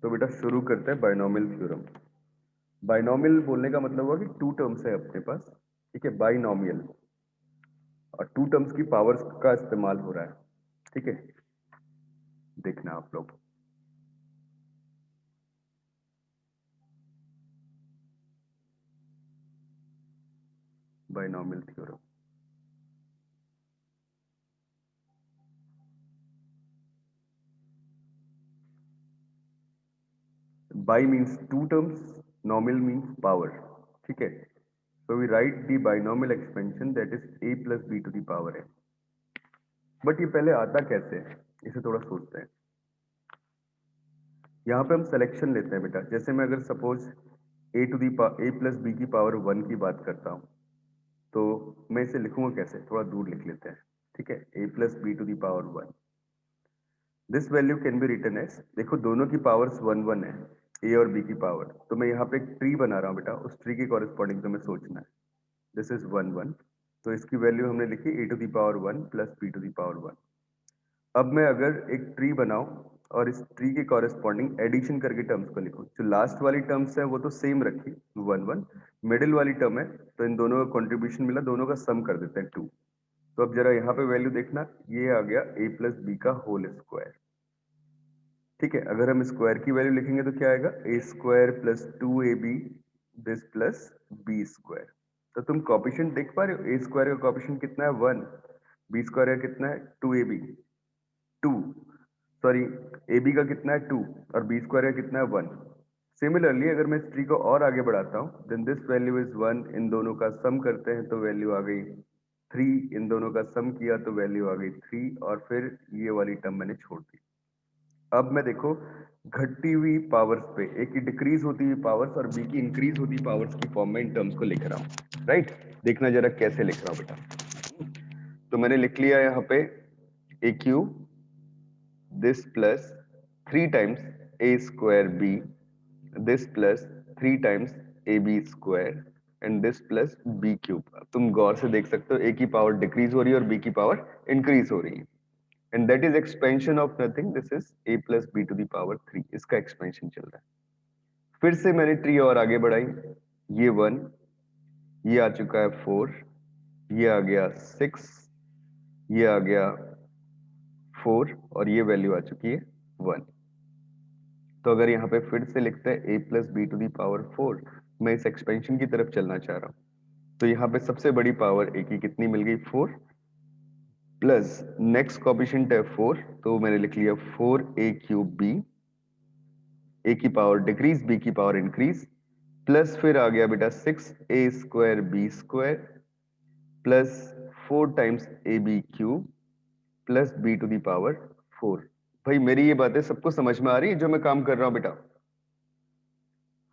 तो बेटा शुरू करते हैं बाइनोमियल थ्योरम। बाइनोमियल बोलने का मतलब हुआ कि टू टर्म्स है अपने पास, ठीक है, बाइनोमियल, और टू टर्म्स की पावर्स का इस्तेमाल हो रहा है, ठीक है। देखना आप लोग, binomial theorem. Bi means two terms, nomial means power, ठीक है। So we write the binomial expansion that is a plus b to the power n. But ये पहले आता कैसे है, इसे थोड़ा सोचते हैं। यहाँ पे हम सिलेक्शन लेते हैं बेटा। जैसे मैं अगर सपोज a प्लस बी की पावर 1 की बात करता हूँ, तो मैं इसे लिखूंगा कैसे, थोड़ा दूर लिख लेते हैं, ठीक है। a plus B to the power 1, this value can be written as, देखो दोनों की पावर्स 1 1 है, a और b की पावर। तो मैं यहाँ पे एक ट्री बना रहा हूँ बेटा, उस ट्री के कॉरेस्पॉन्डिंग तुम्हें सोचना है। दिस इज 1 1, तो इसकी वैल्यू हमने लिखी a to the power 1 plus b to the power 1। अब मैं अगर एक ट्री बनाऊं और इस ट्री के कॉरेस्पॉन्डिंग एडिशन करके टर्म्स को लिखूं, जो लास्ट वाली टर्म्स है वो तो सेम रखी 1 1, मिडिल वाली टर्म है तो इन दोनों का कंट्रीब्यूशन मिला, दोनों का सम कर देते हैं 2। तो अब जरा यहाँ पे वैल्यू देखना, ये आ गया a प्लस बी का होल स्क्वायर, ठीक है। अगर हम स्क्वायर की वैल्यू लिखेंगे तो क्या आएगा, A square plus 2ab this plus B square. तो तुम कॉपिशेंट देख पा रहे हो, ए स्क्वायर का कॉपिशेंट कितना है 1, बी स्क्वायर का कितना है 2ab, 2, सॉरी, ए बी का कितना है 2 और बी स्क्वायर का कितना है 1। सिमिलरली अगर मैं इस ट्री को और आगे बढ़ाता हूँ, देन दिस वैल्यू इज 1, इन दोनों का सम करते हैं तो वैल्यू आ गई 3, इन दोनों का सम किया तो वैल्यू आ गई 3, और फिर ये वाली टर्म मैंने छोड़ दी। अब मैं देखो घटती हुई पावर्स पे, ए की डिक्रीज होती हुई पावर्स और बी की इंक्रीज होती हुई पावर्स की फॉर्म में इन टर्म्स को लिख रहा हूँ, राइट। देखना जरा कैसे लिख रहा हूँ बेटा। तो मैंने लिख लिया यहाँ पे ए cube this plus 3 times a square b, this plus 3 times ab square and this plus b cube। अब तुम गौर से देख सकते हो a की पावर डिक्रीज हो रही है और b की पावर इंक्रीज हो रही है, and that is expansion of nothing, this is a plus B to the power 3, इसका एक्सपेंशन चल रहा है। फिर से मैंने ट्री और आगे बढ़ाई, ये 1, ये आ चुका है 4, ये आ गया 6, ये आ गया 4 और ये वैल्यू आ चुकी है 1। तो अगर यहाँ पे फिर से लिखते हैं a plus B to the power 4, मैं इस एक्सपेंशन की तरफ चलना चाह रहा हूँ। तो यहाँ पे सबसे बड़ी पावर a की कितनी मिल गई 4, प्लस नेक्स्ट कोएफिशिएंट है 4, तो मैंने लिख लिया 4a क्यूब b, a की पावर डिक्रीज b की पावर इंक्रीज, प्लस फिर आ गया बेटा 6a square b square plus 4 times a b cube plus b to the power 4। भाई मेरी ये बातें सबको समझ में आ रही है जो मैं काम कर रहा हूँ बेटा?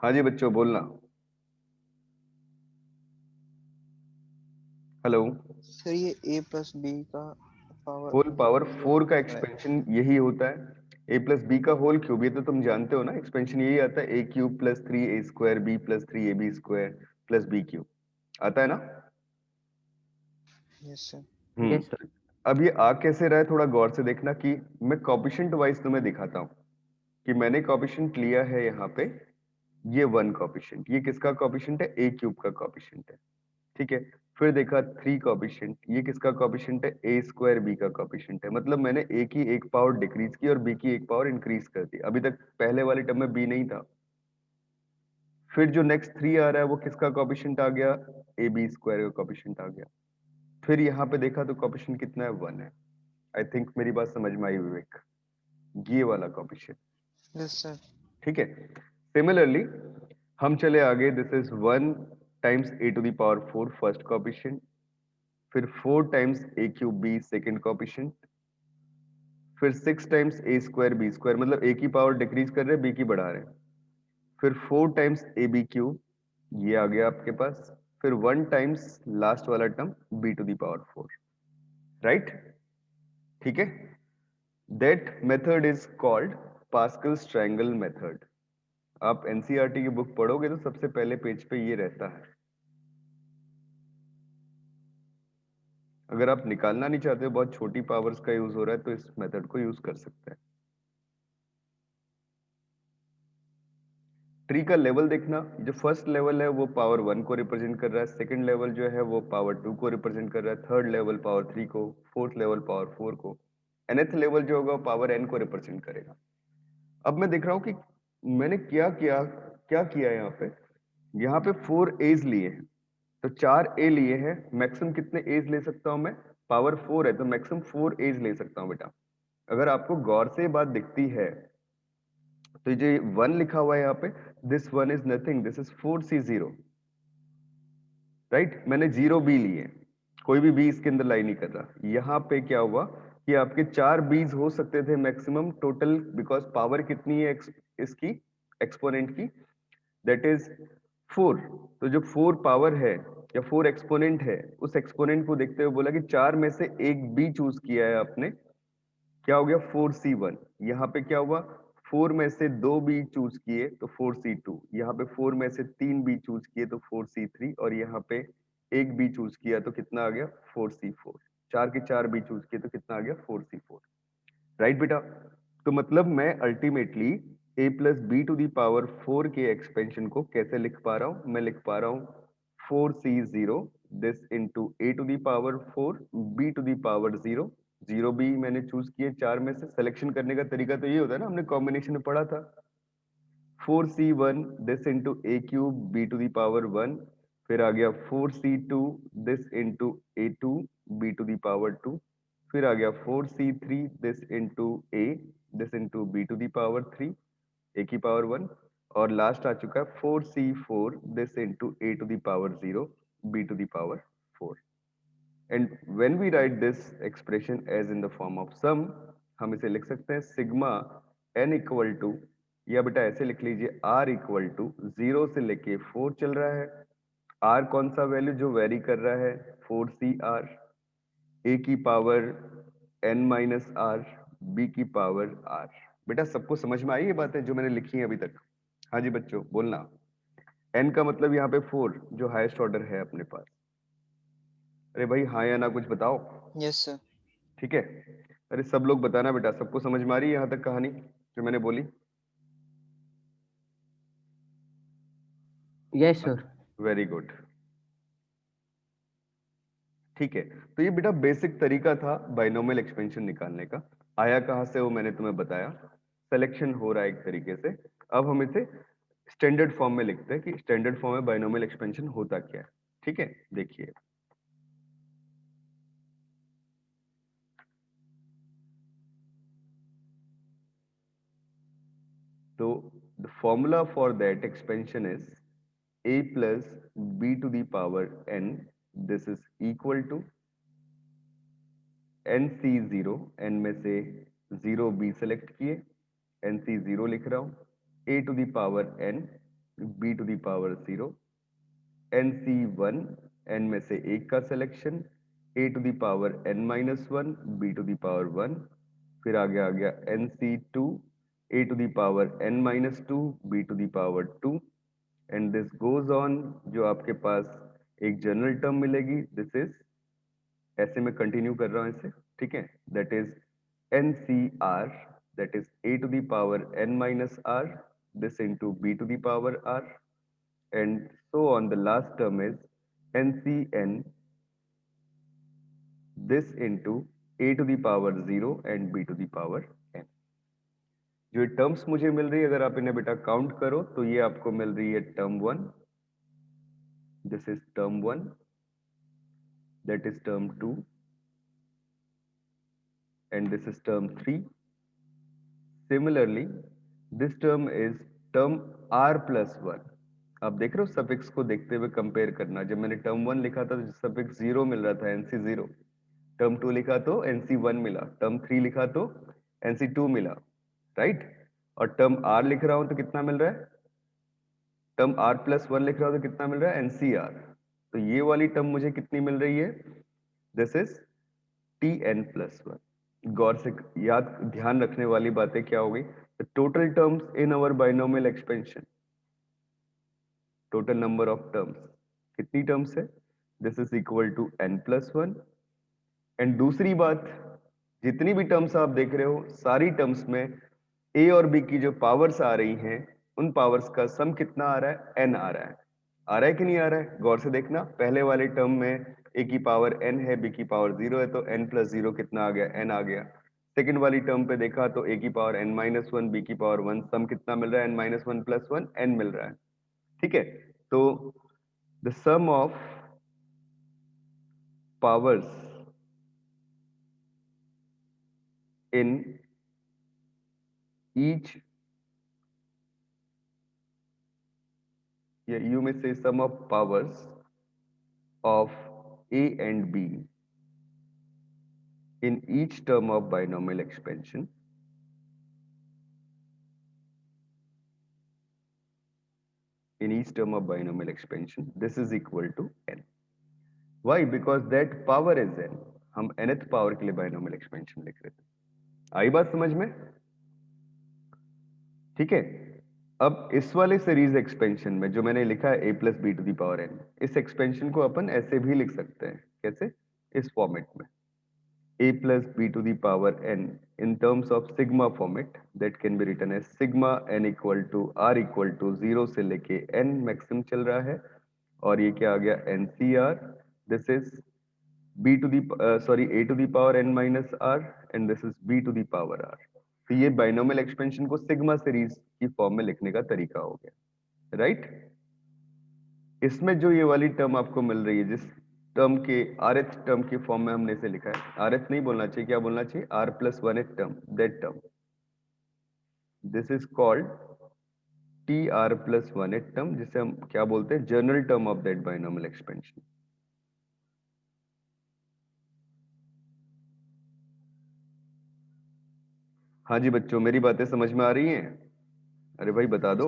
हाँ जी बच्चों बोलना, हेलो। सर ये a प्लस बी का पावर होल पावर जो 4 का है। एक्सपेंशन यही होता है, a प्लस बी का होल क्यूब, ये तो तुम जानते हो ना, एक्सपेंशन यही आता है, a cube plus 3a square b plus 3ab square plus b cube, आता है ना। Yes sir. Hmm. Yes sir. अब ये आ कैसे रहा है, थोड़ा गौर से देखना कि मैं कॉपिशेंट वाइज तुम्हें दिखाता हूं कि मैंने कॉपिशेंट लिया है यहाँ पे, ये 1 कॉपिशेंट, ये किसका कॉपिशेंट है, a क्यूब का कॉपिशेंट है, ठीक है। फिर देखा 3 कॉपिशेंट, ये किसका कॉपिशेंट है, a स्क्वायर b का कॉपिशेंट है, मतलब मैंने a की एक पावर डिक्रीज की और b की एक पावर इंक्रीज कर दी, अभी तक पहले वाली टर्म में b नहीं था। फिर जो नेक्स्ट 3 आ रहा है वो किसका कॉपिशेंट आ गया, ए बी स्क्वायर का कॉपिशेंट आ गया। फिर यहाँ पे देखा तो कॉपिशेंट कितना है, 1 है। आई थिंक मेरी बात समझ में आई विवेक, ये वाला कॉपिशेंट, यस सर। ठीक है। सिमिलरली हम चले आगे, this is 1 times a to the power 4 first coefficient, फिर 4 times a cube b second coefficient, फिर 6 times a square b square, मतलब a की पावर डिक्रीज कर रहे हैं b की बढ़ा रहे हैं, फिर 4 टाइम्स ए बी क्यूब, ये आ गया आपके पास, फिर 1 टाइम्स लास्ट वाला term b to the power 4, right, ठीक है। That method is called Pascal's triangle method. आप एनसीईआरटी की बुक पढ़ोगे तो सबसे पहले पेज पे ये रहता है। अगर आप निकालना नहीं चाहते हो, बहुत छोटी पावर्स का यूज हो रहा है, तो इस मेथड को यूज कर सकते हैं। ट्री का लेवल देखना, जो फर्स्ट लेवल है वो पावर 1 को रिप्रेजेंट कर रहा है, सेकंड लेवल जो है वो पावर 2 को रिप्रेजेंट कर रहा है, थर्ड लेवल पावर 3 को, फोर्थ लेवल पावर 4 को, nth लेवल जो होगा पावर n को रिप्रेजेंट करेगा। अब मैं देख रहा हूँ कि मैंने क्या किया, क्या किया यहाँ पे 4 एज लिए हैं, तो 4 ए लिए हैं, मैक्सिमम कितने एज ले सकता हूं मैं, पावर 4 है तो मैक्सिमम 4 एज ले सकता हूं बेटा। अगर आपको गौर से ये बात दिखती है तो ये 1 लिखा हुआ है यहाँ पे, this 1 is nothing, this is 4C0, right. मैंने 0 बी लिए, कोई भी बी इसके अंदर लाई नहीं कर रहा। यहाँ पे क्या हुआ कि आपके 4 बीज हो सकते थे मैक्सिमम टोटल, बिकॉज पावर कितनी है इसकी एक्सपोनेंट की, दैट इज 4। तो जो 4 पावर है या 4 एक्सपोनेंट है, उस एक्सपोनेंट को देखते हुए बोला कि 4 में से एक बी चूज किया है आपने, क्या हो गया 4C1। यहाँ पे क्या हुआ, 4 में से 2 बी चूज किए तो 4C2, यहाँ पे 4 में से 3 बी चूज किए तो 4C3, और यहाँ पे एक बी चूज किया तो कितना आ गया 4C4। 4 के 4 बी चूज किए तो कितना आ गया 4C4, राइट बेटा। तो मतलब मैं ultimately a plus B to the power 4 के एक्सपेंशन को कैसे लिख पा रहा हूं, मैं लिख पा रहा हूं 4C0 this into a to the power 4 b to the power 0। 0 भी मैंने चूज किए 4 में से। सिलेक्शन करने का तरीका तो ये होता है ना, हमने कॉम्बिनेशन में पढ़ा था, 4C1 this into a cube b to the power 1, फिर आ गया 4C2 this into a2 b to the power 2, फिर आ गया 4C3 this into a this into b to the power 3 a की पावर 1, और लास्ट आ चुका है 4C4 this into a to the power 0 b to the power 4। And when we write this expression as in the form of सम, हम इसे लिख सकते हैं सिग्मा n इक्वल टू, या बेटा ऐसे लिख लीजिए r इक्वल टू 0 से लेके 4 चल रहा है, r कौन सा वैल्यू जो वेरी कर रहा है 4CR, a की power n minus r, b की पावर r। बेटा सबको समझ में आई ये बातें जो मैंने लिखी हैं अभी तक? हाँ जी बच्चों बोलना। n का मतलब यहाँ पे 4 जो हाईएस्ट ऑर्डर है अपने पास। अरे भाई हाँ या ना कुछ बताओ। Yes sir. ठीक है, अरे सब लोग बताना बेटा, सबको समझ में आ रही है यहाँ तक कहानी जो मैंने बोली? Yes sir. Very good. ठीक है, तो ये बेटा बेसिक तरीका था बाइनोमियल एक्सपेंशन निकालने का। आया कहाँ से वो मैंने तुम्हें बताया, सिलेक्शन हो रहा है एक तरीके से। अब हम इसे स्टैंडर्ड फॉर्म में लिखते हैं कि स्टैंडर्ड फॉर्म में बाइनोमियल एक्सपेंशन होता क्या है। ठीक है, देखिए तो the formula for that expansion is a plus b to the power n, this is equal to nc0, n में से 0 b सेलेक्ट किए, nc0 लिख रहा हूं, a to the power n, b to the power 0, nc1, n में से एक का selection, a to the power n minus 1, b to the power 1, फिर आगे आ गया nc2, a to the power n minus 2, b to the power 2, and this goes on. जो आपके पास एक जनरल टर्म मिलेगी, दिस इज, ऐसे में कंटिन्यू कर रहा हूं इसे, ठीक है, that is NCR, that is a to the power n minus r, this into b to the power r, and so on the last term is NCN, this into a to the power 0 and b to the power n। जो terms मुझे मिल रही है, अगर आप इन्हें बेटा count करो तो ये आपको मिल रही है term 1, this is term 1, that is term 2, and this is term 3. Similarly, this term is term r plus 1। आप देख रहे हो सफिक्स को देखते हुए कंपेयर करना। जब मैंने टर्म 1 लिखा था तो सफिक्स 0 मिल रहा था, NC0। टर्म 2 लिखा तो NC1 मिला, टर्म 3 लिखा तो NC2 मिला, राइट। और टर्म r लिख रहा हूं तो कितना मिल रहा है, टर्म r प्लस 1 लिख रहा हूं तो कितना मिल रहा है NCR। तो ये वाली टर्म मुझे कितनी मिल रही है, दिस इज TN प्लस 1। गौर से याद ध्यान रखने वाली बातें क्या हो गई, total terms in our binomial expansion, total number of terms कितनी टर्म्स है, this is equal to n plus 1। And दूसरी बात, जितनी भी टर्म्स आप देख रहे हो सारी टर्म्स में a और b की जो पावर्स आ रही हैं उन पावर्स का सम कितना आ रहा है, n आ रहा है। आ रहा है कि नहीं आ रहा है, गौर से देखना। पहले वाले टर्म में a की पावर n है, b की पावर 0 है, तो n प्लस 0 कितना आ गया, n आ गया। सेकेंड वाली टर्म पे देखा तो a की power n minus one, b की पावर 1, सम कितना मिल रहा है, n minus one plus one, n मिल रहा है। ठीक है, तो the sum of powers in each, you may say sum of powers of a and b in each term of binomial expansion this is equal to n. Why? Because that power is n. हम nth power के लिए binomial expansion लिख रहे थे। आई बात समझ में? ठीक है, अब इस वाले सीरीज एक्सपेंशन में जो मैंने लिखा है a plus B to the power n, इस एक्सपेंशन को अपन ऐसे भी लिख सकते हैं। कैसे? इस फॉर्मेट में a plus b to the power n in terms of sigma format that can be written as sigma n equal to r equal to 0 से लेके n मैक्सिमम चल रहा है, और ये क्या आ गया, ncr, this is b to the a to the power n minus r and this is b to the power r। तो ये बाइनोमियल एक्सपेंशन को सिग्मा सीरीज की फॉर्म में लिखने का तरीका हो गया, राइट। इसमें जो ये वाली टर्म आपको मिल रही है, जिस टर्म के rth टर्म की फॉर्म में हमने इसे लिखा है, rth नहीं बोलना चाहिए, क्या बोलना चाहिए, r plus one term, that term, this is called T R plus one term, जिसे हम क्या बोलते हैं, general term of that binomial expansion. हाँ जी बच्चों, मेरी बातें समझ में आ रही हैं? अरे भाई बता दो,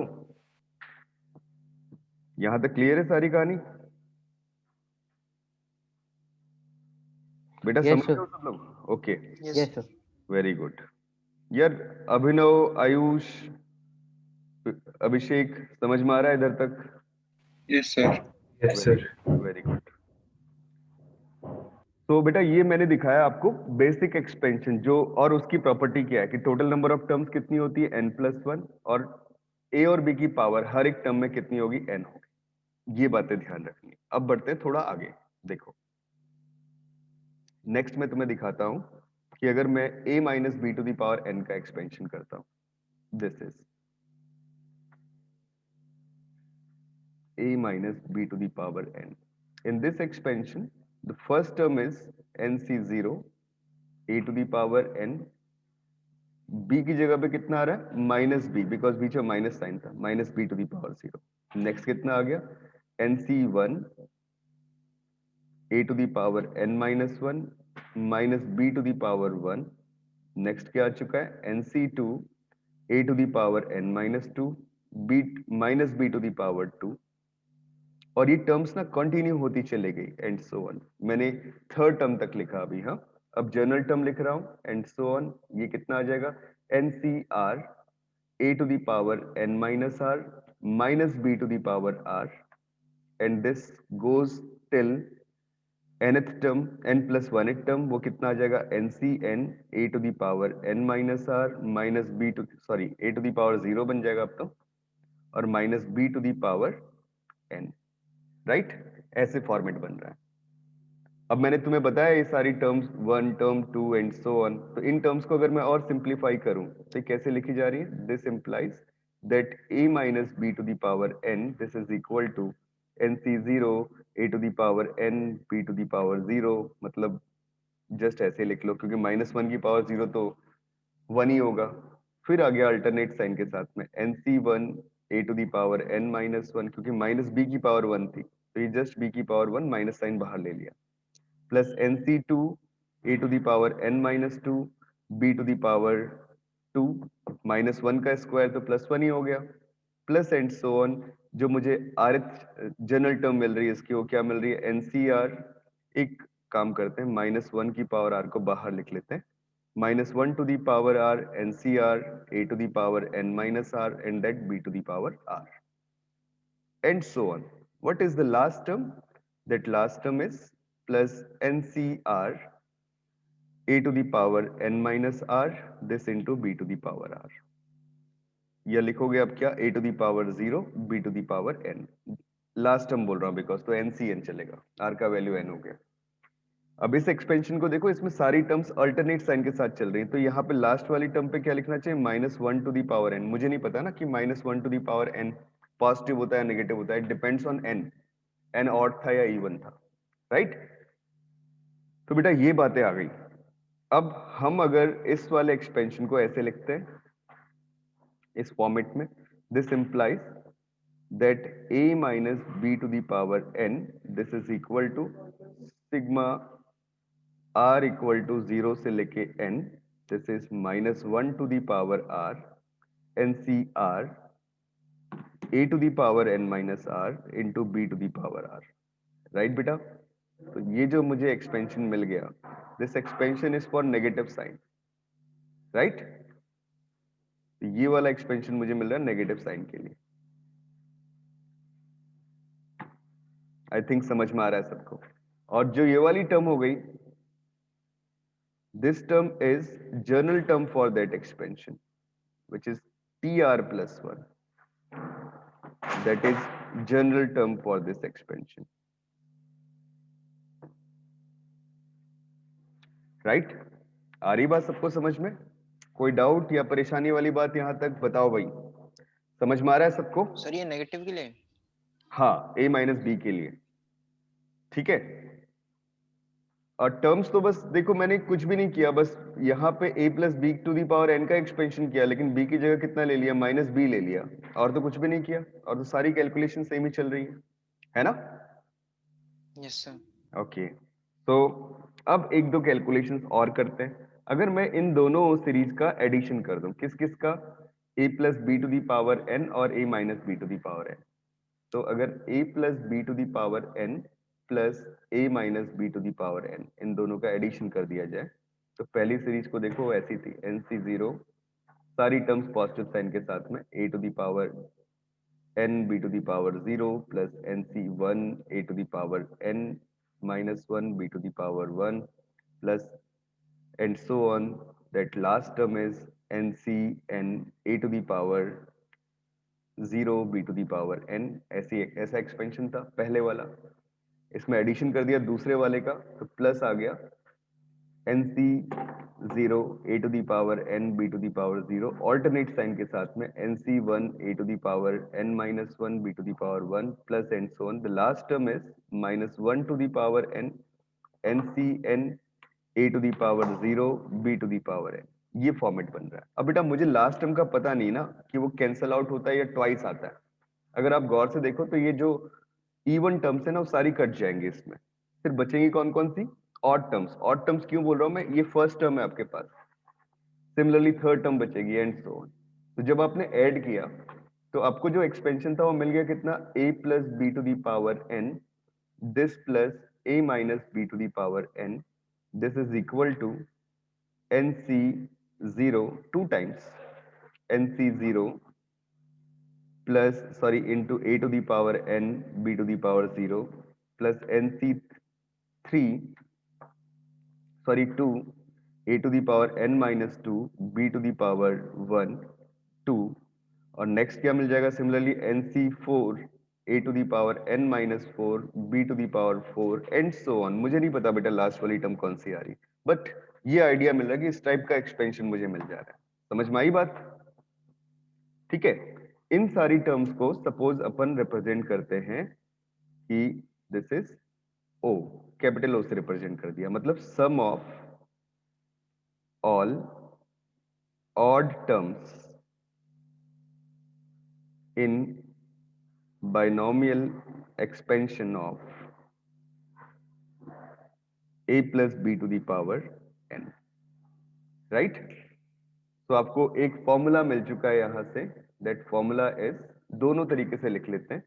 यहां तक क्लियर है सारी कहानी? बेटा Yes, समझ sir. रहे हो सब लोग? Okay, Yes. Yes, sir. Very good. यार अभिनव, आयुष, अभिषेक, समझ में आ रहा है इधर तक? Yes, sir. Yes, sir. Very good. तो बेटा ये मैंने दिखाया आपको बेसिक एक्सपेंशन जो, और उसकी प्रॉपर्टी क्या है कि टोटल नंबर ऑफ टर्म्स कितनी होती है, n प्लस वन, और a और b की पावर हर एक टर्म में कितनी होगी, n होगी। ये बातें ध्यान रखनी है। अब बढ़ते हैं थोड़ा आगे, देखो नेक्स्ट मैं तुम्हें दिखाता हूं कि अगर मैं a minus B to the power n का एक्सपेंशन करता हूं, this is a minus b to the power n. In this expansion, the first term is nc0, a to the power n, b की जगह पे कितना आ रहा है, माइनस बी, बिकॉज बीच में माइनस साइन था, minus B to the power 0। Next कितना आ गया, nc1, a to the power n minus one, minus B to the power 1। Next क्या आ चुका है, nc2, a to the power n minus two, b minus B to the power 2। और ये terms ना कंटिन्यू होती चले गई, एंड सो ऑन। मैंने थर्ड टर्म तक लिखा अभी, हाँ अब जनरल टर्म लिख रहा हूं, एंड सो ऑन। ये कितना आ जाएगा, NCR a to the power n minus r minus b to the power r, and this goes till nth term n plus one term, वो कितना आ जाएगा, NCN a to the power n minus r minus b to, sorry a to the power 0 बन जाएगा अब तो, और minus b to the power n, right. ऐसे format बन रहा है। अब मैंने तुम्हें बताया ये सारी terms, one term, two and so on, तो इन टर्म्स को अगर मैं और सिंप्लीफाई करूं तो ये कैसे लिखी जा रही है, this implies that a minus B to the power n, this is equal to nc0 a to the power n b to the power 0। मतलब जस्ट ऐसे लिख लो, क्योंकि माइनस वन की पावर 0 तो वन ही होगा। फिर आ गया अल्टरनेट साइन के साथ में nc1 a to the power n minus one, क्योंकि माइनस b की पावर 1 थी, तो ये जस्ट b की पावर 1 माइनस साइन बाहर ले लिया, plus nc2 a to the power n minus two, b to the power 2, minus one का स्क्वायर तो प्लस वन ही हो गया, प्लस एंड सो ऑन। जो मुझे rth जनरल टर्म मिल रही है इसकी, वो क्या मिल रही है, ncr, एक काम करते हैं, माइनस वन की पावर r को बाहर लिख लेते हैं, minus 1 to the power r ncr a to the power n minus r and that b to the power r, and so on. What is the last term? That last term is plus ncr a to the power n minus r, this into b to the power r. या लिखोगे आप क्या, a to the power 0 b to the power n, last term बोल रहा हूं because, तो NCN चलेगा, r का वैल्यू n हो गया। अब इस एक्सपेंशन को देखो, इसमें सारी टर्म्स अल्टरनेट साइन के साथ चल रही है, तो यहाँ पे लास्ट वाली टर्म पे क्या लिखना चाहिए, -1 टू दी पावर n। मुझे नहीं पता ना कि -1 to the power n positive होता है नेगेटिव होता है, डिपेंड्स ऑन n ऑड था या इवन था, राइट। तो बेटा ये बातें आ गई। अब हम अगर इस वाले एक्सपेंशन को ऐसे लिखते हैं इस फॉर्मेट में, this implies that a minus b to the power n, this is equal to sigma r equal to 0 से लेके n, this is -1 to the power r NCR a to the power n minus r into b to the power r, right बेटा। तो ये जो मुझे expansion मिल गया, this expansion is for negative sign, right. ये वाला एक्सपेंशन मुझे मिल रहा है नेगेटिव साइन के लिए। आई थिंक समझ में आ रहा है सबको। और जो ये वाली टर्म हो गई, this term is general term for that expansion which is TR plus 1, that is general term for this expansion, right। आ रही बात सबको समझ में? कोई डाउट या परेशानी वाली बात यहां तक बताओ भाई, समझ में आ रहा है सबको? सर ये नेगेटिव के लिए? हाँ, a माइनस बी के लिए, ठीक है। और टर्म्स तो बस देखो, मैंने कुछ भी नहीं किया, बस यहाँ पे a plus B to the power n का एक्सपेंशन किया, लेकिन b की जगह कितना ले लिया, -b ले लिया, और तो कुछ भी नहीं किया, और तो सारी कैलकुलेशन सेम ही चल रही है ना। Yes sir. ओके, तो अब एक दो कैलकुलेशंस और करते हैं। अगर मैं इन दोनों सीरीज का एडिशन कर दूं, किस किस का, a plus B to the power n और a minus B to the power n, तो अगर a plus B to the power n plus a minus B to the power n, इन दोनों का एडिशन कर दिया जाए, तो पहली सीरीज को देखो वो ऐसी थी, NC0 सारी टर्म्स पॉजिटिव साइन के साथ में, a to the power n b to the power 0 plus nc1 a to the power n minus 1 b to the power 1 plus and so on, that last term is ncn a to the power 0 b to the power n। ऐसा expansion था पहले वाला, इसमें addition कर दिया दूसरे वाले का, तो प्लस आ गया NC0 a to the power n b to the power 0 alternate sign के साथ में, NC1 a to the power n minus 1 b to the power 1 plus and so on, the last term is -1 to the power n NCn a to the power 0 b to the power n। ये format बन रहा है। अब बेटा मुझे last term का पता नहीं ना कि वो कैंसल आउट होता है या ट्वाइस आता है। अगर आप गौर से देखो तो ये जो इवन टर्म्स है ना, वो सारी कट जाएंगे इसमें, फिर बचेंगी कौन कौन सी, ऑड टर्म्स। ऑड टर्म्स क्यों बोल रहा हूं मैं, ये फर्स्ट टर्म है आपके पास, सिमिलरली थर्ड टर्म बचेगी एंड सो ऑन। तो जब आपने ऐड किया तो आपको जो एक्सपेंशन था वो मिल गया कितना, a plus B to the power n this plus a minus B to the power n, this is equal to nc0 two times nc0 plus sorry into a to the power n b to the power 0 plus nc3 sorry 2 a to the power n minus 2 b to the power 1 2, और next क्या मिल जाएगा, similarly nc4 a to the power n minus 4 b to the power 4 and so on. मुझे नहीं पता बेटा last वाली term कौन सी आ रही, बट ये आइडिया मिल रहा है कि इस टाइप का एक्सपेंशन मुझे मिल जा रहा है। समझ में आई बात? ठीक है। इन सारी टर्म्स को सपोज अपन रिप्रेजेंट करते हैं कि this is O, capital O से रिप्रेजेंट कर दिया, मतलब sum of all odd terms in binomial expansion of a plus b to the power n, right। तो आपको एक फॉर्मूला मिल चुका है यहां से, दैट फॉर्मूला इज, दोनों तरीके से लिख लेते हैं।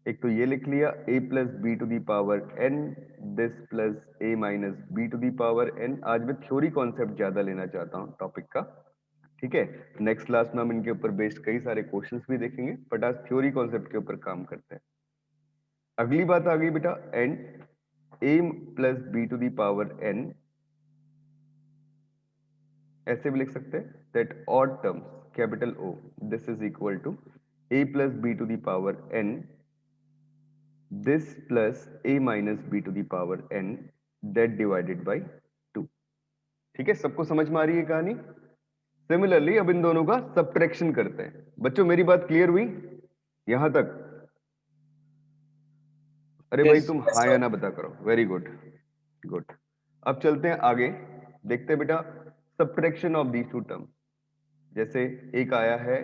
एक तो ये लिख लिया a plus B to the power n this plus a minus B to the power n। आज मैं थ्योरी कॉन्सेप्ट ज्यादा लेना चाहता हूं टॉपिक का, ठीक है। नेक्स्ट क्लास में हम इनके ऊपर बेस्ड कई सारे क्वेश्चंस भी देखेंगे, बट आज थ्योरी कॉन्सेप्ट के ऊपर काम करते हैं। अगली बात आ गई बेटा, and a plus B to the power n, ऐसे भी लिख सकते हैं that odd terms capital O, this is equal to a plus b to the power n, this plus a minus b to the power n, that divided by 2. ठीक है, सबको समझ में आ रही है कहानी? सिमिलरली अब इन दोनों का सब्ट्रैक्शन करते हैं। बच्चों मेरी बात क्लियर हुई यहां तक? अरे भाई Yes. तुम हाँ या ना बता करो। Very good, good. अब चलते हैं आगे, देखते हैं बेटा subtraction of these two term. जैसे एक आया है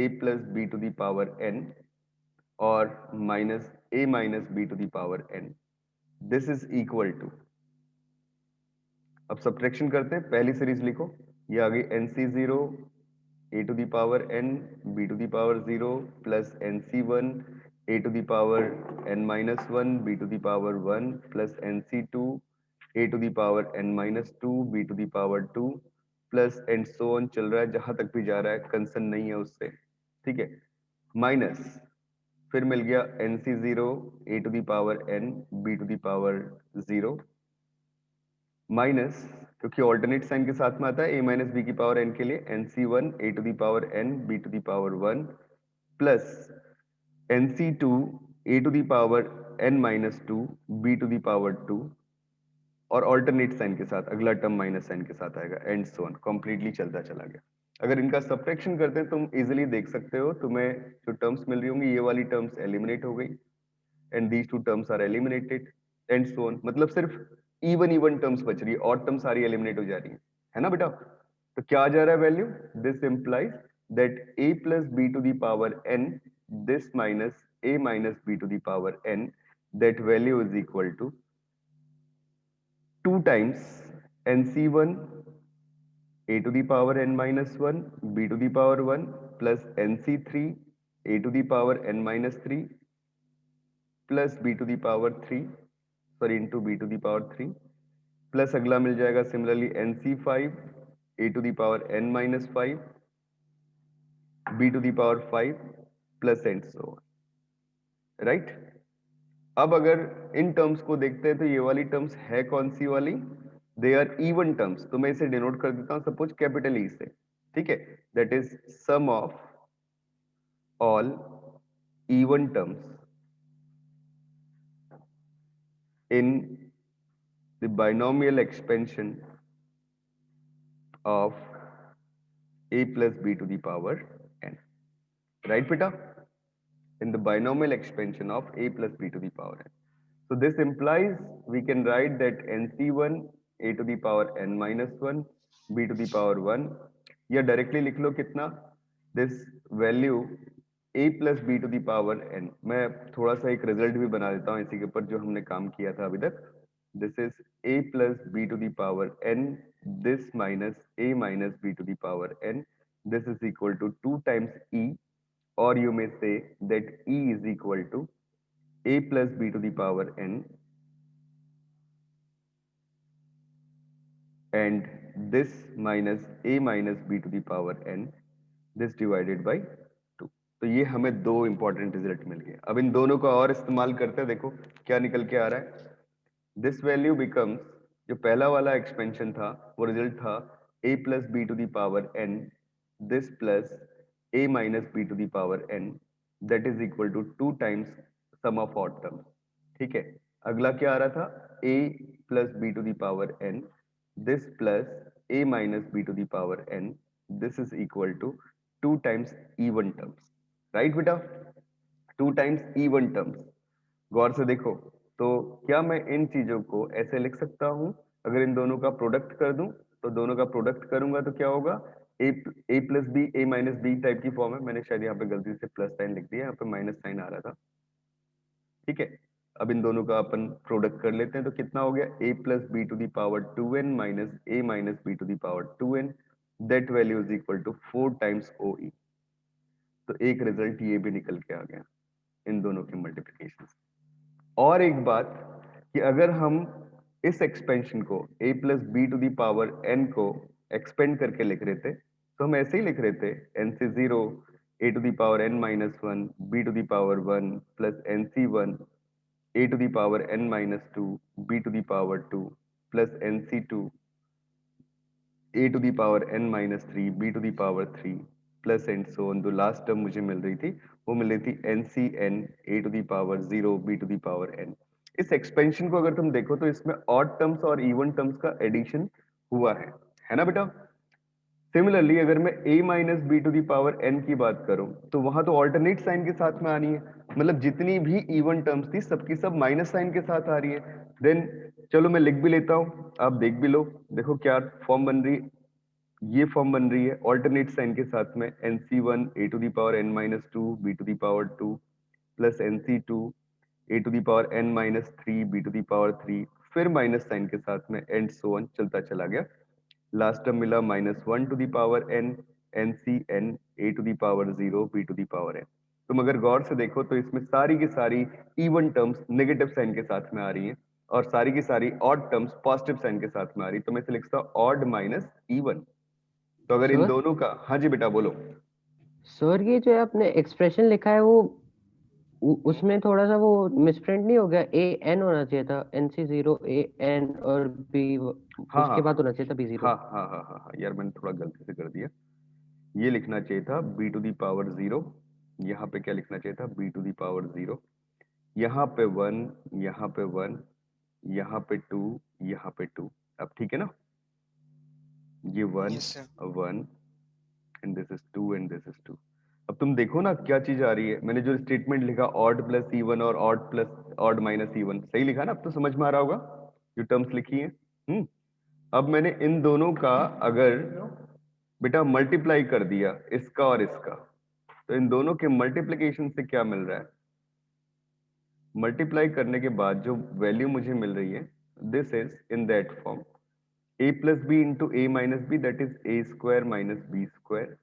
a plus B to the power n और minus a minus B to the power n, this is equal to, अब सब्ट्रैक्शन करते हैं, पहली सीरीज लिखो, ये आ गई nc0 a to the power n b to the power 0 plus nc1 a to the power n minus 1 b to the power 1 plus nc2 a to the power n minus 2 b to the power 2 plus and so on चल रहा है, जहां तक भी जा रहा है, concern नहीं है उससे, ठीक है। माइनस फिर मिल गया nc0 a to the power n b to the power 0 minus, क्योंकि ऑल्टरनेट साइन के साथ में आता है a माइनस बी की पावर n के लिए nc1 a to the power n b to the power 1 plus nc2 a to the power n minus 2 b to the power 2 और ऑल्टरनेट साइन के साथ अगला टर्म माइनस साइन के साथ आएगा एंड सो ऑन, कंप्लीटली चलता चला गया। अगर इनका सब्ट्रैक्शन करते हैं तुम इजीली देख सकते हो, तुम्हें जो टर्म्स मिल रही होंगी ये वाली टर्म्स एलिमिनेट हो गई and these two terms are eliminated and so on, मतलब सिर्फ इवन इवन टर्म्स बच रही है, ऑड टर्म सारी एलिमिनेट हो जा रही है ना बेटा? तो क्या आ जा रहा है value? This implies that a plus B to the power n, this minus a minus B to the power n, that value is equal to 2 times nc1 a to the power n minus 1 b to the power 1 plus nc3 a to the power n minus 3 plus b to the power 3, sorry into b to the power 3 plus अगला मिल जाएगा similarly nc5 a to the power n minus 5 b to the power 5 plus and so on, right? अब अगर in terms को देखते हैं तो ये वाली टर्म्स है कौन सी वाली? दे आर इवन टर्म्स, तो मैं इसे डिनोट कर देता हूं सपोज कैपिटल ई से, ठीक है। That is sum of all even terms in the binomial expansion of a plus b to the power n, right beta? In the binomial expansion of a plus b to the power n. So this implies we can write that nc1 a to the power n minus 1 b to the power 1, या directly लिख लो कितना, this value a plus b to the power n। मैं थोड़ा सा एक result भी बना देता हूँ इसी के ऊपर जो हमने काम किया था अभी तक। this is a plus b to the power n, this minus a minus b to the power n, this is equal to 2 times e, or you may say that e is equal to a plus b to the power n and this minus a minus b to the power n, this divided by 2। तो ये हमें दो important result मिल गए। अब इन दोनों का और इस्तेमाल करते हैं, देखो क्या निकल के आ रहा है। दिस वैल्यू बिकम्स, जो पहला वाला एक्सपेंशन था वो रिजल्ट था a plus B to the power n, this plus a minus B to the power n, that is equal to 2 times sum of odd terms, ठीक है। अगला क्या आ रहा था? a plus B to the power n, this plus a minus b to the power n, this is equal to 2 times even terms, right बेटा? 2 times even terms। गौर से देखो, तो क्या मैं इन चीजों को ऐसे लिख सकता हूं? अगर इन दोनों का प्रोडक्ट कर दूं, तो दोनों का प्रोडक्ट करूंगा तो क्या होगा? a plus b a minus b type की फॉर्म है, मैंने शायद यहाँ पे गलती से प्लस साइन लिख दिया, यहाँ पे माइनस साइन आ रहा था, ठीक है। अब इन दोनों का अपन प्रोडक्ट कर लेते हैं, तो कितना हो गया? a plus B to the power 2n minus a minus B to the power 2n, that value is equal to 4 times O E. तो एक रिजल्ट ये भी निकल के आ गया इन दोनों के मल्टीप्लिकेशन से। और एक बात कि अगर हम इस एक्सपेंशन को a plus B to the power n को एक्सपेंड करके लिख रहे थे, तो हम ऐसे ही लिख रहे थे nc0 a to the power n minus 1 b to the power 1 plus nc1 a to the power n minus 2 b to the power 2 plus nc2 a to the power n minus 3 b to the power 3 plus and so on. जो last term मुझे मिल रही थी वो मिल रही थी N C N A to the power 0 B to the power N. इस एक्सपेंशन को अगर तुम देखो तो इसमें ऑड टर्म्स और इवन टर्म्स का एडिशन हुआ है ना बेटा। सिमिलरली अगर मैं a minus B to the power n की बात करूं तो वहां तो ऑल्टरनेट साइन के साथ में आनी है, मतलब जितनी भी इवन टर्म्स थी सबकी सब माइनस साइन के साथ आ रही है। देन चलो मैं लिख भी लेता हूं, आप देख भी लो। देखो क्या फॉर्म बन रही है, ये फॉर्म बन रही है ऑल्टरनेट साइन के साथ में nc1 a to the power n minus two B to the power 2 plus nc2 a to the power n minus three B to the power 3, फिर माइनस साइन के साथ में एंड सो ऑन चलता चला गया। लास्ट टर्म मिला -1 to the power n N C N A to the power 0 B to the power n। तुम अगर गौर से देखो तो इसमें सारी की सारी इवन टर्म्स नेगेटिव साइन के साथ में आ रही हैं और सारी की सारी ऑड टर्म्स पॉजिटिव साइन के साथ में आ रही है। तो मैं इसे लिखता हूँ ऑड माइनस इवन। तो अगर इन सर दोनों का, हाँ जी बेटा बोलो। सर ये जो आपने एक्सप्रेशन लिखा है वो उसमें थोड़ा सा वो मिसप्रिंट नहीं हो गया? ए एन होना चाहिए था, NC0 AN और बी हाँ हाँ उसके बाद होना चाहिए था B0। हाँ हाँ हाँ हाँ हाँ यार मैंने थोड़ा गलती से कर दिया। ये लिखना चाहिए था बी टू दी पावर 0, यहाँ पे क्या लिखना चाहिए था बी टू दी पावर 0, यहाँ पे 1, यहाँ पे 1, यहाँ पे 2, यहाँ पे 2। अब ठीक है ना, ये 1 yes sir. 1 and this is 2 and this is 2। अब तुम देखो ना क्या चीज आ रही है, मैंने जो स्टेटमेंट लिखा ऑड प्लस इवन और odd plus odd minus even, सही लिखा ना? अब तो समझ में आ रहा होगा जो टर्म्स लिखी है। अब मैंने इन दोनों का अगर बेटा मल्टीप्लाई कर दिया इसका और इसका, तो इन दोनों के मल्टीप्लीकेशन से क्या मिल रहा है, मल्टीप्लाई करने के बाद जो वैल्यू मुझे मिल रही है this is in that form a plus B into A minus B that is A square minus B square.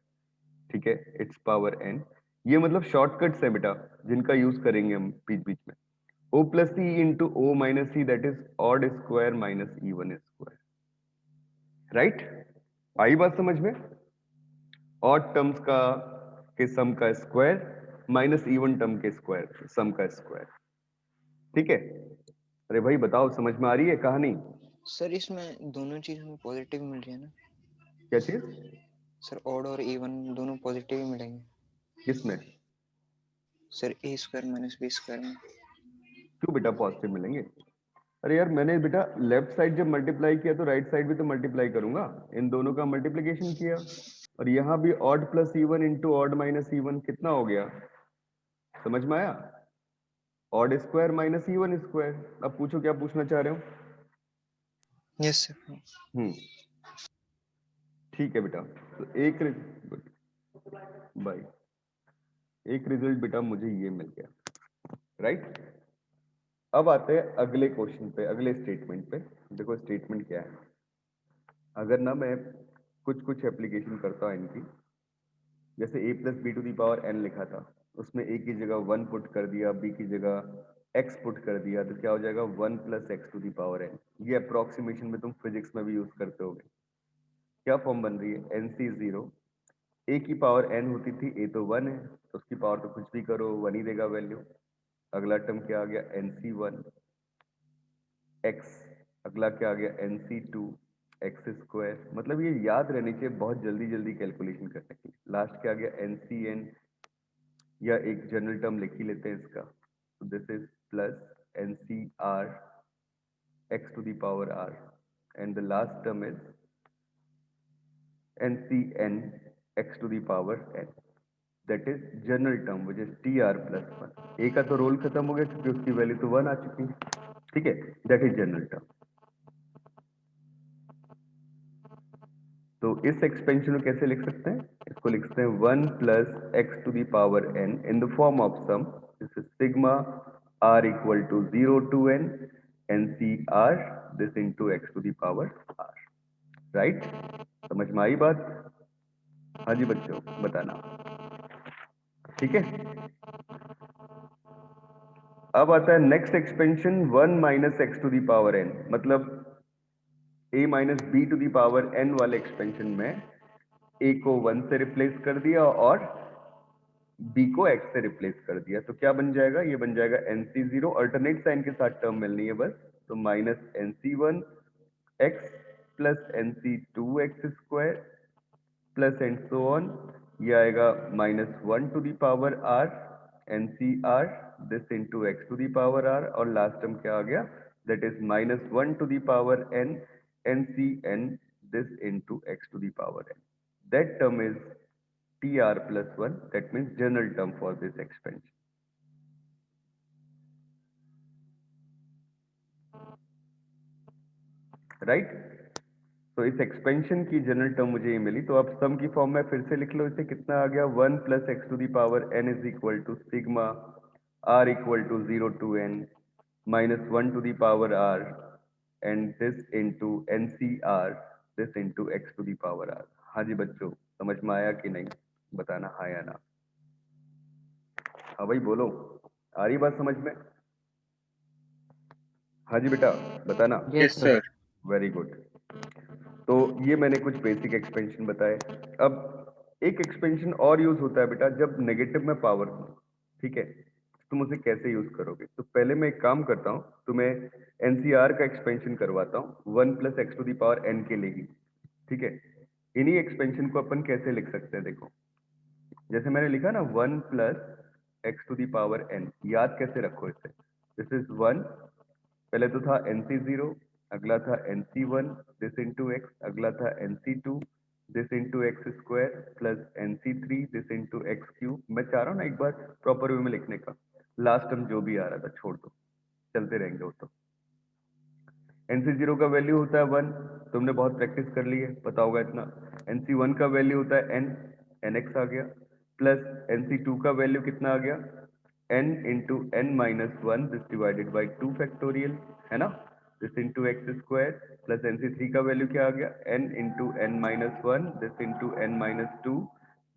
ठीक है, इट्स पावर n। ये मतलब शॉर्टकट्स है बेटा जिनका यूज करेंगे हम बीच बीच में। o plus C into O minus C that is odd square minus even square. Right, आई बात समझ में? ऑड टर्म्स का के सम का स्क्वायर माइनस इवन टर्म के स्क्वायर सम का स्क्वायर। ठीक है, अरे भाई बताओ समझ में आ रही है कहानी? सर इसमें दोनों चीज हमें पॉजिटिव मिल रही है ना? क्या चीज? सर ऑड और इवन दोनों पॉजिटिव ही मिलेंगे। किसमें? सर ए स्क्वायर माइनस बी स्क्वायर में। क्यों बेटा पॉजिटिव मिलेंगे? अरे यार मैंने बेटा लेफ्ट साइड जब मल्टीप्लाई किया तो राइट साइड भी तो मल्टीप्लाई करूंगा, इन दोनों का मल्टीप्लीकेशन किया। और यहाँ भी odd plus even into odd minus even कितना हो गया, समझ में आया? Odd square minus even square. अब पूछो क्या पूछना चाह रहे हो? Yes sir. ठीक है बेटा, तो एक बाय एक रिजल्ट बेटा मुझे ये मिल गया। राइट, अब आते हैं अगले क्वेश्चन पे, अगले स्टेटमेंट पे। देखो स्टेटमेंट क्या है, अगर ना मैं कुछ कुछ एप्लीकेशन करता हूँ इनकी, जैसे a plus B to the power n लिखा था, उसमें a की जगह 1 पुट कर दिया, b की जगह x पुट कर दिया, तो क्या हो जाएगा 1 plus x to the power n। ये अप्रोक्सीमेशन में तुम फिजिक्स में भी यूज करते होगे। क्या फॉर्म बन रही है nc0, a की पावर n होती थी, a तो 1 है तो उसकी पावर तो कुछ भी करो 1 ही देगा वैल्यू। अगला टर्म क्या आ गया nc1 x, अगला क्या आ गया nc2 एक्स स्क्वायर। मतलब ये याद रहने के बहुत जल्दी जल्दी कैलकुलेशन करने की। लास्ट क्या आ गया एनसीएन, या एक जनरल टर्म लिख ही लेते हैं इसका, तो this is plus N C R X to the power R and the last term is N C N X to the power N, that is general term which is T R plus 1। A का तो role खत्म हो गया क्योंकि उसकी value तो 1 आ चुकी है। ठीक है, दैट इज जनरल टर्म। तो इस एक्सपेंशन को कैसे लिख सकते हैं, इसको लिख सकते हैं 1 plus x to the power n in the form of sum, this is sigma r equal to 0 to n N C R this into X to the power r। Right, समझ में आई बात? हाँ जी बच्चों बताना। ठीक है, अब आता है next expansion 1 minus x to the power n, मतलब a minus B to the power n वाले एक्सपेंशन में a को 1 से रिप्लेस कर दिया और b को x से रिप्लेस कर दिया, तो क्या बन जाएगा, ये बन जाएगा nc0, अल्टरनेट साइन के साथ टर्म मिलनी है बस, तो minus nc1 x plus nc2 x square plus and so on ये आएगा -1 to the power r NCR this into x to the power r, और लास्ट टर्म क्या आ गया, that is -1 to the power n NCN this into x to the power n. That term is TR plus 1, that means general term for this expansion. Right? तो इस expansion की general term मुझे ये मिली, तो अब सम की फॉर्म में फिर से लिख लो इसे, कितना आ गया 1 plus x to the power n is equal to sigma r equal to 0 to n minus 1 to the power r and this into NCR this into x to the power r. हाँ जी बच्चों, समझ में आया कि नहीं, बताना हाँ या ना. हाँ भाई बोलो, आ रही बात समझ में? हाँ जी बेटा बताना. Yes sir. Very good. तो ये मैंने कुछ बेसिक एक्सपेंशन बताए. अब एक एक्सपेंशन और यूज होता है बेटा जब नेगेटिव में पावर हो, ठीक है, तुम उसे कैसे यूज करोगे. तो पहले मैं एक काम करता हूँ, तुम्हें NCR का एक्सपेंशन करवाता हूँ 1 plus x to the power n के लिए ही, ठीक है. इन्हीं एक्सपेंशन को अपन कैसे लिख सकते हैं, देखो जैसे मैंने लिखा ना 1 plus x to the power n, याद कैसे रखो इसे. दिस इज 1, पहले तो था NC0, अगला था NC1 दिस इंटू एक्स, अगला था NC2 this into X square plus NC3 this into X cube. मैं चाह रहा हूँ ना एक बार प्रॉपर वे में लिखने का, लास्ट टर्म जो भी आ रहा था छोड़ दो, चलते रहेंगे वो तो. NC0 का वैल्यू होता है 1, तुमने बहुत प्रैक्टिस कर ली है, पता होगा इतना. NC1 का वैल्यू होता है n, nx आ गया, प्लस NC2 का वैल्यू कितना आ गया, n into n minus 1 this divided by 2 factorial, है ना, this into X square, plus NC3 का वैल्यू क्या आ गया, n into n minus 1 this into n minus 2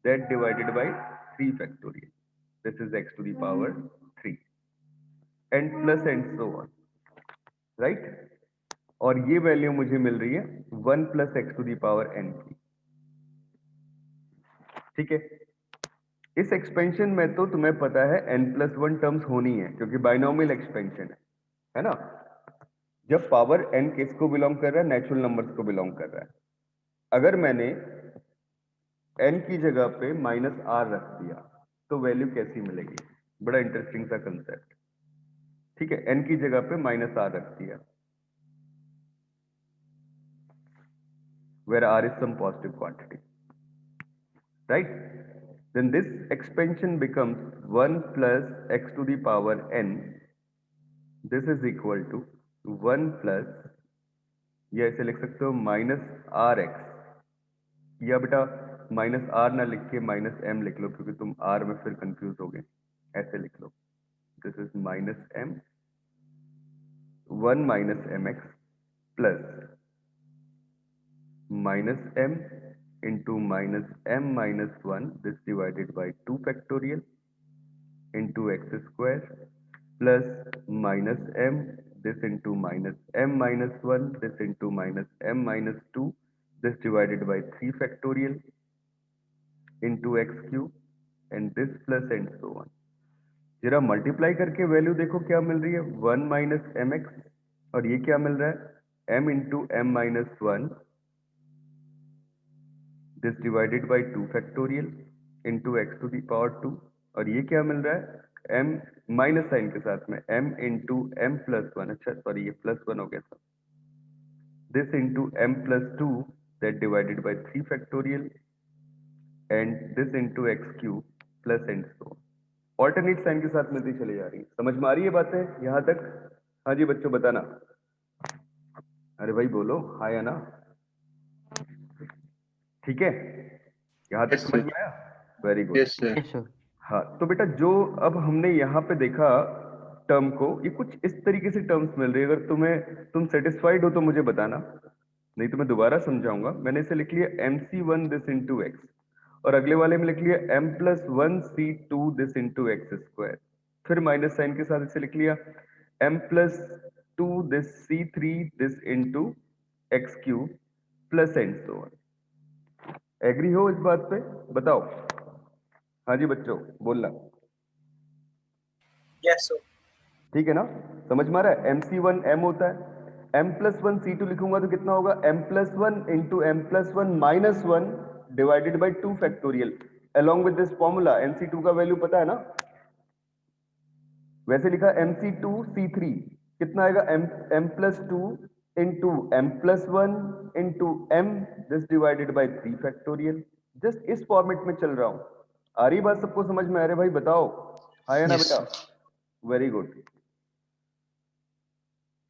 that divided by 3 factorial, this is x to the power 3 and plus and so on, right. और ये value मुझे मिल रही है 1 plus x to the power n की, ठीक है. इस एक्सपेंशन में तो तुम्हें पता है n प्लस 1 टर्म्स होनी है क्योंकि बाइनोमियल एक्सपेंशन है ना. जब पावर n किसको बिलोंग कर रहा है, नेचुरल नंबर्स को बिलोंग कर रहा है. अगर मैंने n की जगह पे माइनस r रख दिया तो वैल्यू कैसी मिलेगी, बड़ा इंटरेस्टिंग सा कंसेप्ट, ठीक है. n की जगह पे माइनस r रख दिया, where r is some positive quantity, right. Then this expansion becomes 1 plus x to the power n, this is equal to 1 plus, या ऐसे लिख सकते हो माइनस आर एक्स, या बेटा माइनस आर ना लिख के माइनस एम लिख लो क्योंकि तुम आर में फिर कंफ्यूज हो गए, ऐसे लिख लो, this is minus M 1 minus M X plus minus m into minus m minus 1 this divided by 2 factorial into x square plus minus m this into minus m minus 1 this into minus m minus 2 this divided by 3 factorial into x cube and this plus and so on. जरा multiply करके value देखो क्या मिल रही है, 1 minus M x, और ये क्या मिल रहा है m into M minus 1 this divided by 2 factorial into X to the power 2, और ये क्या मिल रहा है m माइनस साइन के साथ में m इंटू एम प्लस 1, अच्छा सॉरी ये प्लस 1 हो गया था, this into M plus 2 that divided by 3 factorial and this into X cube plus and so. Alternate sign के साथ मिलती चली जा रही है. समझ में आ रही है बातें यहाँ तक? हाँ जी बच्चों बताना, अरे भाई बोलो हाँ या ना, ठीक है, यहाँ तक Yes, समझ sir. में आया. Very good. Yes, sir. Yes sir. हाँ तो बेटा जो अब हमने यहाँ पे देखा टर्म को, ये कुछ इस तरीके से टर्म्स मिल रही है. अगर तुम सेटिस्फाइड हो तो मुझे बताना, नहीं तो मैं दोबारा समझाऊंगा. मैंने इसे लिख लिया MC1 दिस इंटू एक्स, और अगले वाले में लिख लिया m plus 1 C2 this into X square, फिर माइनस साइन के साथ इसे लिख लिया m plus 2 this C3 this into X cube plus and so on. Agree हो इस बात पे, बताओ. हाँ जी बच्चों बोलना. Yes sir. ठीक है ना, समझ में आ रहा है. MC1 m होता है, m प्लस 1 C2 लिखूंगा तो कितना होगा m plus 1 into M plus 1 minus 1 divided by 2 factorial. along with this formula NC2 का वैल्यू पता है ना, वैसे लिखा MC2C3 कितना आएगा m+2 into m+1 into m this divided by 3 factorial. Just इस फॉर्मेट में चल रहा हूं। आ रही बात सबको समझ में? आ रही भाई बताओ, हाँ या ना Yes, बेटा? Very good.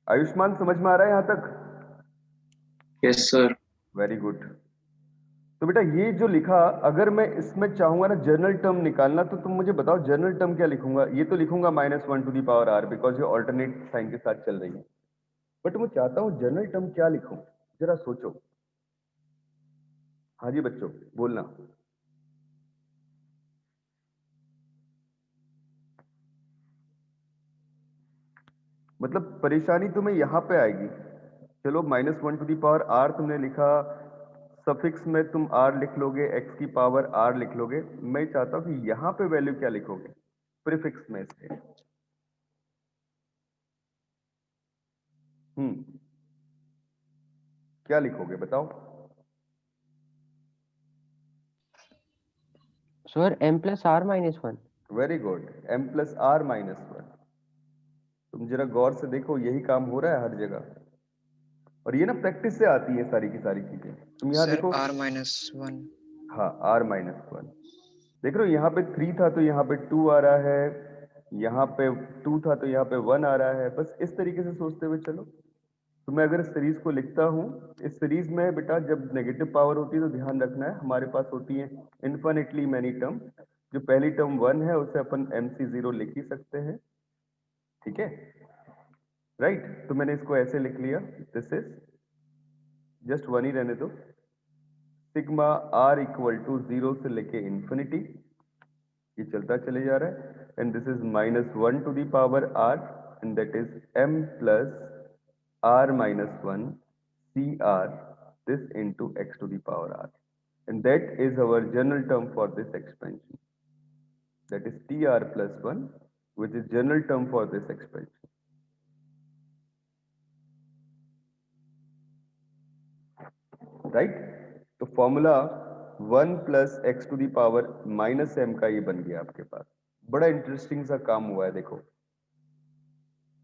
आयुष्मान समझ में आ रहा है यहां तक? Yes sir. Very good. तो बेटा ये जो लिखा, अगर मैं इसमें चाहूंगा ना जनरल टर्म निकालना, तो तुम मुझे बताओ जनरल टर्म क्या लिखूंगा? ये तो लिखूंगा -1 बिकॉज ये ऑल्टरनेट साइन के साथ चल रही है, बट मैं चाहता हूं जनरल टर्म क्या लिखूं, जरा सोचो। हाँ जी बच्चों बोलना। मतलब परेशानी तुम्हें यहां पे आएगी। चलो -1 तुमने लिखा, सफिक्स में तुम r लिख लोगे, x की पावर r लिख लोगे। मैं चाहता हूं कि यहां पे वैल्यू क्या लिखोगे प्रीफिक्स में इसके। क्या लिखोगे बताओ? Sir m+r-1। Very good, m+r-1। तुम जरा गौर से देखो, यही काम हो रहा है हर जगह, और ये ना प्रैक्टिस से आती है सारी की सारी चीजें। तुम यहाँ sir, देखो, r-1. हाँ r-1 देख रहे हो, यहाँ पे 3 था तो यहाँ पे 2 आ रहा है, यहाँ पे 2 था तो यहाँ पे 1 आ रहा है। बस इस तरीके से सोचते हुए चलो। तो मैं अगर इस सीरीज को लिखता हूँ, इस सीरीज में बेटा जब नेगेटिव पावर होती है तो ध्यान रखना है हमारे पास होती है इन्फिनिटली मैनी टर्म। जो पहली टर्म 1 है उसे अपन MC0 लिख ही सकते हैं, ठीक है राइट। तो मैंने इसको ऐसे लिख लिया, दिस इज जस्ट 1 ही रहने दो, सिग्मा r इक्वल टू 0 से लेके इन्फिनिटी, ये चलता चले जा रहा है, and this is -1 r and that is m plus r-1 CR this into x to the power r, and that is our general term for this expansion, that is TR plus 1, which is general term for this expansion. Right तो formula 1 plus x to the power -m का ये बन गया आपके पास। बड़ा interesting सा काम हुआ है देखो,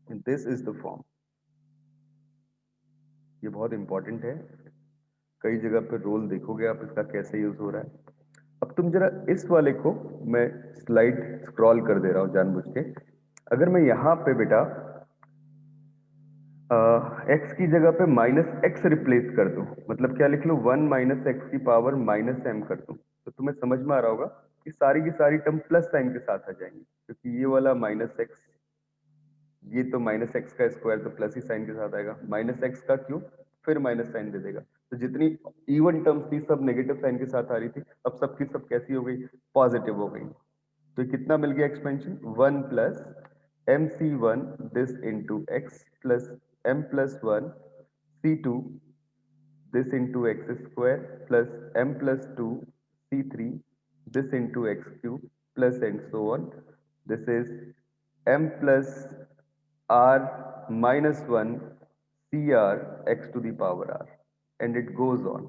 दिस इज द फॉर्म। ये बहुत इंपॉर्टेंट है, कई जगह पे रोल देखोगे आप इसका कैसे यूज हो रहा है। अब तुम जरा इस वाले को, मैं स्लाइड स्क्रॉल कर दे रहा हूं जानबूझ के। अगर मैं यहाँ पे बेटा x की जगह पे -x रिप्लेस कर दूं, मतलब क्या लिख लूं, 1 माइनस एक्स की पावर -m कर दूं, तो तुम्हें समझ में आ रहा होगा कि सारी की सारी टर्म प्लस साइन के साथ आ जाएंगी, क्योंकि ये वाला -x, ये तो -x का स्क्वायर तो प्लस ही साइन के साथ आएगा, -x का क्यूब फिर माइनस साइन दे देगा। तो जितनी इवन टर्म्स थी सब नेगेटिव साइन के साथ आ रही थी, अब सबकी सब कैसी हो गई, पॉजिटिव हो गई। तो कितना मिल गया expansion, 1 plus MC1 this into X plus m+1 C2 this into x square plus m+2 C3 this into x cube plus and so on. This is m plus r minus 1 CR x to the power r and it goes on.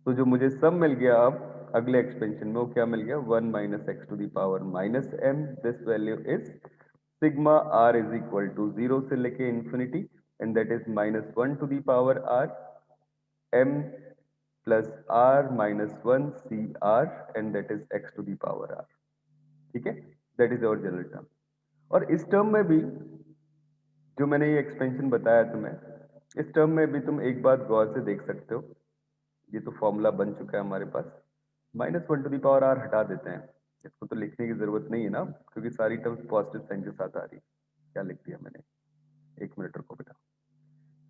तो जो मुझे सब मिल गया अब अगले expansion में, वो क्या मिल गया, 1 minus x to the power -m, this value is sigma r is equal to 0 से लेके infinity, and that is -1 to the power r m plus r-1 CR and that is x to the power r, ठीक है, that is our general term. और इस term में भी जो मैंने ये एक्सपेंशन बताया तुम्हें, इस टर्म में भी तुम एक बात गौर से देख सकते हो, ये तो फॉर्मूला बन चुका है हमारे पास, -1 टू दी पावर r हटा देते हैं, इसको तो लिखने की जरूरत नहीं है ना, क्योंकि सारी टर्म्स पॉजिटिव साइन के साथ आ रही है। क्या लिख दिया मैंने, एक मिनट रुको बेटा,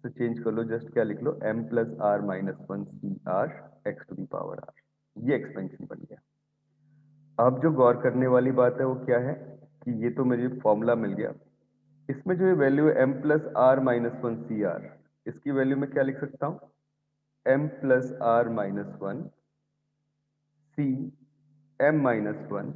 तो चेंज कर लो, जस्ट क्या लिख लो, m plus r-1 CR x to the power r, ये एक्सपेंशन बन गया। अब जो गौर करने वाली बात है वो क्या है कि ये तो मुझे फॉर्मूला मिल गया, इसमें जो ये वैल्यू है m प्लस r-1 CR, इसकी वैल्यू में क्या लिख सकता हूं, m plus r-1 C m-1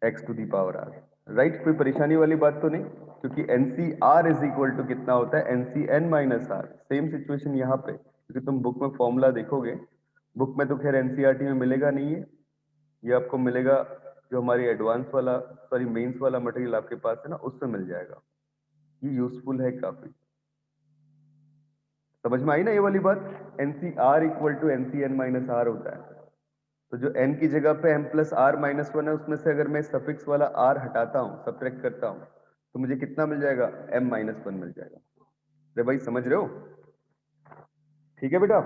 x to the power r, right. कोई परेशानी वाली बात तो नहीं, क्योंकि NCR इज इक्वल टू कितना होता है, NCn minus r। Same situation यहाँ पे, क्योंकि तुम बुक में फॉर्मूला देखोगे बुक में तो खैर एनसीईआरटी में मिलेगा नहीं है, ये आपको मिलेगा जो हमारी एडवांस वाला सॉरी मेंस वाला मटेरियल आपके पास है ना, उसमें मिल जाएगा। ये यूजफुल है काफी। समझ में आई ना ये वाली बात? NCR equal to NCN minus R होता है। तो जो n की जगह पे m plus R minus one है, उसमें से अगर मैं सफिक्स वाला r हटाता हूँ, सब्ट्रैक्ट करता हूँ, तो मुझे कितना मिल जाएगा? m माइनस वन मिल जाएगा। अरे भाई समझ रहे हो? ठीक है बेटा,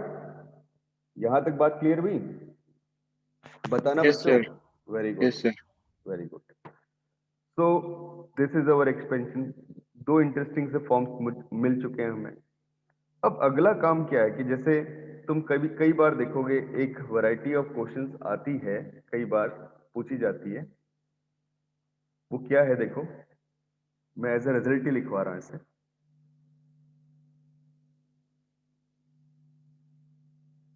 यहां तक बात क्लियर हुई? बताना Yes, बच्चों। sir. Very good, Yes, sir. Very good. So this is our expansion. दो इंटरेस्टिंग से फॉर्म्स मिल चुके हैं हमें। अब अगला काम क्या है कि जैसे तुम कई बार देखोगे एक वैरायटी ऑफ क्वेश्चंस आती है, कई बार पूछी जाती है। वो क्या है देखो, मैं एज ए रिजल्ट ही लिखवा रहा हूं इसे।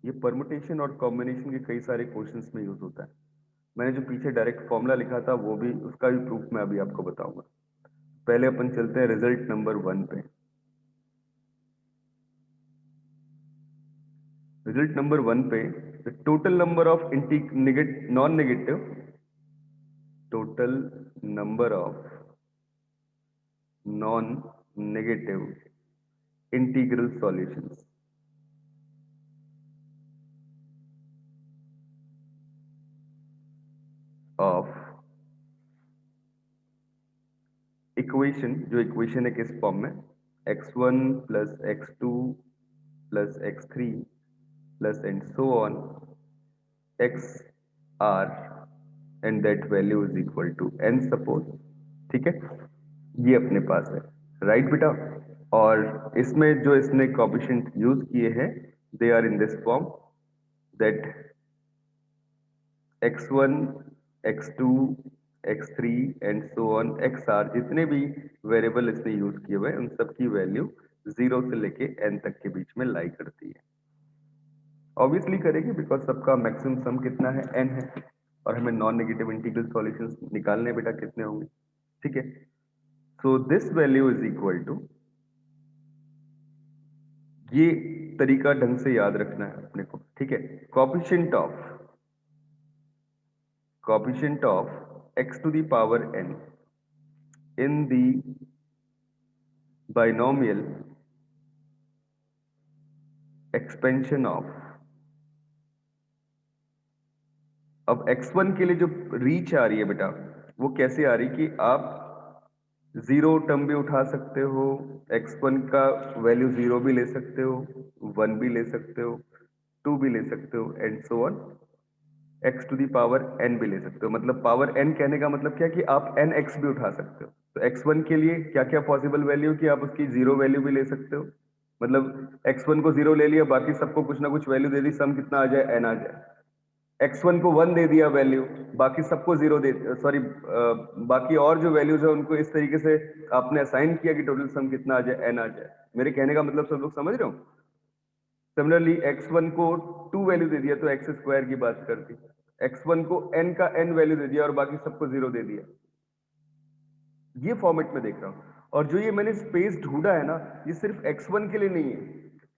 ये परमुटेशन और कॉम्बिनेशन के कई सारे क्वेश्चंस में यूज होता है। मैंने जो पीछे डायरेक्ट फॉर्मूला लिखा था वो भी, उसका भी प्रूफ मैं अभी आपको बताऊंगा। पहले अपन चलते हैं रिजल्ट नंबर 1 पे। रिजल्ट नंबर 1 पे total number of non negative, total number of non negative integral solutions of equation, जो इक्वेशन है किस फॉर्म में, x1 plus x2 plus x3 plus and so on x r and that value is equal to n suppose. ठीक है, ये अपने पास है, right बेटा? और इसमें जो इसने कोएफिशिएंट यूज किए हैं, they are in this form, that x1 x2 x3 and so on xr, जितने भी वेरिएबल इसने यूज किए हुए उन सब की वैल्यू 0 से लेके n तक के बीच में लाई करती है। ऑब्वियसली करेगी बिकॉज सबका मैक्सिमम सम कितना है, n है, और हमें नॉन नेगेटिव इंटीग्रल सॉल्यूशंस निकालने बेटा कितने होंगे। ठीक है, so this value is equal to, ये तरीका ढंग से याद रखना है अपने को। ठीक है, coefficient of x to the power n in the binomial expansion of, अब x1 के लिए जो रीच आ रही है बेटा, वो कैसे आ रही कि आप जीरो टर्म भी उठा सकते हो, x1 का वैल्यू 0 भी ले सकते हो, 1 भी ले सकते हो, 2 भी ले सकते हो, and so on x to the power n भी ले सकते हो। मतलब पावर n कहने का मतलब क्या कि आप nx भी उठा सकते हो। तो x1 के लिए क्या क्या पॉसिबल वैल्यू कि आप उसकी 0 वैल्यू भी ले सकते हो, मतलब x1 को 0 ले लिया, बाकी सबको कुछ ना कुछ वैल्यू दे दी, सम कितना आ जाए, n आ जाए। x1 को 1 दे दिया वैल्यू, बाकी सबको 0 दे, सॉरी बाकी और जो वैल्यूज है उनको इस तरीके से आपने असाइन किया कि टोटल सम कितना आ जाए, n आ जाए। मेरे कहने का मतलब सब लोग समझ रहे हो? सिमिलरली x1 को 2 वैल्यू दे दिया तो x स्क्वायर की बात कर दी, x1 को n का n वैल्यू दे दिया और बाकी सबको 0 दे दिया। ये फॉर्मेट में देख रहा हूं। और जो ये मैंने स्पेस ढूंढा है ना, ये सिर्फ x1 के लिए नहीं है,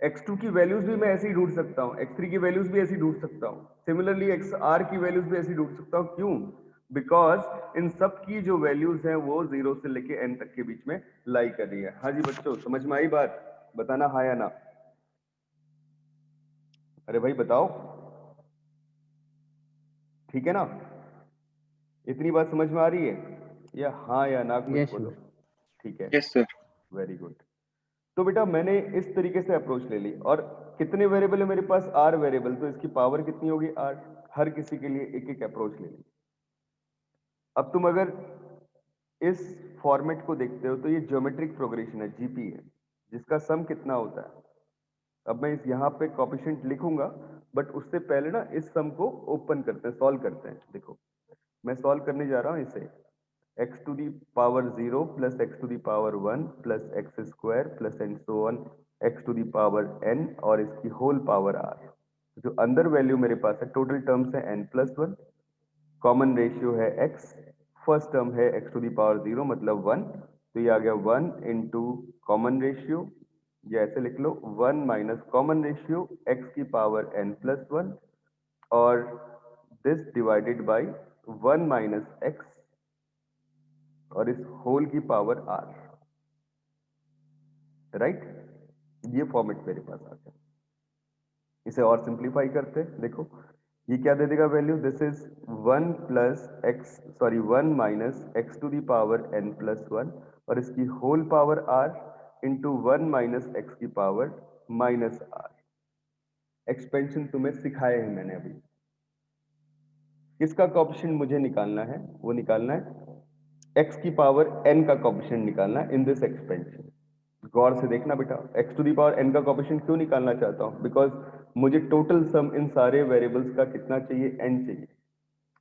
x2 की वैल्यूज भी मैं ऐसे ही ढूंढ सकता हूँ, x3 की वैल्यूज भी ऐसे ही ढूंढ सकता हूँ, सिमिलरली xr की वैल्यूज भी ऐसे ही ढूंढ सकता हूँ। क्यों? बिकॉज इन सब की जो वैल्यूज हैं वो 0 से लेके n तक के बीच में लाई कर रही है। हाँ जी बच्चों, समझ में आई बात? बताना हाँ या ना। अरे भाई बताओ, ठीक है ना? इतनी बात समझ में आ रही है, या हाँ या ना कुछ यस बोलो। सर। ठीक है, Yes, sir. Very good. तो बेटा मैंने इस तरीके से अप्रोच ले ली, और कितने वेरिएबल है मेरे पास? आर वेरिएबल, तो इसकी पावर कितनी होगी? आर। हर किसी के लिए एक एक अप्रोच ले ली। अब तुम अगर इस फॉर्मेट को देखते हो तो ये ज्योमेट्रिक प्रोग्रेशन है, जीपी है, जिसका सम कितना होता है। अब मैं इस यहाँ पे कोएफिशिएंट लिखूंगा, बट उससे पहले ना इस सम को ओपन करते हैं, सॉल्व करते हैं। देखो मैं सॉल्व करने जा रहा हूँ इसे, x to the power 0 plus x to the power 1 plus x square plus and so on x to the power n और इसकी होल पावर r। जो अंदर वैल्यू मेरे पास है, टोटल टर्म्स है n प्लस 1, कॉमन रेशियो है x, first term है x to the power 0 मतलब 1, तो ये आ गया 1 इंटू कॉमन रेशियो, या ऐसे लिख लो 1 माइनस कॉमन रेशियो x की पावर n प्लस 1 और this divided by 1 minus x और इस होल की पावर r, राइट। ये फॉर्मेट मेरे पास आ गया। इसे और सिंप्लीफाई करते हैं, देखो ये क्या दे देगा value, this is 1 minus x to the power n plus 1 और इसकी whole power r into 1 minus X की पावर माइनस r। एक्सपेंशन तुम्हें सिखाए हैं मैंने अभी। किसका कोएफिशिएंट मुझे निकालना है, वो निकालना है x की पावर n का कोएफिशिएंट निकालना है इन दिस एक्सपेंशन। गौर से देखना बेटा, x to the power n का कोएफिशिएंट क्यों निकालना चाहता हूं, बिकॉज मुझे टोटल सम इन सारे वेरिएबल्स का कितना चाहिए, n चाहिए,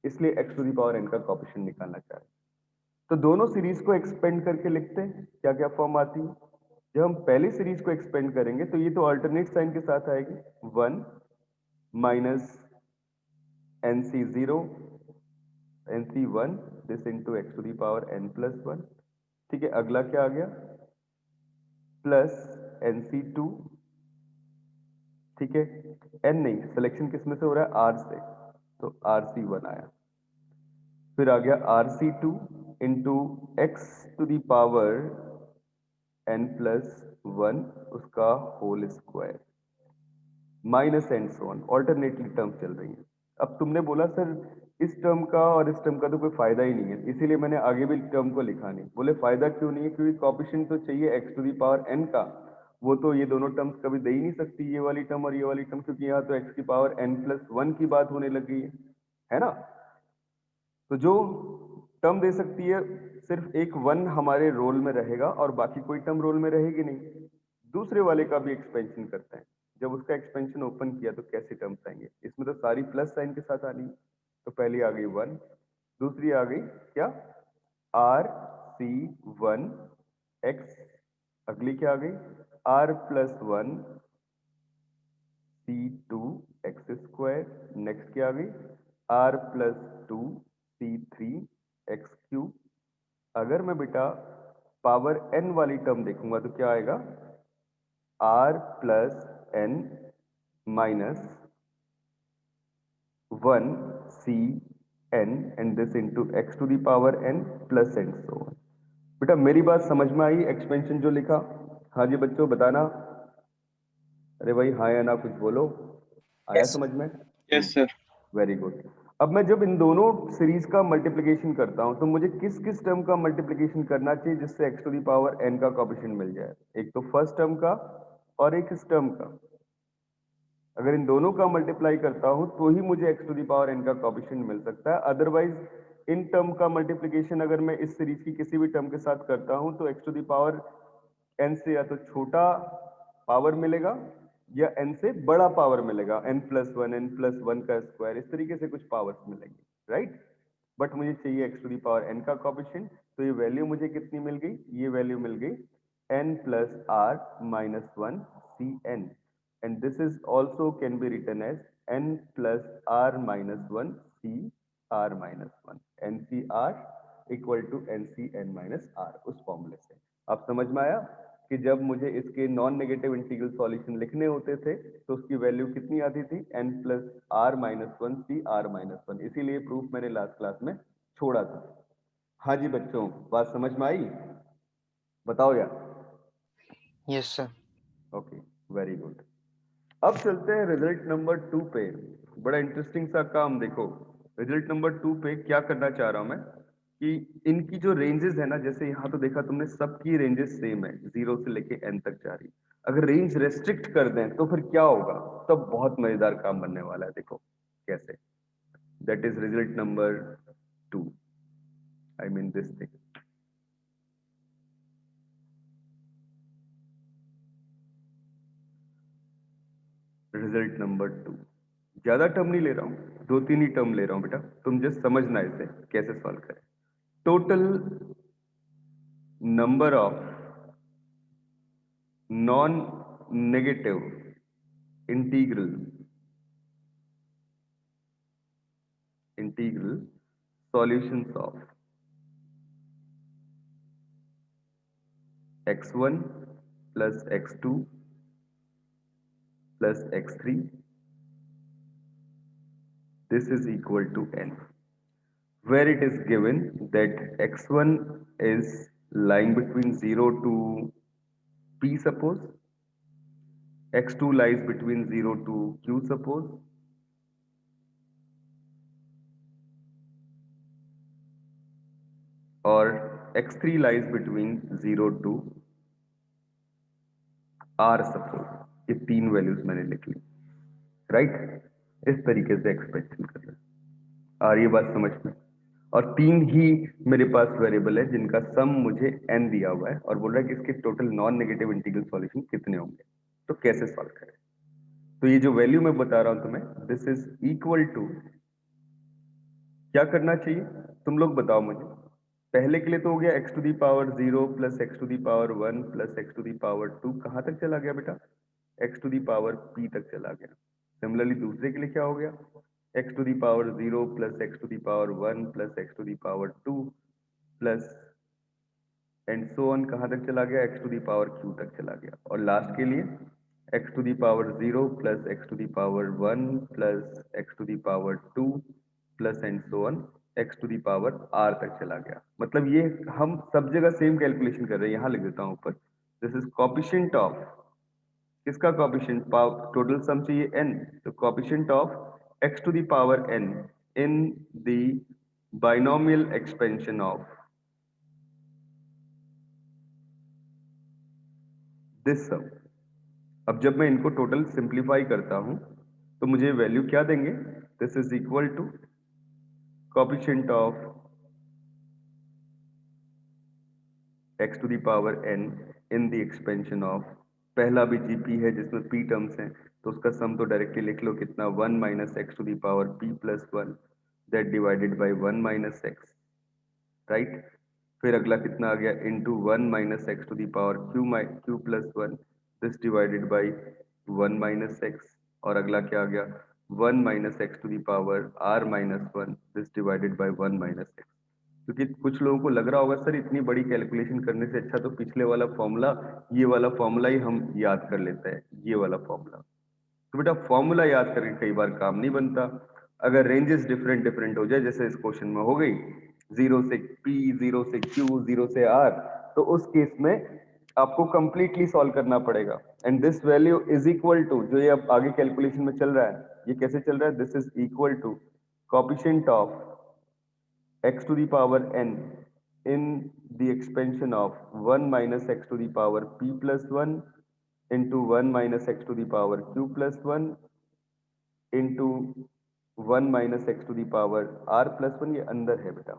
इसलिए x to the power n का कोएफिशिएंट निकालना चाह रहे हैं। तो दोनों सीरीज को एक्सपेंड करके लिखते हैं, क्या क्या फॉर्म आती है। जब हम पहली सीरीज को एक्सपेंड करेंगे तो ये तो अल्टरनेट साइन के साथ आएगी, 1 minus nc0 nc1 this into x to the power n plus 1। ठीक है, अगला क्या आ गया, प्लस nc2, ठीक है, n नहीं, सिलेक्शन किस में से हो रहा है, r से, तो rc1 आया। फिर आ गया rc2 into X to the power n plus 1 उसका whole square minus and so on, alternately term चल रही है। अब तुमने बोला सर इस टर्म का और इस टर्म का तो कोई फायदा ही नहीं है, इसीलिए मैंने आगे भी टर्म को लिखा नहीं। बोले फायदा क्यों नहीं है, क्योंकि कोएफिशिएंट तो चाहिए x to the power n का, वो तो ये दोनों टर्म्स कभी दे ही नहीं सकती, ये वाली टर्म और ये वाली टर्म, क्योंकि यहाँ तो x की पावर n प्लस 1 की बात होने लगी है ना। तो जो टर्म दे सकती है सिर्फ एक 1 हमारे रोल में रहेगा और बाकी कोई टर्म रोल में रहेगी नहीं। दूसरे वाले का भी एक्सपेंशन करते हैं, जब उसका एक्सपेंशन ओपन किया तो कैसे टर्म्स आएंगे, इसमें तो सारी प्लस साइन के साथ आनी है। तो पहली आ गई 1, दूसरी आ गई क्या, rc1 x, अगली क्या आ गई, r plus 1 c2 x square, next क्या आ गई, r plus 2 c3 x cube. अगर मैं बेटा पावर n वाली टर्म देखूंगा तो क्या आएगा, r plus n minus 1 c n and this into X to the power n plus and so on. बेटा मेरी बात समझ में आई, एक्सपेंशन जो लिखा, हाँ जी बच्चों बताना, अरे भाई हाँ या ना कुछ बोलो, आया Yes. समझ में, Yes, sir. Very good. अब मैं जब इन दोनों सीरीज का मल्टीप्लिकेशन करता हूं तो मुझे किस किस टर्म का मल्टीप्लिकेशन करना चाहिए जिससे x to the power n का कोएफिशिएंट मिल जाए, एक तो फर्स्ट टर्म का और एक इस टर्म का। अगर इन दोनों का मल्टीप्लाई करता हूं तो ही मुझे x to the power n का कोएफिशिएंट मिल सकता है, अदरवाइज इन टर्म का मल्टीप्लिकेशन अगर मैं इस सीरीज की किसी भी टर्म के साथ करता हूं तो x to the power n से या तो छोटा पावर मिलेगा या n से बड़ा पावर मिलेगा, n प्लस 1 n प्लस 1 का स्क्वायर, इस तरीके से कुछ पावर्स मिलेंगे, राइट। बट मुझे चाहिए x to the power n का कोएफिशिएंट, तो ये वैल्यू मुझे कितनी मिल गई, ये वैल्यू मिल गई n plus r minus 1 C N, and this is also can be written as n plus r minus 1 C r minus 1, N C R equal to N C N minus R, उस फॉर्मूले से। आप समझ में आया कि जब मुझे इसके नॉन नेगेटिव इंटीग्रल सॉल्यूशन लिखने होते थे तो उसकी वैल्यू कितनी आती थी, n plus R minus 1 C are minus 1, इसीलिए प्रूफ मैंने लास्ट क्लास में छोड़ा था। हाँ जी बच्चों, बात समझ में आई, बताओ यार। Yes, sir. Okay, very good. अब चलते हैं रिजल्ट नंबर 2 पे। बड़ा इंटरेस्टिंग सा काम, देखो रिजल्ट नंबर 2 पे क्या करना चाह रहा हूं मैं कि इनकी जो रेंजेस है ना, जैसे यहाँ तो देखा तुमने सबकी रेंजेस सेम है, 0 से लेके n तक जा रही। अगर रेंज रेस्ट्रिक्ट कर दें तो फिर क्या होगा, तब बहुत मजेदार काम बनने वाला है, देखो कैसे। That is result number 2, I mean this thing. Result number 2, ज्यादा टर्म नहीं ले रहा हूं, 2-3 ही टर्म ले रहा हूं बेटा, तुम जस्ट समझना इसे कैसे सॉल्व करें। Total number of non negative integral solutions of x1 plus x2 plus x3 this is equal to n, where it is given that x1 is lying between 0 to p, suppose x2 lies between 0 to q, suppose और x3 lies between 0 to r, suppose. ये तीन values मैंने लिख ली, right? इस तरीके से expectation कर रहे हैं। आ रही है बात समझ में? और तीन ही मेरे पास वेरिएबल है जिनका सम मुझे n दिया हुआ है और बोल रहा है कि इसके total non negative integral solution कितने होंगे, तो कैसे सॉल्व करें। तो ये जो वैल्यू मैं बता रहा हूं तुम्हें, दिस इज इक्वल टू, क्या करना चाहिए तुम लोग बताओ मुझे। पहले के लिए तो हो गया x to the power 0 plus x to the power 1 plus x to the power 2, कहां तक चला गया बेटा? x to the power p तक चला गया। सिमिलरली दूसरे के लिए क्या हो गया? x to the power 0 plus x to the power 1 plus x to the power 2 plus and so on, कहां तक चला गया? x to the power q तक चला गया। और लास्ट के लिए x to the power 0 plus x to the power 1 plus x to the power 2 plus and so on x to the power r तक चला गया। मतलब ये हम सब जगह सेम कैलकुलेशन कर रहे हैं। यहां लिख देता हूं ऊपर, दिस इज कोएफिशिएंट ऑफ, किसका कोएफिशिएंट? टोटल सम चाहिए n, तो coefficient of x to the power n in the binomial expansion of this sum. अब जब मैं इनको टोटल सिंप्लीफाई करता हूं तो मुझे वैल्यू क्या देंगे? This is equal to coefficient of x to the power n in the expansion of, पहला भी gp है जिसमें p टर्म्स हैं, तो उसका सम तो डायरेक्टली लिख लो, कितना? 1 minus x to the power p plus 1 that divided by 1 minus x, right? फिर अगला कितना आ गया? Into 1 minus x to the power q plus 1 this divided by 1 minus x, और अगला क्या आ गया? 1 minus x to the power r minus 1 this divided by 1 minus x। क्योंकि कुछ लोगों को लग रहा होगा सर इतनी बड़ी कैलकुलेशन करने से अच्छा तो पिछले वाला फॉर्मूला, ये वाला फॉर्मूला ही हम याद कर लेते हैं, ये वाला फॉर्मूला। तो बेटा फॉर्मूला याद करके कई बार काम नहीं बनता। अगर रेंजेस डिफरेंट डिफरेंट हो जाए, जैसे इस क्वेश्चन में हो गई 0 से p, 0 से q, 0 से r, तो उस केस में आपको कंप्लीटली सॉल्व करना पड़ेगा। And this value is equal to, जो ये अब आगे कैलकुलेशन में चल रहा है, ये कैसे चल रहा है? This is equal to coefficient of x to the power n in the expansion of 1 minus x to the power p plus 1 into 1 minus x to the power q plus 1 into 1 minus x to the power r plus 1, ये अंदर है बेटा,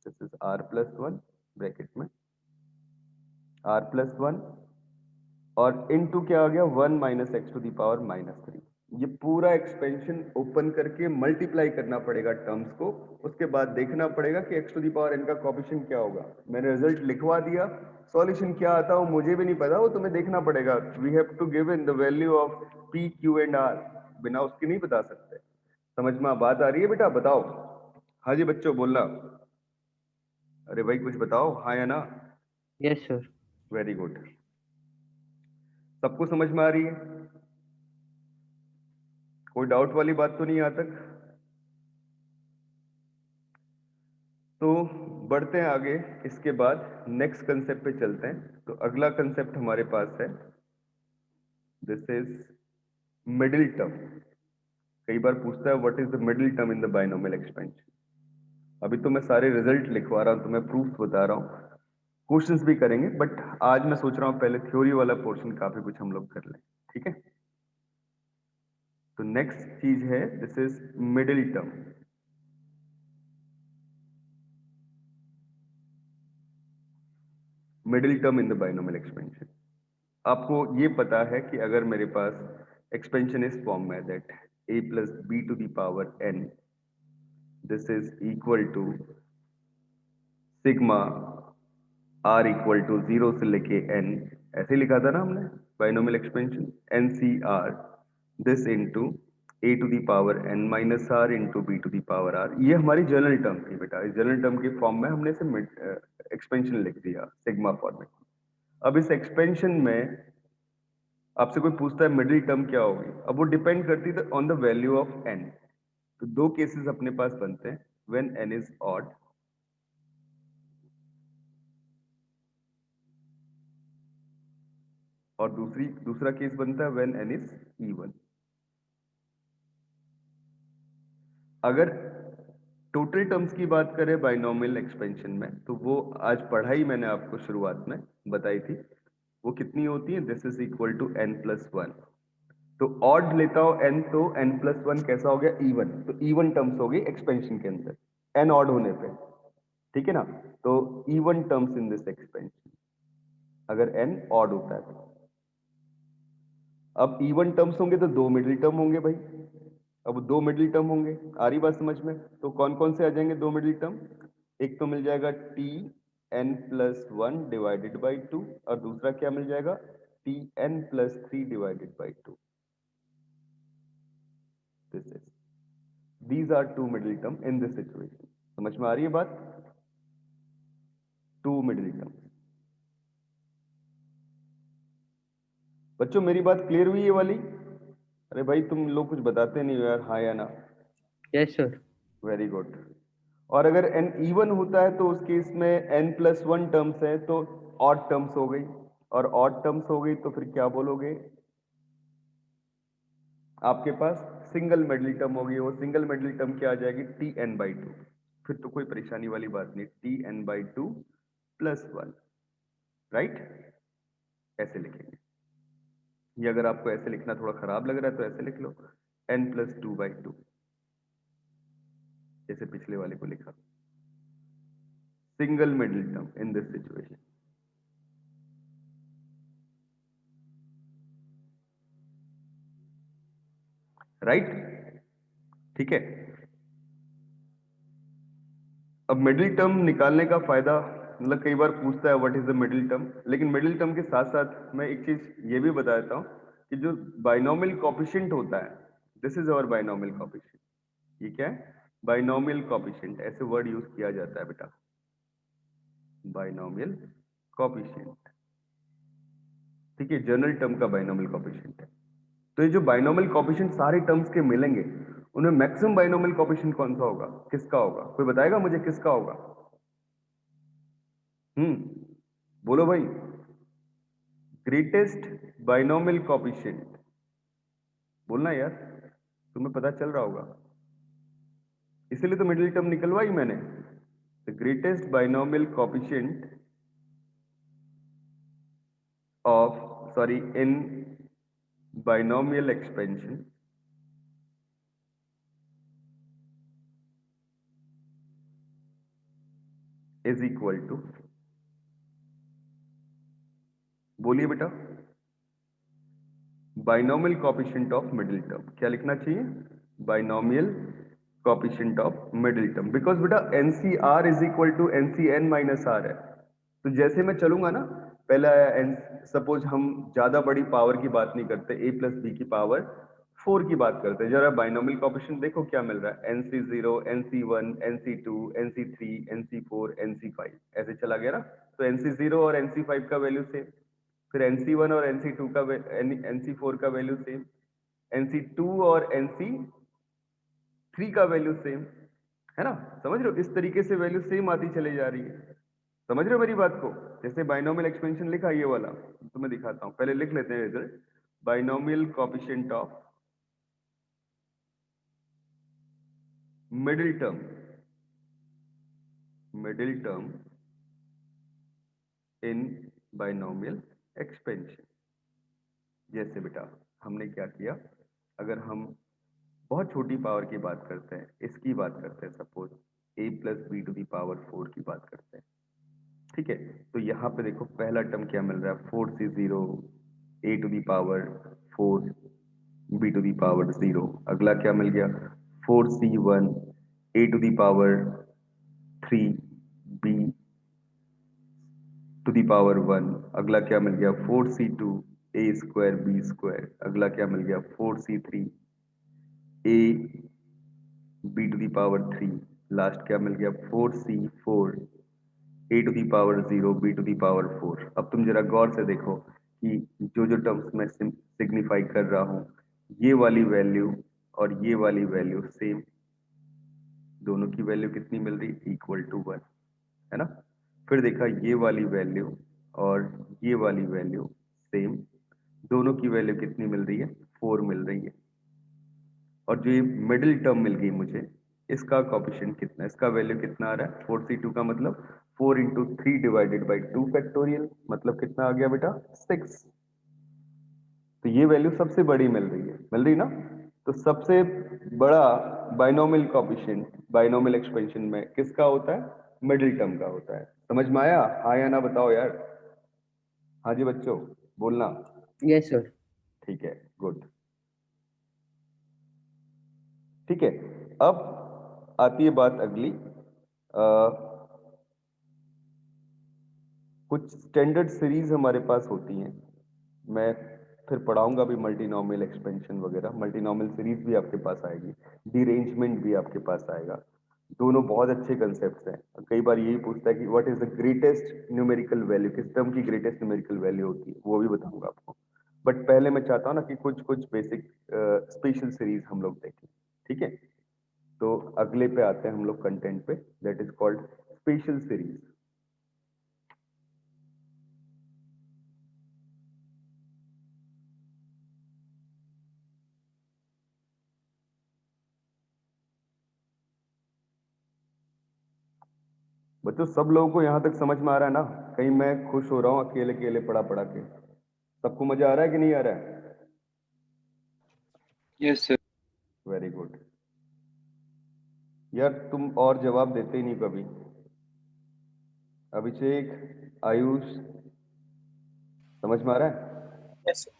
this is r plus 1 bracket में r plus 1, और into क्या आ गया? 1 minus x to the power minus 3। ये पूरा एक्सपेंशन ओपन करके मल्टीप्लाई करना पड़ेगा टर्म्स को, उसके बाद देखना पड़ेगा कि x to the power n का कोएफिशिएंट क्या होगा। मैंने रिजल्ट लिखवा दिया, सॉल्यूशन क्या आता है मुझे भी नहीं पता, वो तुम्हें देखना पड़ेगा। We have to give in the value of p, q and r, बिना उसके नहीं बता सकते। समझ में बात आ रही है बेटा? बताओ। हाँ जी बच्चों बोलना, अरे भाई कुछ बताओ, हाँ या ना? Yes sir. वेरी गुड, सबको समझ में आ रही है? कोई डाउट वाली बात तो नहीं यहाँ तक? तो बढ़ते हैं आगे, इसके बाद नेक्स्ट कंसेप्ट पे चलते हैं। तो अगला कंसेप्ट हमारे पास है, दिस इज मिडिल टर्म। कई बार पूछता है what is the middle term in the binomial expansion. अभी तो मैं सारे रिजल्ट लिखवा रहा हूँ, तो मैं प्रूफ बता रहा हूँ, क्वेश्चंस भी करेंगे, बट आज मैं सोच रहा हूँ पहले थ्योरी वाला पोर्शन काफी कुछ हम लोग कर लें, ठीक है? तो नेक्स्ट चीज है, this is middle term. Middle term in the binomial expansion. आपको ये पता है कि अगर मेरे पास एक्सपेंशन इस फॉर्म में that a plus B to the power n, this is equal to sigma r equal to 0 से लेके n, ऐसे लिखा था ना हमने binomial expansion, NCR this into a to the power n minus r into b to the power r। ये हमारी general term थी बेटा, इस जनरल टर्म के फॉर्म में हमने इसे एक्सपेंशन लिख दिया सिग्मा फॉर्म में। अब इस एक्सपेंशन में आपसे कोई पूछता है मिडिल टर्म क्या होगी, अब वो डिपेंड करती है on the value of n। तो दो केसेस अपने पास बनते हैं, व्हेन n इज ऑड और दूसरा केस बनता है व्हेन n इज इवन। अगर टोटल टर्म्स की बात करें बाइनोमियल एक्सपेंशन में, तो वो आज पढ़ाई मैंने आपको शुरुआत में बताई थी, वो कितनी होती है, this is equal to n+1। तो ऑड लेता हो n, तो n+1 कैसा हो गया, इवन, तो इवन टर्म्स हो गई एक्सपेंशन के अंदर n ऑड होने पे, ठीक है ना। तो even terms in this expansion अगर n ऑड होता है तो। अब इवन टर्म्स होंगे तो दो मिडिल टर्म होंगे भाई, अब दो मिडिल टर्म होंगे, आ रही बात समझ में। तो कौन कौन से आ जाएंगे दो मिडिल टर्म, एक तो मिल जाएगा tn+1 डिवाइडेड बाई 2 और दूसरा क्या मिल जाएगा tn+3 divided by 2। these are two middle term in this situation। समझ में आ रही है बात, टू मिडिल टर्म। बच्चों मेरी बात क्लियर हुई है वाली? अरे भाई तुम लोग कुछ बताते नहीं हो यार, हाँ या ना? Yes sir. Very good. और अगर n इवन होता है तो उस केस में n+1 टर्म्स है तो ऑड टर्म्स हो गई, और ऑड टर्म्स हो गई तो फिर क्या बोलोगे, आपके पास सिंगल मिडिल टर्म होगी, वो सिंगल मिडिल टर्म क्या आ जाएगी tn/2। फिर तो कोई परेशानी वाली बात नहीं, tn/2 +1, राइट। ऐसे लिखेंगे, ये अगर आपको ऐसे लिखना थोड़ा खराब लग रहा है तो ऐसे लिख लो n+2/2, जैसे पिछले वाले को लिखा, single middle term in this situation. Right, ठीक है। अब मिडिल टर्म निकालने का फायदा, मतलब कई बार पूछता है what is the middle term, लेकिन मिडिल टर्म के साथ साथ मैं एक चीज ये भी बता देता हूं कि जो बाइनोमियल कोएफिशिएंट होता है, this is our binomial coefficient. ये क्या है, बाइनोमियल कोएफिशिएंट, ऐसे वर्ड यूज किया जाता है बेटा, बाइनोमियल कोएफिशिएंट, ठीक है, जनरल टर्म का बाइनोमियल कोएफिशिएंट है। तो ये जो बाइनोमियल कोएफिशिएंट सारे टर्म्स के मिलेंगे, उनमें मैक्सिमम बाइनोमियल कोएफिशिएंट कौन सा होगा, किसका होगा, कोई बताएगा मुझे किसका होगा? बोलो भाई, ग्रेटेस्ट बाइनोमियल कोएफिशिएंट, बोलना यार, तुम्हें पता चल रहा होगा, इसीलिए तो मिडिल टर्म निकलवाई मैंने। The greatest binomial coefficient of in binomial expansion is equal to, बोलिए बेटा, binomial coefficient of middle term. क्या लिखना चाहिए, binomial coefficient of middle term, because बेटा NCR is equal to NCn-R है। तो जैसे मैं चलूंगा ना, पहले आया n, सपोज हम ज्यादा बड़ी पावर की बात नहीं करते, a+b की पावर 4 की बात करते हैं। जरा बाइनोमियल कोएफिशिएंट देखो क्या मिल रहा है, NC0, NC1, NC2, NC3, NC4, NC5, ऐसे चला गया ना। तो NC0 और NC5 का वैल्यू सेम, फिर NC1 और NC2 का NC4 का वैल्यू सेम, NC2 और NC3 का वैल्यू सेम, है ना। समझ रहे हो, इस तरीके से वैल्यू सेम आती चली जा रही है। समझ रहे हो मेरी बात को? जैसे बाइनोमियल एक्सपेंशन लिखा ये वाला, तो मैं दिखाता हूं, पहले लिख लेते हैं result. Binomial coefficient of middle term in binomial expansion. जैसे बेटा हमने क्या किया, अगर हम बहुत छोटी पावर की बात करते हैं, इसकी बात करते हैं, सपोज a+b⁴ की बात करते हैं, ठीक है। तो यहाँ पे देखो पहला टर्म क्या मिल रहा है, 4c0 a⁴b⁴0। अगला क्या मिल गया, 4c1 a⁴3b⁴1। अगला क्या मिल गया, 4c2 a²b²। अगला क्या मिल गया, 4c3 ab⁴3। लास्ट क्या मिल गया, 4c4 a⁴0 b⁴4। अब तुम जरा गौर से देखो कि जो जो टर्म्स मैं सिग्निफाई कर रहा हूं, ये वाली वैल्यू और ये वाली वैल्यू सेम, दोनों की वैल्यू कितनी मिल रही है, इक्वल टू 1, है ना। फिर देखा ये वाली वैल्यू और ये वाली वैल्यू सेम, दोनों की वैल्यू कितनी मिल रही है, 4 मिल रही है। और जो ये मिडिल टर्म मिल गई मुझे, इसका कोएफिशिएंट कितना, इसका वैल्यू कितना आ रहा है, 4c2 का मतलब 4 इंटू 3 डिवाइडेड बाई 2 फैक्टोरियल, मतलब कितना आ गया बेटा, 6। तो ये वैल्यू सबसे बड़ी मिल रही है, मिल रही ना। तो सबसे बड़ा बाइनोमियल कोएफिशिएंट बाइनोमियल एक्सपेंशन में किसका होता है, मिडिल टर्म का होता है। समझ में आया, हाँ या ना बताओ यार। हाँ जी बच्चों, बोलना। Yes sir. ठीक है, गुड। ठीक है, अब आती है बात अगली, कुछ स्टैंडर्ड सीरीज हमारे पास होती हैं। मैं फिर पढ़ाऊंगा भी मल्टीनॉमियल एक्सपेंशन वगैरह, मल्टीनॉमियल सीरीज भी आपके पास आएगी, डीरेंजमेंट भी आपके पास आएगा। दोनों बहुत अच्छे कंसेप्ट्स हैं। कई बार यही पूछता है कि what is the greatest numerical value, किस टर्म की ग्रेटेस्ट न्यूमेरिकल वैल्यू होती है, वो भी बताऊंगा आपको। बट पहले मैं चाहता हूं ना कि कुछ कुछ बेसिक स्पेशल सीरीज हम लोग देखें, ठीक है। तो अगले पे आते हैं हम लोग कंटेंट पे, that is called special series. बच्चों सब लोगों को यहां तक समझ में आ रहा है ना, कहीं मैं खुश हो रहा हूं अकेले अकेले पढ़ा पढ़ा के, सबको मजा आ रहा है कि नहीं आ रहा है? Yes, sir. Very good. यार तुम और जवाब देते ही नहीं कभी। अभिषेक, आयुष, समझ में आ रहा है? Yes, sir.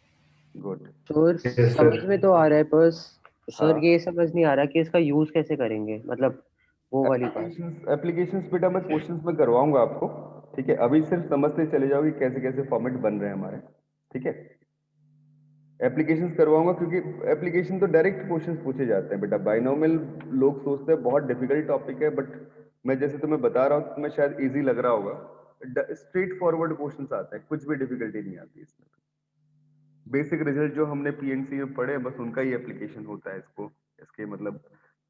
Good. Sir Yes, समझ sir. में तो आ रहा है, बस हाँ, सर ये समझ नहीं आ रहा कि इसका यूज कैसे करेंगे, मतलब वो वाली बात। एप्लीकेशंस बेटा मैं क्वेश्चंस में करवाऊंगा आपको, ठीक है। अभी सिर्फ समझते चले जाओ कि कैसे कैसे फॉर्मेट बन रहे हैं हमारे, ठीक है। एप्लीकेशंस करवाऊंगा क्योंकि एप्लीकेशन तो डायरेक्ट क्वेश्चंस पूछे जाते हैं बेटा। बाइनोमियल लोग सोचते हैं बहुत डिफिकल्ट टॉपिक है, बट मैं जैसे तुम्हें बता रहा हूँ तुम्हें शायद इजी लग रहा होगा। स्ट्रेट फॉरवर्ड क्वेश्चंस आते हैं, कुछ भी डिफिकल्टी नहीं आती इसमें। बेसिक रिजल्ट जो हमने पीएनसी में पढ़े बस उनका ही एप्लीकेशन होता है इसको, इसके मतलब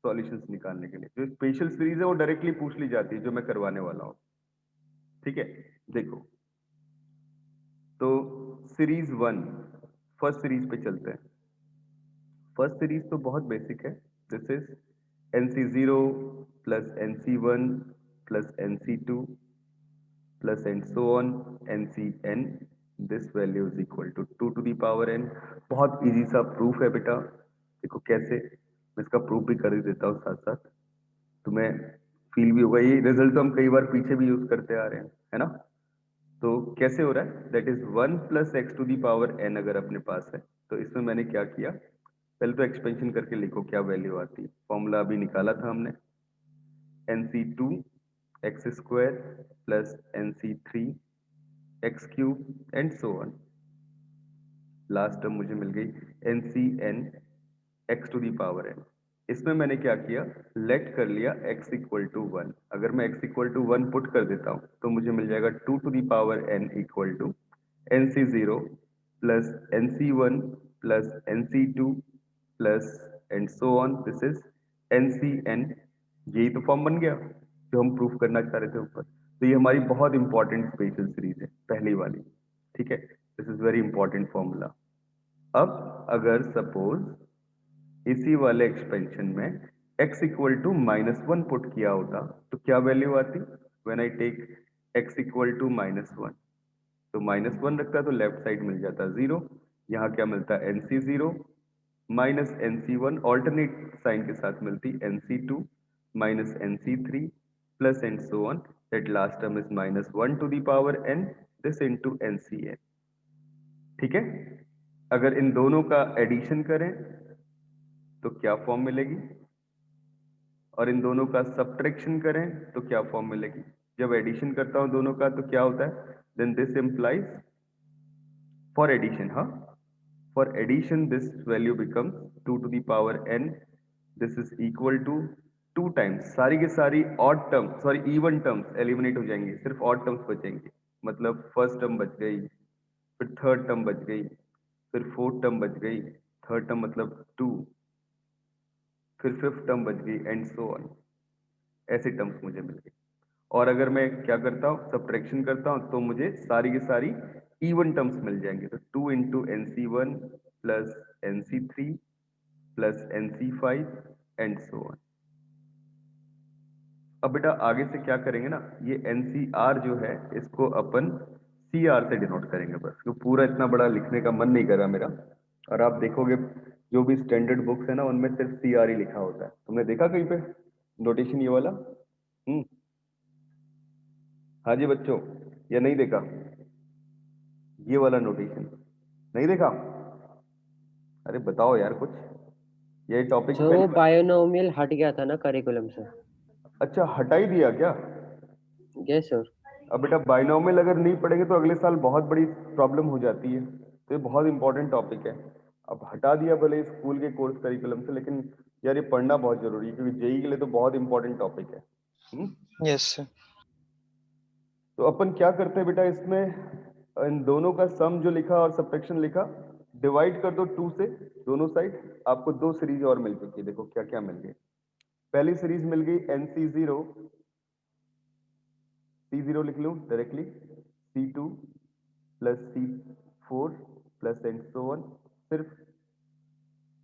सॉल्यूशंस निकालने के लिए। जो स्पेशल सीरीज है वो डायरेक्टली पूछ ली जाती है, जो मैं करवाने वाला हूँ, ठीक है। देखो तो सीरीज 1, फर्स्ट सीरीज पे चलते हैं। फर्स्ट सीरीज तो बहुत बेसिक है, this is NC0 plus NC1 plus NC2 plus and so on NCn, this value is equal to 2 to the power n। बहुत इजी सा प्रूफ है बेटा, देखो कैसे, मैं इसका प्रूफ भी कर ही देता हूँ साथ साथ, तुम्हें फील भी होगा। ये रिजल्ट तो हम कई बार पीछे भी यूज करते आ रहे हैं, है ना। तो कैसे हो रहा है, that is 1 plus x to the power n अगर अपने पास है तो इसमें मैंने क्या किया, पहले तो एक्सपेंशन करके लिखो क्या वैल्यू आती है। फॉर्मूला अभी निकाला था हमने, NC2 x square plus NC3 x cube and so on. Last term मुझे मिल गई NCn x to the power n। इसमें मैंने क्या किया, लेट कर लिया x इक्वल टू 1। अगर मैं x इक्वल टू 1 पुट कर देता हूं तो मुझे मिल जाएगा 2 to the power n equal to NC0 plus NC1 plus NC2 plus and so on, this is NCn। यही तो फॉर्म बन गया जो हम प्रूफ करना चाह रहे थे ऊपर। तो ये हमारी बहुत इंपॉर्टेंट स्पेशल सीरीज है, पहली वाली, ठीक है। This is very important formula. अब अगर सपोज इसी वाले एक्सपेंशन में x इक्वल टू -1 पुट किया होता तो क्या वैल्यू आती, when I take x equal to -1, तो -1 रखता तो लेफ्ट साइड मिल जाता 0, यहाँ क्या मिलता NC0 minus NC1, alternate sign के साथ मिलती NC2 minus NC3 plus and so on, that last term is -1 to the power n, this into NCn, ठीक है। अगर इन दोनों का एडिशन करें तो क्या फॉर्म मिलेगी, और इन दोनों का सब्ट्रैक्शन करें तो क्या फॉर्म मिलेगी। जब एडिशन करता हूं दोनों का तो क्या होता है, then this implies for addition, हाँ, for addition this value becomes 2 to the power n, this is equal to 2 times सारी के सारी odd term, sorry even terms eliminate हो जाएंगी, सिर्फ ऑड टर्म्स बचेंगे। मतलब फर्स्ट टर्म बच गई, फिर थर्ड टर्म बच गई, फिर फोर्थ टर्म बच गई, थर्ड टर्म मतलब 2, फिर फिफ्थ टर्म बच गई एंड सो ऑन। ऐसे टर्म्स मुझे मिल गए। और अगर मैं क्या करता हूँ, सब्ट्रैक्शन करता हूँ, तो मुझे सारी की सारी इवन टर्म्स मिल जाएंगे। तो 2 into NC1 plus NC3 plus NC5 and so on. अब बेटा आगे से क्या करेंगे ना, ये NCR जो है इसको अपन CR से डिनोट करेंगे बस, क्योंकि पूरा इतना बड़ा लिखने का मन नहीं कर रहा मेरा। और आप देखोगे जो भी स्टैंडर्ड बुक्स है ना, उनमें सिर्फ CR ही लिखा होता है। तुमने देखा कहीं पे नोटेशन ये वाला? हाँ जी बच्चों, या नहीं देखा? ये वाला नोटेशन नहीं देखा? अरे बताओ यार कुछ, ये टॉपिक सर वो बायोनोमियल हट गया था ना करिकुलम से। अच्छा, हटा ही दिया क्या? Yes sir. अब बेटा बाइनोमियल अगर नहीं पढ़ेंगे तो अगले साल बहुत बड़ी प्रॉब्लम हो जाती है। तो ये बहुत इंपॉर्टेंट टॉपिक है। अब हटा दिया भले स्कूल के कोर्स करिकुलम से, लेकिन यार ये पढ़ना बहुत जरूरी है, क्योंकि जेई के लिए तो बहुत इंपॉर्टेंट टॉपिक है। Yes sir. तो अपन क्या करते हैं बेटा, इसमें इन दोनों का सम जो लिखा और सब्ट्रैक्शन लिखा, डिवाइड कर दो 2 से दोनों साइड। आपको 2 सीरीज और मिल चुकी है, देखो क्या क्या मिल गई। पहली सीरीज मिल गई NC0, C0 लिख लूं directly, C2 plus C4 plus and so on, सिर्फ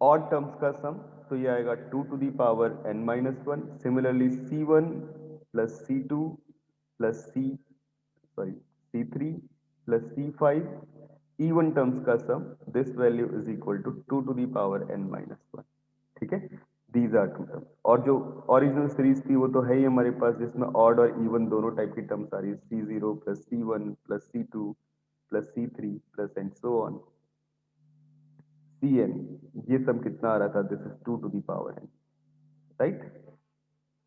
ऑड टर्म्स का सम, तो ये आएगा 2 to the power n-1। Similarly C1 plus C2 plus C3 plus C5 even terms का sum, this value is equal to 2 to the power n-1। ठीक है, these are to terms. और जो original series थी वो तो है ही हमारे पास, जिसमें ऑड और इवन दोनों टाइप की टर्म्स आ रही है, C0 plus C1 plus C2 plus C3 plus and so on Cn। ये सब कितना आ रहा था? This is 2 to the power n, right.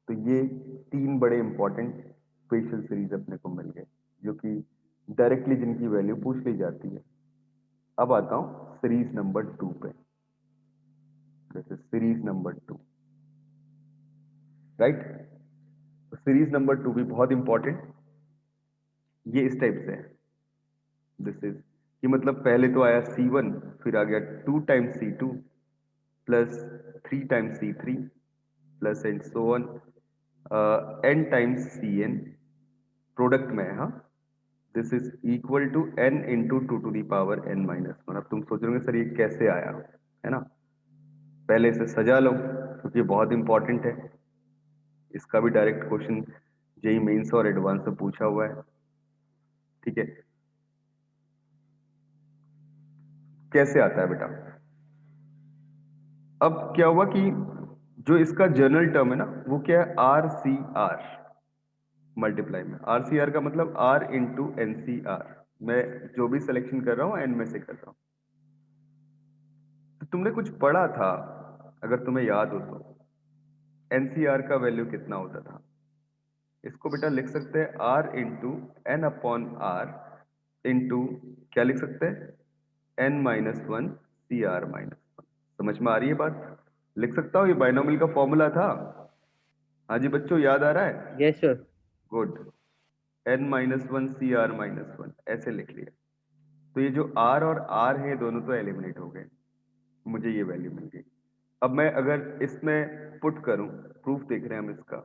तो ये 3 बड़े इंपॉर्टेंट स्पेशल सीरीज अपने को मिल गए, जो कि डायरेक्टली जिनकी वैल्यू पूछ ली जाती है। अब आता हूं सीरीज नंबर 2 पे। This is series number 2, right. Series number 2 भी बहुत इंपॉर्टेंट, ये इस टाइप से है। दिस इज कि मतलब पहले तो आया C1, फिर आ गया 2 times C2 plus 3 times C3 plus and so on n times Cn, product में है। हाँ, this is equal to n into 2 to the power n-1। अब तुम सोच रहे होंगे सर ये कैसे आया, है ना। पहले इसे सजा लो, क्योंकि बहुत इंपॉर्टेंट है। इसका भी डायरेक्ट क्वेश्चन जेई मेंस और एडवांस से पूछा हुआ है। ठीक है, कैसे आता है बेटा? अब क्या हुआ कि जो इसका जनरल टर्म है ना, वो क्या है? RCR मल्टीप्लाई में। RCR का मतलब R इंटू NCR। मैं जो भी सिलेक्शन कर रहा हूँ n में से कर रहा हूँ। तो तुमने कुछ पढ़ा था, अगर तुम्हें याद हो तो, NCR का वैल्यू कितना होता था? इसको बेटा लिख सकते हैं R into n upon R into क्या लिख सकते हैं? n-1 CR-1। समझ में आ रही है बात? लिख सकता हूँ, ये बाइनोमियल का फॉर्मूला था। हाँ जी बच्चों, याद आ रहा है? Yes sir. Good. n-1 CR-1 ऐसे लिख लिया। तो ये जो R और R है दोनों तो एलिमिनेट हो गए, मुझे ये वैल्यू मिल गई। अब मैं अगर इसमें पुट करूं, प्रूफ देख रहे हैं हम इसका,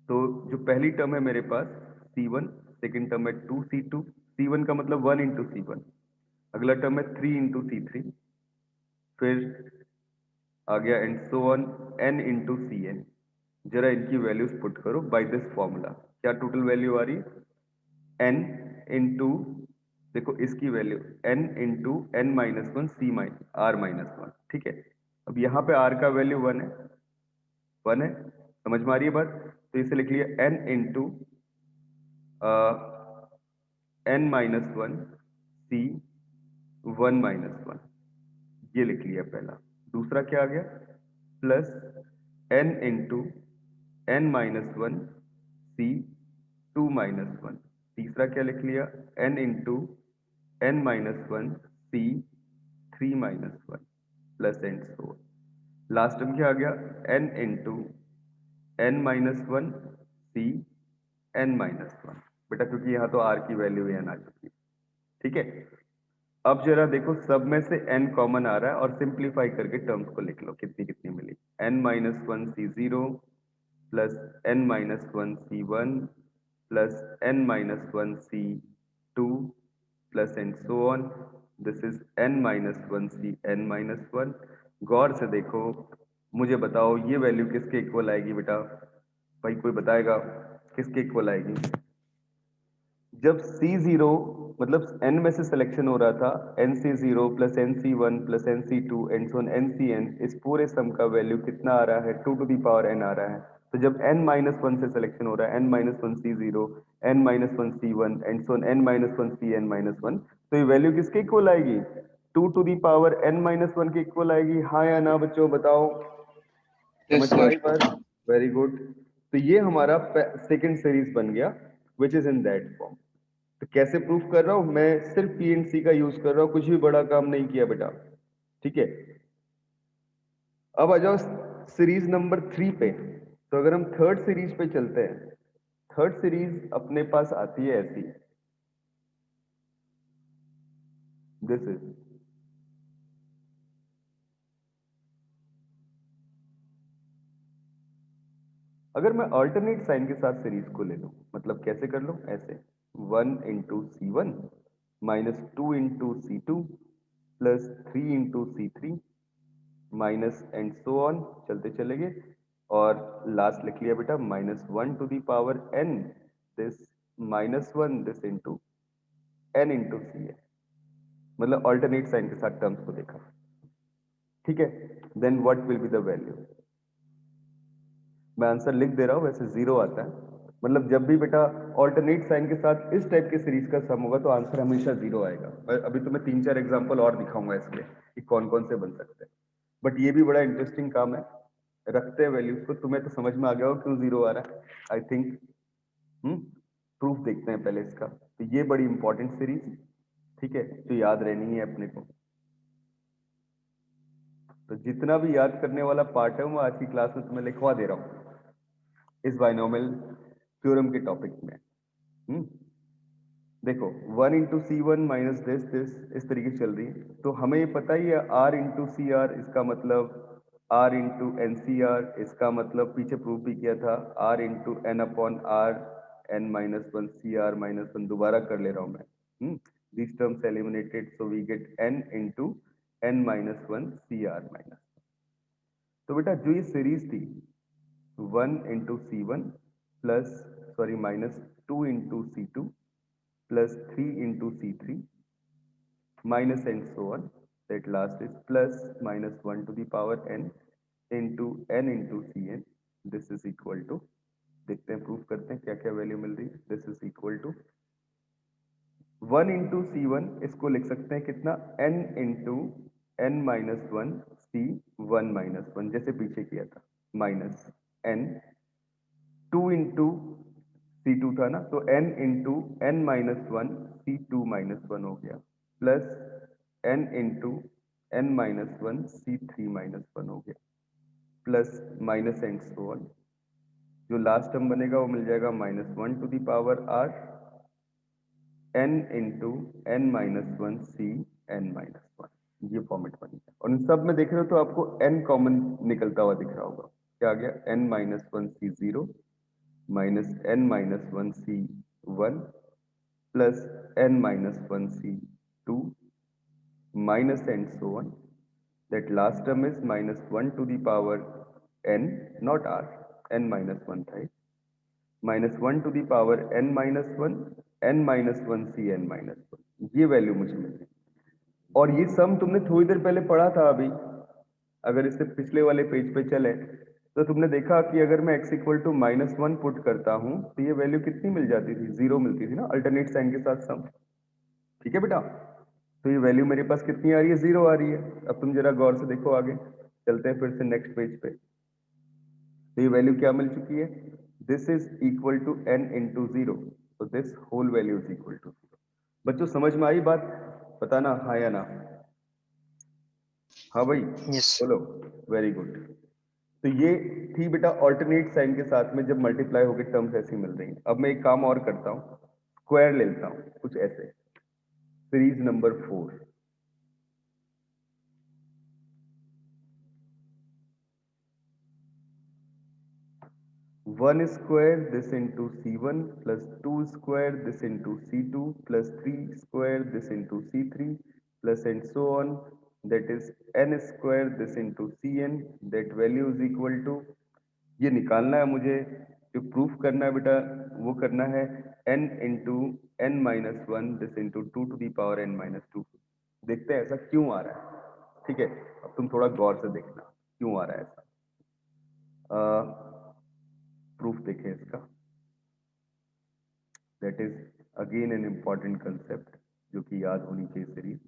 तो जो पहली टर्म है मेरे पास C1, सेकेंड टर्म है 2C2, C1 का मतलब 1 इंटू C1, अगला टर्म है 3 इंटू C3, फिर आ गया and so on n into Cn। जरा इनकी वैल्यूज पुट करो बाय दिस फॉर्मूला, क्या टोटल वैल्यू आ रही है? n इंटू, देखो इसकी value n into n-1 CR-1। ठीक है, अब यहाँ पे r का वैल्यू 1 है, 1 है, समझ में आ रही है बात? तो इसे लिख लिया n इंटू n-1 C1-1, ये लिख लिया पहला। दूसरा क्या आ गया? Plus n into n-1 C2-1। तीसरा क्या लिख लिया? n into n-1 C3-1 plus and so. Last term क्या आ गया? n into n-1 CN-1। बेटा क्योंकि यहाँ तो r की वैल्यू n आ चुकी है। ठीक है, अब जरा देखो सब में से n कॉमन आ रहा है, और सिंप्लीफाई करके टर्म्स को लिख लो कितनी कितनी मिली। n minus 1 c0 plus n minus 1 c1 plus n minus 1 c2 plus and so on. This is n minus 1 c n minus 1. गौर से देखो, मुझे बताओ ये वैल्यू किसके इक्वल आएगी बेटा? भाई कोई बताएगा किसके इक्वल आएगी? जब C0 मतलब n में से सिलेक्शन हो रहा था, NC0 plus NC1 plus NC2 and so on NCN, इस पूरे सम का वैल्यू कितना आ रहा है? 2 टू दी पावर n आ रहा है. तो जब n माइनस 1 से सिलेक्शन हो रहा है, n minus 1 C0, n minus 1 C1 and so on n minus 1 CN minus 1, तो ये वैल्यू किसके इक्वल आएगी? 2 to the power n minus 1 के इक्वल आएगी. हाँ या ना बच्चों बताओ? Yes, समझ में आई sir. बात? Very good. तो ये हमारा सेकंड सीरीज बन गया which is in that form. तो कैसे प्रूफ कर रहा हूं? मैं सिर्फ पी एंड सी का यूज कर रहा हूं, कुछ भी बड़ा काम नहीं किया बेटा. ठीक है, अब आ जाओ सीरीज नंबर 3 पे. तो अगर हम थर्ड सीरीज पे चलते हैं, थर्ड सीरीज अपने पास आती है ऐसी. दिस इज अगर मैं अल्टरनेट साइन के साथ सीरीज को ले लूं, मतलब कैसे कर लूं? ऐसे 1 into C1 minus 2 into C2 plus 3 into C3 minus and so on, चलते चले गए. और लास्ट लिख लिया बेटा minus 1 to the power n this minus 1 this into n into C है. मतलब अल्टरनेट साइन के साथ टर्म्स को देखा. ठीक है, then what will be the value? मैं आंसर लिख दे रहा हूं, वैसे 0 आता है. मतलब जब भी बेटा ऑल्टरनेट साइन के साथ इस टाइप के सीरीज का सम होगा तो आंसर हमेशा 0 आएगा. अभी तो मैं 3-4 एग्जांपल और दिखाऊंगा इसके कि कौन कौन से बन सकते हैं. बट ये भी बड़ा इंटरेस्टिंग काम है. रखते हैं वैल्यूज को. तुम्हें तो समझ में आ गया हो क्यों 0 आ रहा है आई थिंक. प्रूफ देखते हैं पहले इसका. तो ये बड़ी इंपॉर्टेंट सीरीज, ठीक है, जो याद रहनी है अपने को. तो जितना भी याद करने वाला पार्ट है वो आज की क्लास में तुम्हें लिखवा दे रहा हूं इस बाइनोमियल थ्योरम के टॉपिक में. देखो 1 इंटू C1 माइनस दिस इस तरीके से चल रही है. तो हमें ये पता ही है R इंटू सी आर, इसका मतलब R into N C r, इसका मतलब पीछे प्रूफ भी किया था R into n upon are n minus 1 C are minus 1. दोबारा कर ले रहा हूं मैं. This terms eliminated so we get n into n minus 1 C are minus. तो बेटा जो ये सीरीज थी 1 into C1 plus sorry minus 2 into C2 plus 3 into C3 minus and so on, that last is plus minus 1 to the power n into n into Cn. This is equal to, देखते हैं proof करते हैं क्या क्या value मिल रही है. This is equal to 1 into C1, इसको लिख सकते हैं कितना? n into n minus 1 C1 minus 1, जैसे पीछे किया था, माइनस n 2 इंटू C2 था ना, तो n into n minus 1 C2 minus 1 हो गया, plus n into n minus 1 C3 minus 1 हो गया, plus minus and so on. जो लास्ट टर्म बनेगा वो मिल जाएगा minus 1 to the power r n into n minus 1 C n minus 1. ये फॉर्मेट बन गया. और इन सब में देख रहे हो तो आपको n कॉमन निकलता हुआ दिख रहा होगा. क्या आ गया? n minus 1 C0 minus n minus 1 C1 plus n minus 1 C2 minus and so on. That last term is minus 1 to the power n, not r, n minus 1 था. Minus 1 to the power n minus 1, n minus 1 Cn minus 1. ये value मुझे मिल गई. और ये सम तुमने थोड़ी देर पहले पढ़ा था. अभी अगर इससे पिछले वाले पेज पे चले तो तुमने देखा कि अगर मैं x equal to minus 1 put करता हूं तो ये वैल्यू कितनी मिल जाती थी? 0 मिलती थी ना, अल्टरनेट साइन के साथ सम. ठीक है बेटा, तो ये वैल्यू मेरे पास कितनी आ रही है? 0 आ रही है. अब तुम जरा गौर से देखो, आगे चलते हैं फिर से नेक्स्ट पेज पे. तो ये वैल्यू क्या मिल चुकी है? This is equal to n into 0. तो this whole value is equal to 0. बच्चों समझ में आई बात? बताना हाँ या ना. हाँ भाई यस बोलो. Very good. तो ये थी बेटा ऑल्टरनेट साइन के साथ में जब मल्टीप्लाई होकर टर्म्स ऐसी मिल रही हैं. अब मैं एक काम और करता हूं, स्क्वायर ले लेता हूं कुछ ऐसे. Series number 4. 1 square this into C1 plus 2 square this into C2 plus 3 square this into C3 plus and so on, that is n square this into Cn, that value is equal to, ये निकालना है मुझे, जो proof करना है बेटा वो करना है n into n minus one this into two to the power n minus two. देखते हैं ऐसा क्यों आ रहा है, ठीक है। अब तुम थोड़ा गौर से देखना क्यों आ रहा है ऐसा। प्रूफ देखें इसका, that is again an important concept जो कि याद होनी चाहिए सीरीज।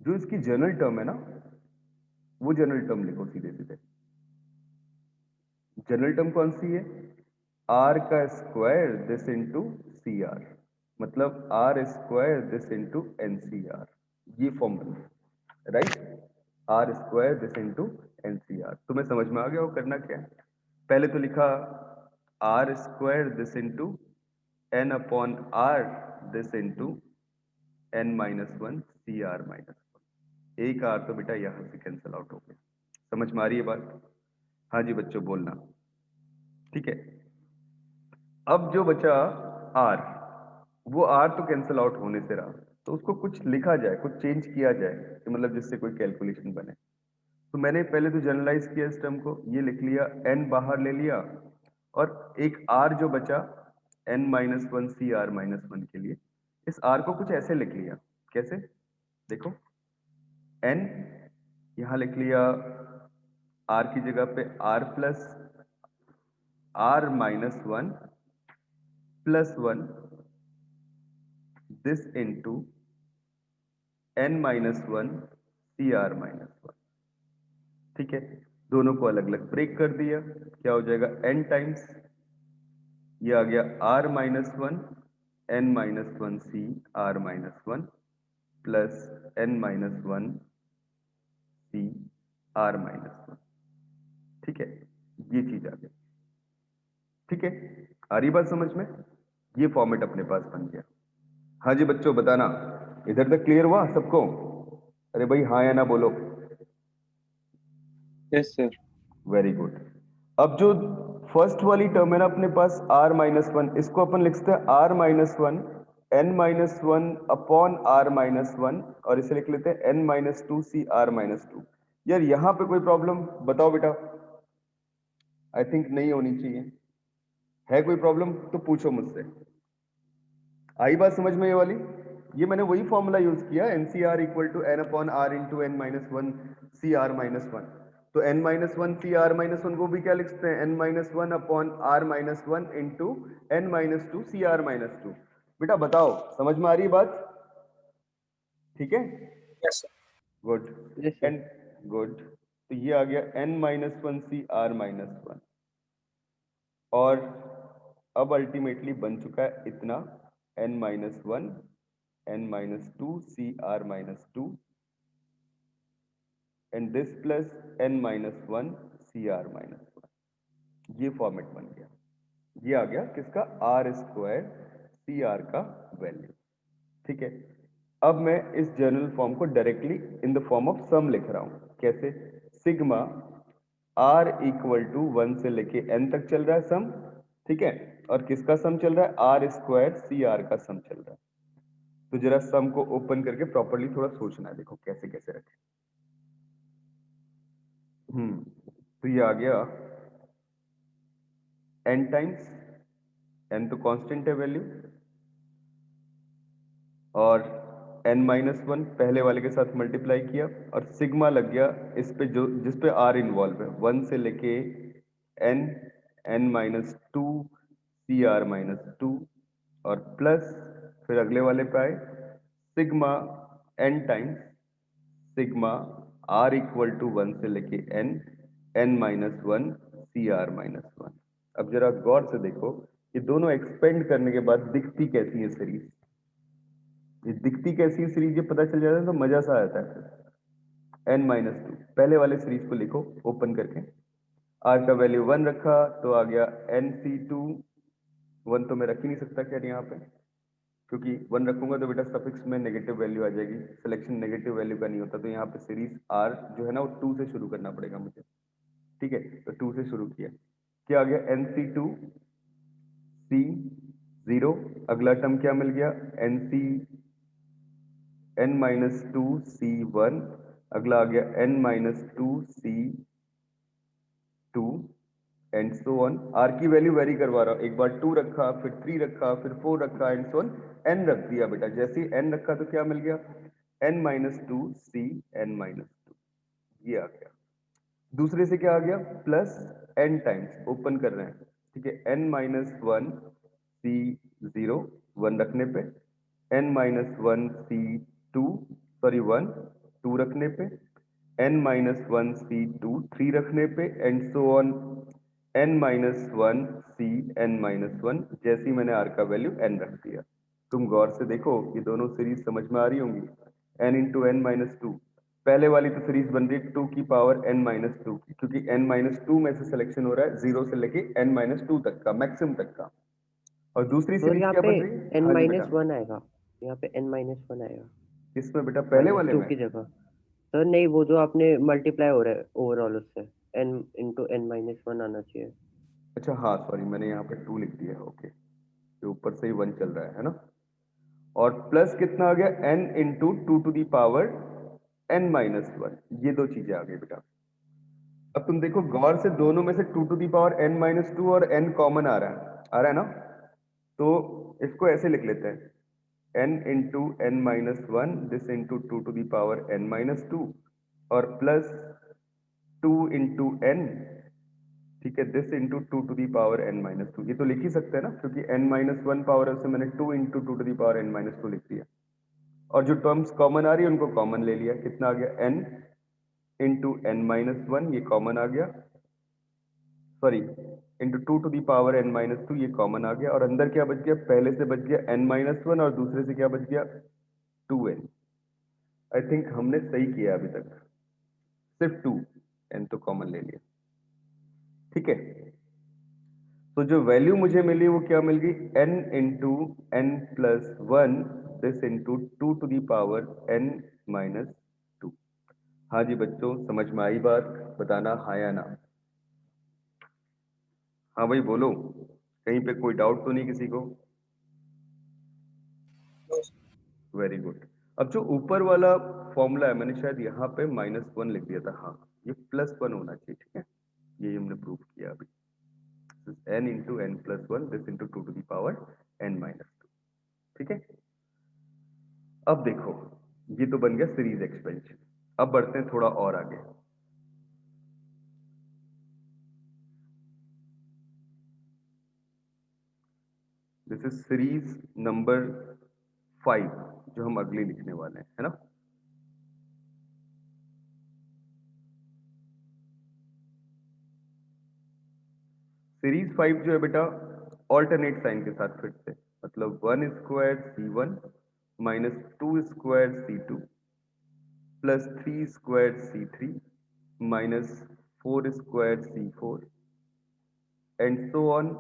जो इसकी जनरल टर्म है ना, वो जनरल टर्म लिखो सीधे सीधे। जनरल टर्म कौन सी है? आर का square this into C R, मतलब R square this into N C R, ये formula, right. R square this into N C R. तुम्हें समझ में आ गया वो करना क्या है? पहले तो लिखा r square this into n upon r this into n minus one C are minus one. एक आर तो बेटा यहां से कैंसिल आउट हो गया। समझ में आ रही है बात? हाँ जी बच्चों बोलना, ठीक है। अब जो बचा आर, वो आर तो कैंसिल आउट होने से रहा, तो उसको कुछ लिखा जाए, कुछ चेंज किया जाए, तो मतलब जिससे कोई कैलकुलेशन बने। तो मैंने पहले तो जनरलाइज किया इस टर्म को, ये लिख लिया, n बाहर ले लिया और एक r जो बचा n minus one C are minus one के लिए, इस r को कुछ ऐसे लिख लिया। कैसे? देखो n यहां लिख लिया, r की जगह पे r plus r minus one plus one this into n minus one C are minus one, ठीक है। दोनों को अलग अलग ब्रेक कर दिया, क्या हो जाएगा n टाइम्स, ये आ गया r minus one n minus one C are minus one plus n minus one C are minus one, ठीक है। ये चीज आ गई, ठीक है। आ रही बात समझ में? ये फॉर्मेट अपने पास बन गया। हाँ जी बच्चों बताना, इधर तक क्लियर हुआ सबको? अरे भाई हाँ या ना बोलो। Yes sir. Very good. अब जो फर्स्ट वाली टर्म है ना अपने पास r माइनस वन, इसको अपन लिख सकते हैं r minus one n minus one upon r minus one, और इसे लिख लेते हैं n minus two C are minus two. यार यहां पे कोई प्रॉब्लम बताओ बेटा? आई थिंक नहीं होनी चाहिए। है कोई प्रॉब्लम तो पूछो मुझसे। आई बात समझ में ये वाली? ये मैंने वही फॉर्मूला यूज किया, n C r equal to n upon r into n minus one C are minus one. तो n minus one C are minus one को भी क्या लिख सकते हैं? n minus one upon r minus one into n minus two C are minus two. बेटा बताओ समझ में आ रही है बात? ठीक है, Yes, sir. Good Yes, sir. And good. तो ये आ गया n minus one C are minus one, और अब अल्टीमेटली बन चुका है इतना n minus one n minus two C are minus two and this plus n minus one C are minus one. ये फॉर्मेट बन गया। ये आ गया किसका? आर स्क्वायर सी आर का वैल्यू, ठीक है। अब मैं इस जनरल फॉर्म को directly in the form of sum लिख रहा हूं। कैसे? Sigma r equal to one से लेके एन तक चल रहा है सम, ठीक है। और किसका सम चल रहा है? आर स्क्वायर सी आर का सम चल रहा है। तो जरा सम को ओपन करके प्रॉपर्ली थोड़ा सोचना है, देखो कैसे कैसे रखें। तो ये आ गया n टाइम्स, n तो कांस्टेंट है वैल्यू, और n माइनस वन पहले वाले के साथ मल्टीप्लाई किया, और सिग्मा लग गया इस पे जो जिस पे r इन्वॉल्व है, वन से लेके n n minus two C are minus two, और प्लस फिर अगले वाले पे आए sigma n times sigma r equal to one से लेके n n minus one C are minus one. अब जरा गौर से देखो, ये दोनों एक्सपेंड करने के बाद दिखती कैसी है सीरीज? ये दिखती कैसी है सीरीज, ये पता चल जाता है तो मजा सा आता है फिर। n माइनस टू पहले वाले सीरीज को लिखो ओपन करके, r का वैल्यू वन रखा तो आ गया n सी टू, वन तो मैं रख ही नहीं सकता खैर यहाँ पे, क्योंकि 1 रखूंगा तो बेटा सफिक्स में नेगेटिव वैल्यू आ जाएगी, सिलेक्शन नेगेटिव वैल्यू का नहीं होता, तो यहाँ पे सीरीज आर जो है ना वो 2 से शुरू करना पड़ेगा मुझे, ठीक है। तो 2 से शुरू किया, क्या आ गया NC2 C0, अगला टर्म क्या मिल गया NC n-2 C1, अगला आ गया n-2 C2 and so on. R की वैल्यू वेरी करवा रहा हूं, एक बार 2 रखा, फिर 3 रखा, फिर 4 रखा एंड सो ऑन, n रख दिया बेटा। जैसे ही n रखा तो क्या मिल गया n-2 C n-2, ये आ गया। दूसरे से क्या आ गया प्लस n टाइम्स, ओपन कर रहे हैं, ठीक है, n-1 C0 1 रखने पे, n-1 C2 सॉरी 1 2 रखने पे, n-1 C2 3 रखने पे and so on n-1 C n-1, जैसे ही मैंने r का वैल्यू n रख दिया। तुम गौर से देखो ये दोनों सीरीज समझ में आ रही होंगी, n इंटू n-2, पहले वाली तो सीरीज बन रही है 2 की पावर n-2 की, क्योंकि n-2 में से सिलेक्शन हो रहा है 0 से लेके n-2 तक का, मैक्सिमम तक का। और दूसरी सर सीरीज यहाँ क्या पे बन रही है? n हाँ जी माइनस बेटा, वन आएगा, यहाँ पे n माइनस वन आएगा, किसमें बेटा, पहले वाले -2 में? की जगह। सर नहीं, वो जो आपने मल्टीप्लाई हो रहा है ओवरऑल उससे n इंटू n-1 आना चाहिए। अच्छा हाँ सॉरी, मैंने यहाँ पे 2 लिख दिया, ओके, तो ऊपर से ही 1 चल रहा है ना। और प्लस कितना आ गया n into 2 to the power n-1, ये दो चीजें आ गई बेटा। अब तुम देखो गौर से, दोनों में से 2 टू दी पावर n-2 और n कॉमन आ रहा है ना, तो इसको ऐसे लिख लेते हैं n into n-1 this into 2 to the power n-2 और प्लस 2 इंटू n, ठीक है, this into 2 to the power n-2। ये तो लिख ही सकते हैं ना, क्योंकि n-1 पावर है उसे मैंने 2 into 2 to the power n-2 लिख दिया। और जो टर्म्स कॉमन आ रही है उनको कॉमन ले लिया, कितना आ गया n इंटू n-1, ये कॉमन आ गया, sorry into 2 to the power n-2, ये कॉमन आ गया। और अंदर क्या बच गया, पहले से बच गया n-1 और दूसरे से क्या बच गया 2n। आई थिंक हमने सही किया अभी तक, सिर्फ 2n तो कॉमन ले लिया, ठीक है। तो जो वैल्यू मुझे मिली वो क्या मिल गई, n into n+1 this into 2 to the power n-2। हाँ जी बच्चों, समझ में आई बात, बताना हाँ या ना। हाँ भाई बोलो, कहीं पे कोई डाउट तो नहीं किसी को? Very good. अब जो ऊपर वाला फॉर्मूला है, मैंने शायद यहाँ पे -1 लिख दिया था, हाँ ये +1 होना चाहिए, ठीक है, ये हमने प्रूव किया अभी। n into n+1 this into 2 to the power n-2, ठीक है। अब देखो ये तो बन गया सीरीज एक्सपेंशन, अब बढ़ते हैं थोड़ा और आगे। दिस इज सीरीज नंबर 5 जो हम अगले लिखने वाले हैं, है ना। सीरीज 5 जो है बेटा ऑल्टरनेट साइन के साथ फिर से, मतलब 1 square C1 minus 2 square C2 plus 3 square C3 minus 4 square C4 and so on.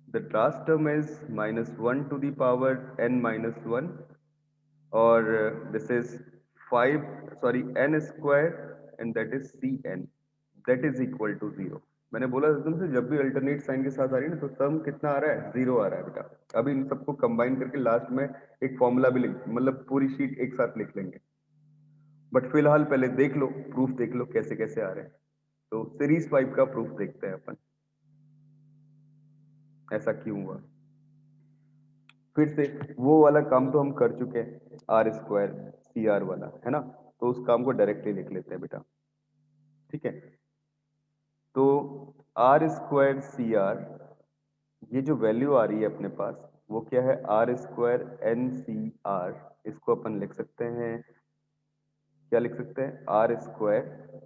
The last term is -1 to the power n-1, और this is 5 sorry n square and that is Cn, that is equal to 0। मैंने बोला था तुमसे, जब भी alternate sign के साथ आ रही है ना तो टर्म कितना आ रहा है, 0 आ रहा है बेटा। अभी इन सबको कंबाइन करके लास्ट में एक फॉर्मूला भी लिख, मतलब पूरी शीट एक साथ लिख लेंगे, बट फिलहाल पहले देख लो, प्रूफ देख लो कैसे कैसे आ रहे हैं। तो सीरीज 5 का प्रूफ देखते हैं अपन, ऐसा क्यों हुआ। फिर से वो वाला काम तो हम कर चुके हैं, आर स्क्वायर सी आर वाला, है ना, तो उस काम को डायरेक्टली लिख लेते हैं बेटा, ठीक है। तो आर स्क्वायर सी आर, ये जो वैल्यू आ रही है अपने पास वो क्या है, r square n C r, इसको अपन लिख सकते हैं, क्या लिख सकते हैं, r square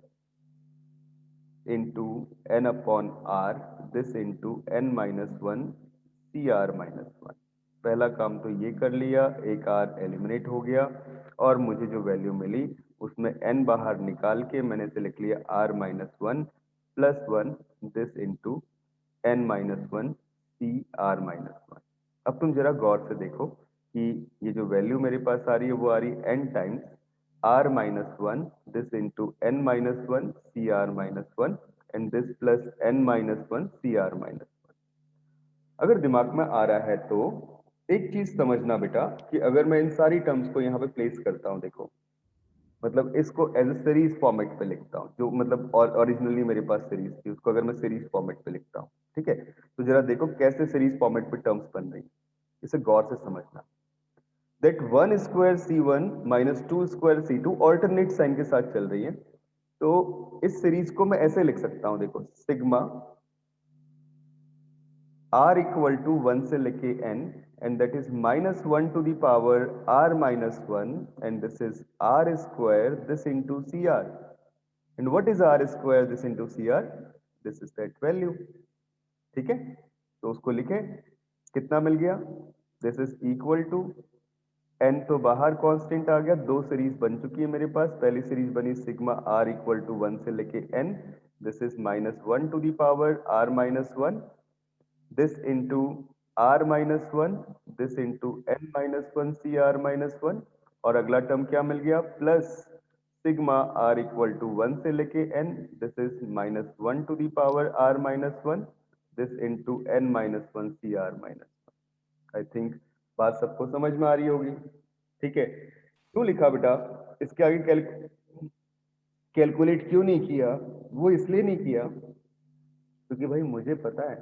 into n upon r this into n-1 C r -1। पहला काम तो ये कर लिया, एक आर एलिमिनेट हो गया और मुझे जो वैल्यू मिली उसमें n बाहर निकाल के मैंने इसे लिख लिया r-1 plus 1 this into n-1 C r -1। अब तुम जरा गौर से देखो, कि ये जो वैल्यू मेरे पास आ रही है वो आ रही है n times r minus one this into n minus one C are minus one and this plus n minus one C are minus one. अगर दिमाग में आ रहा है तो एक चीज समझना बेटा कि अगर मैं इन सारी टर्म्स को यहाँ पे प्लेस करता हूँ, देखो मतलब इसको एज ए सीरीज फॉर्मेट पे लिखता हूँ, जो मतलब ओरिजिनली मेरे पास सीरीज थी उसको अगर मैं सीरीज फॉर्मेट पे लिखता हूँ, ठीक है, तो जरा देखो कैसे सीरीज फॉर्मेट पे टर्म्स बन रही है, इसे गौर से समझना। That one square C one minus two square C two alternate sign के साथ चल रही है, तो इस सीरीज को मैं ऐसे लिख सकता हूं, देखो sigma r equal to one से लेके n and that is minus one to the power r minus one and this is r square this into C R and what is r square this into C R, this is that value. ठीक है, तो उसको लिखे, कितना मिल गया, this is equal to n तो बाहर कांस्टेंट आ गया, दो सीरीज बन चुकी है मेरे पास, पहली सीरीज बनी sigma r equal to one से लेके n, this is minus one to the power r minus one, this into r minus one, this into n minus one C are minus one, और अगला term क्या मिल गया, plus sigma r equal to one से लेके n, this is minus one to the power r minus one, this into n minus one C are minus one. I think बात सबको समझ में आ रही होगी। ठीक है, क्यों लिखा बेटा, इसके आगे कैलकुलेट क्यों नहीं किया, वो इसलिए नहीं किया क्योंकि भाई मुझे पता है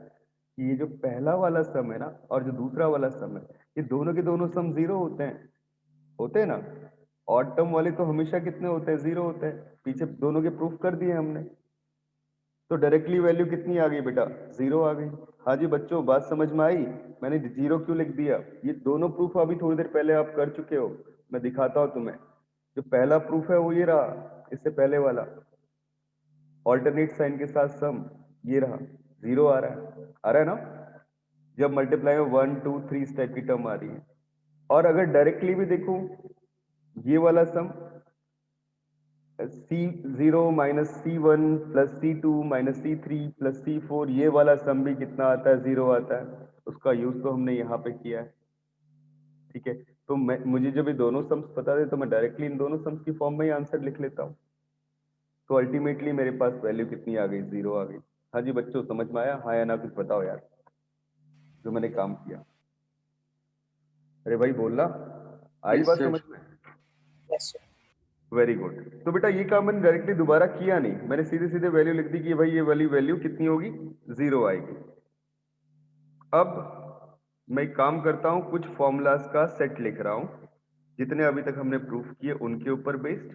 कि ये जो पहला वाला सम है ना और जो दूसरा वाला सम है, ये दोनों के दोनों सम जीरो होते हैं ना, ऑड टर्म वाले तो हमेशा कितने होते हैं, जीरो होते हैं, पीछे दोनों के प्रूफ कर दिए हमने, तो डायरेक्टली वैल्यू कितनी आ गई बेटा, जीरो आ गई। हाँ जी बच्चों, बात समझ में आई, मैंने जीरो क्यों लिख दिया, ये दोनों प्रूफ अभी थोड़ी देर पहले आप कर चुके हो, मैं दिखाता हूं तुम्हें। जो पहला प्रूफ है वो ये रहा, इससे पहले वाला ऑल्टरनेट साइन के साथ सम, ये रहा, जीरो आ रहा है ना, जब मल्टीप्लाई में वन टू थ्री इस टाइप की टर्म आ रही है। और अगर डायरेक्टली भी देखूं, ये वाला सम C0 minus C1 plus C2 minus C3 plus C4, ये वाला सम भी कितना आता है, जीरो आता है, उसका यूज तो हमने यहाँ पे किया है। ठीक है, तो मुझे जब ये दोनों सम्स पता थे तो मैं डायरेक्टली इन दोनों सम्स की फॉर्म में ही आंसर लिख लेता हूँ, तो अल्टीमेटली मेरे पास वैल्यू कितनी आ गई, जीरो आ गई। हाँ जी बच्चों, समझ में आया, हाँ या ना, कुछ बताओ यार जो मैंने काम किया। अरे भाई बोलना, आई Yes, बात sir. समझ में, वेरी गुड। तो बेटा ये काम मैंने डायरेक्टली दोबारा किया नहीं, मैंने सीधे सीधे वैल्यू लिख दी कि भाई ये वाली वैल्यू कितनी होगी, जीरो आएगी। अब मैं एक काम करता हूं, कुछ फॉर्मूलाज का सेट लिख रहा हूं जितने अभी तक हमने प्रूफ किए उनके ऊपर बेस्ड,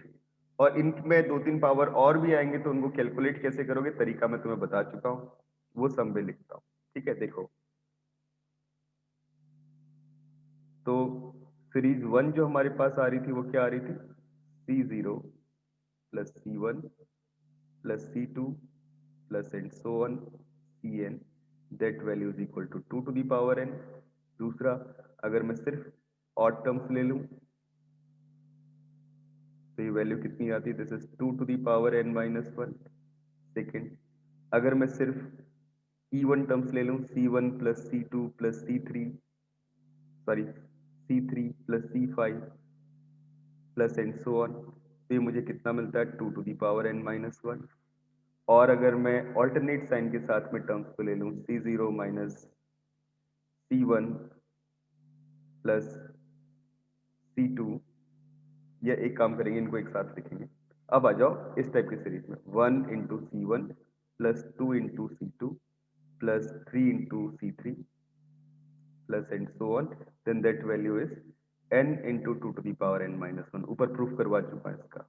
और इनमें दो तीन पावर और भी आएंगे तो उनको कैलकुलेट कैसे करोगे तरीका मैं तुम्हें बता चुका हूं, वो सब भी लिखता हूं। ठीक है, देखो तो सीरीज वन जो हमारे पास आ रही थी वो क्या आ रही थी, C0 plus C1 plus C2 plus and so on Cn, that value is equal to 2 to the power n। दूसरा, अगर मैं सिर्फ ऑड टर्म्स ले लूं तो ये वैल्यू कितनी आती है, this is 2 to the power n minus one. Second, अगर मैं सिर्फ इवन टर्म्स ले लूं, C1 plus C2 plus C3, sorry C3 plus C5 plus and so on, तो ये मुझे कितना मिलता है, 2 to the power n minus one. और अगर मैं ऑल्टरनेट साइन के साथ में टर्म्स को ले लूं, C0 minus C1 plus C2, या एक काम करेंगे इनको एक साथ लिखेंगे। अब आ जाओ इस टाइप की सीरीज में, 1 into C1 plus 2 into C2 plus 3 into C3 plus and so on, then that value is n into 2 to the power n minus one. ऊपर प्रूफ करवा चुका है इसका।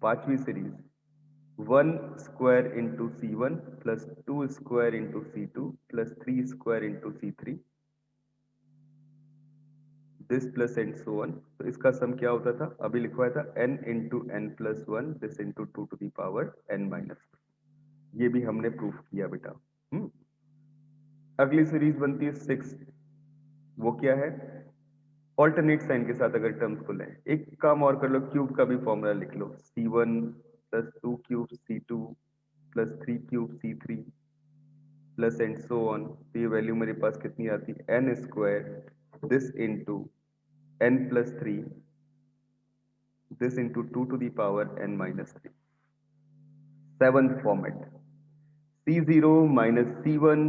पांचवी series, 1 square into C1 plus 2 square into C2 plus 3 square into C3, this plus and so on, तो इसका सम क्या होता था, अभी लिखवाया था n into N plus one, this into 2 to the power n minus, ये भी हमने प्रूफ किया बेटा। अगली सीरीज बनती है 6, वो क्या है, ऑल्टरनेट साइन के साथ अगर टर्म्स को लें, एक काम और कर लो, क्यूब का भी फॉर्मूला लिख लो, C1 plus 2 cube C2 plus 3 cube C3 plus and so on, तो ये वैल्यू मेरे पास कितनी आती है, n square this into n plus 3, this into 2 to the power n minus 3. Seventh format, C0 minus C1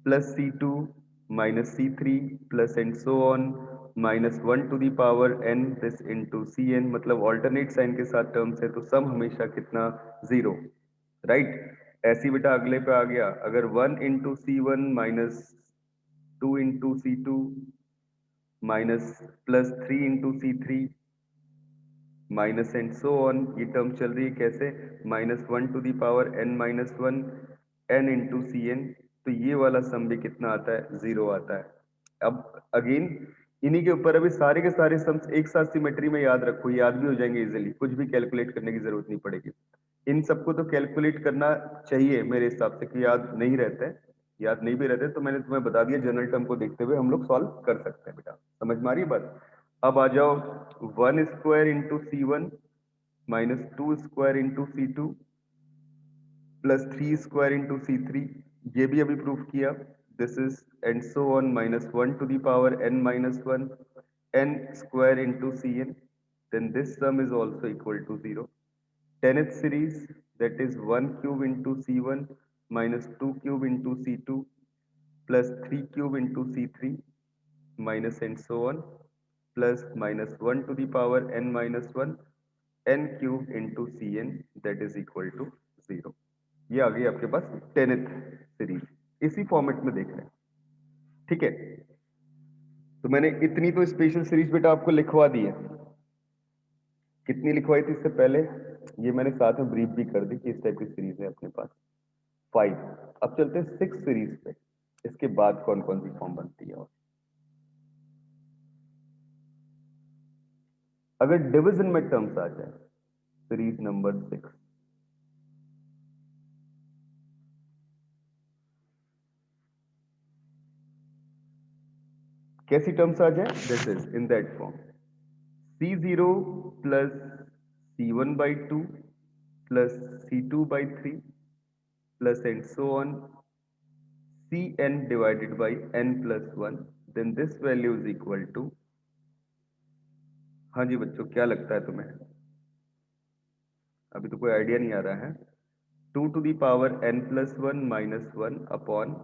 plus C2 minus C3 plus and so on minus 1 to the power n this into Cn, मतलब alternate sign के साथ terms है तो सम हमेशा कितना 0, right. ऐसी बेटा अगले पे आ गया, अगर 1 into C1 minus 2 into C2 minus plus 3 into C3 minus and so on, ये टर्म चल रही है कैसे, minus 1 to the power n minus 1 n into C N, तो ये वाला सम भी कितना आता है, 0 आता है। अब अगेन इन्हीं के ऊपर अभी सारे के सारे सम्स एक साथ सिमेट्री में याद रखो, याद भी हो जाएंगे इजीली, कुछ भी कैलकुलेट करने की जरूरत नहीं पड़ेगी। इन सबको तो कैलकुलेट करना चाहिए मेरे हिसाब से, कि याद नहीं रहते हैं, याद नहीं भी रहते तो मैंने तुम्हें बता दिया, जनरल टर्म को देखते हुए हम लोग सॉल्व कर सकते हैं बेटा, समझ में आ रही है बात। अब आ जाओ 1 square into C one minus 2 square into C two plus 3 square into C three, ये भी अभी प्रूफ किया, this is and so on minus 1 to the power n minus 1 n square into C N, then this sum is also equal to 0। 10th series, that is 1 cube into C1 minus 2 cube into C2 plus 3 cube into C3 minus and so on plus minus 1 to the power n minus 1 n cube into Cn, that is equal to 0। ये आ गई आपके पास 10th series, इसी format में देख रहे हैं, ठीक है। तो मैंने इतनी तो स्पेशल सीरीज बेटा आपको लिखवा दी है, कितनी लिखवाई थी इससे पहले, ये मैंने साथ में ब्रीफ भी कर दी कि इस टाइप की सीरीज है अपने पास 5। अब चलते हैं 6 सीरीज पे, इसके बाद कौन कौन सी फॉर्म बनती है। और अगर डिवीजन में टर्म्स आ जाए, सीरीज नंबर 6, कैसी टर्म्स आ जाए, this is in that form C0 plus C1 by 2 plus C2 by 3 plus and so on Cn divided by n plus 1, then this value is equal to, हाँ जी बच्चों क्या लगता है तुम्हें, अभी तो कोई आइडिया नहीं आ रहा है, 2 to the power n plus 1 minus 1 upon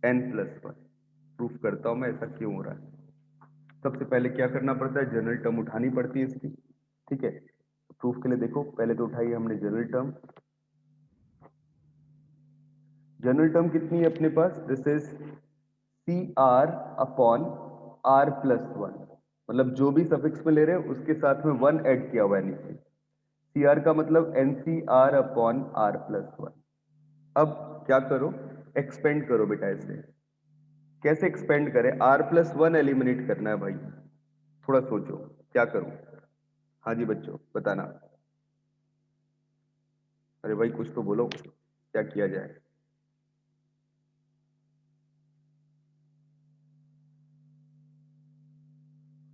n plus 1। Proof करता हूं मैं ऐसा क्यों हो रहा है। सबसे पहले क्या करना पड़ता है, जनरल टर्म उठानी पड़ती है इसकी, ठीक है। प्रूफ के लिए देखो, पहले तो उठाई हमने जनरल टर्म, जनरल टर्म कितनी है अपने पास, this is C R upon R plus 1, मतलब जो भी सफिक्स में ले रहे हैं उसके साथ में 1 ऐड किया हुआ है नीचे, सी आर का मतलब N C R upon R plus 1। अब क्या करो, एक्सपेंड करो बेटा इसे, कैसे एक्सपेंड करें, आर प्लस 1 एलिमिनेट करना है भाई, थोड़ा सोचो क्या करूं। हाँ जी बच्चों बताना, अरे भाई कुछ तो बोलो, क्या किया जाए।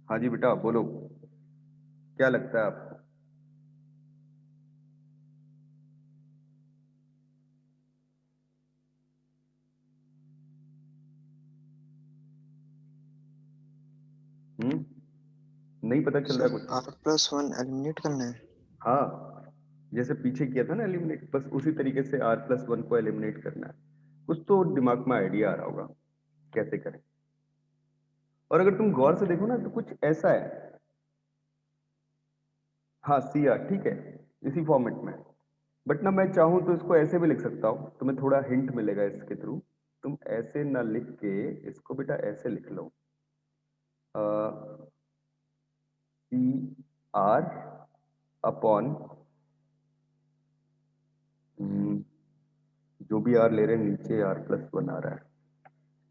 हाँ जी बेटा बोलो, क्या लगता है आपको। नहीं पता चल रहा कुछ, R+1 एलिमिनेट करना है। हाँ जैसे पीछे किया था ना एलिमिनेट, बस उसी तरीके से r प्लस 1 को एलिमिनेट करना है। कुछ तो दिमाग में आइडिया आ रहा होगा कैसे करें, और अगर तुम गौर से देखो ना तो कुछ ऐसा है, हाँ सी आर ठीक है इसी फॉर्मेट में, बट ना मैं चाहूं तो इसको ऐसे भी लिख सकता हूं, तुम्हें थोड़ा हिंट मिलेगा इसके थ्रू। तुम ऐसे ना लिख के इसको बेटा ऐसे लिख लो, सी आर अपॉन जो भी आर ले रहे हैं नीचे आर प्लस 1 आ रहा है,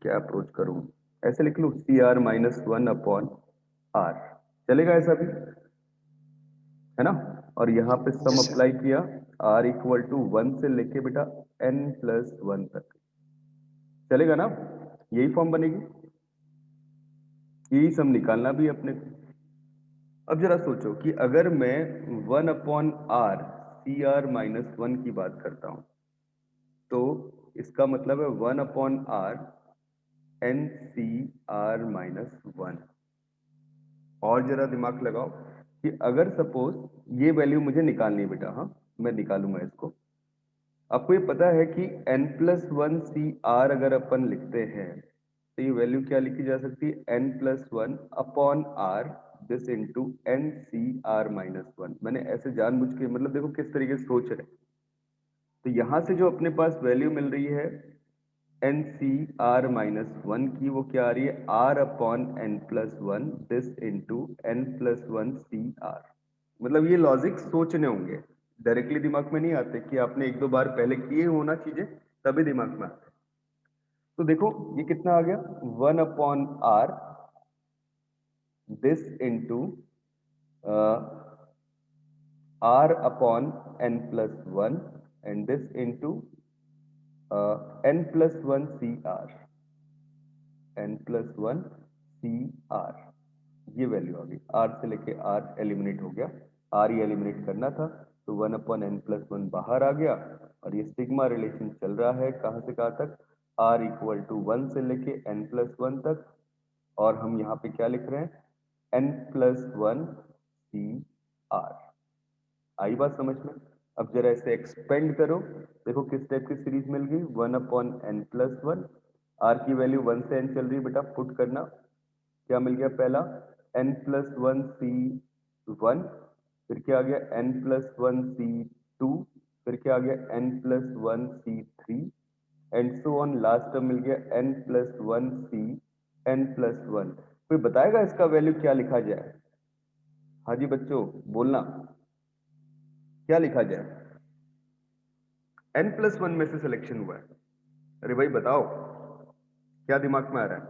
क्या अप्रोच करूं, ऐसे लिख लूं C are minus 1 upon R, चलेगा ऐसा भी, है ना। और यहाँ पे सम Yes, sir. अप्लाई किया, आर इक्वल टू 1 से लेके बेटा n प्लस 1 तक, चलेगा ना, यही फॉर्म बनेगी, यही सम निकालना भी अपने को। अब जरा सोचो कि अगर मैं 1 upon R C are minus 1 की बात करता हूं, तो इसका मतलब है 1 upon are N C are minus 1, और जरा दिमाग लगाओ कि अगर सपोज ये वैल्यू मुझे निकालनी है बेटा, हाँ मैं निकालूंगा इसको। आपको ये पता है कि n+1 CR अगर अपन लिखते हैं तो ये वैल्यू क्या लिखी जा सकती है, n+1 upon r this into NCR-1। मैंने ऐसे जानबूझ के, मतलब देखो किस तरीके से सोच रहे। तो यहां से जो अपने पास वैल्यू मिल रही है NCR-1 की, वो क्या आ रही है, r upon n+1 this into n+1 CR। मतलब ये लॉजिक सोचने होंगे, डायरेक्टली दिमाग में नहीं आते कि आपने एक दो बार पहले किए होना चीजें, तभी दिमाग में आते। तो देखो ये कितना आ गया, 1 upon r this into r upon n+1 and this into n+1 CR, n+1 CR। ये वैल्यू आ गई, r से लेके r एलिमिनेट हो गया, r ही एलिमिनेट करना था, तो 1 अपॉन n+1 बाहर आ गया। और ये सिग्मा रिलेशन चल रहा है कहां से कहां तक, r इक्वल टू 1 से लेके n+1 तक। और हम यहाँ पे क्या लिख रहे हैं, n+1 CR। आई बात समझ में? अब जरा इसे एक्सपेंड करो, देखो किस टाइप की सीरीज मिल गई, 1 अपॉन n+1, r की वैल्यू 1 से n चल रही है बेटा, पुट करना, क्या मिल गया, पहला n+1 C1, फिर क्या आ गया n+1 C2, फिर क्या आ गया n+1 C3 and so on, last term मिल गया n+1 C n+1। कोई बताएगा इसका वैल्यू क्या लिखा जाए? हाँ जी बच्चों बोलना, क्या लिखा जाए? n+1 में से सिलेक्शन हुआ है, अरे भाई बताओ क्या दिमाग में आ रहा है?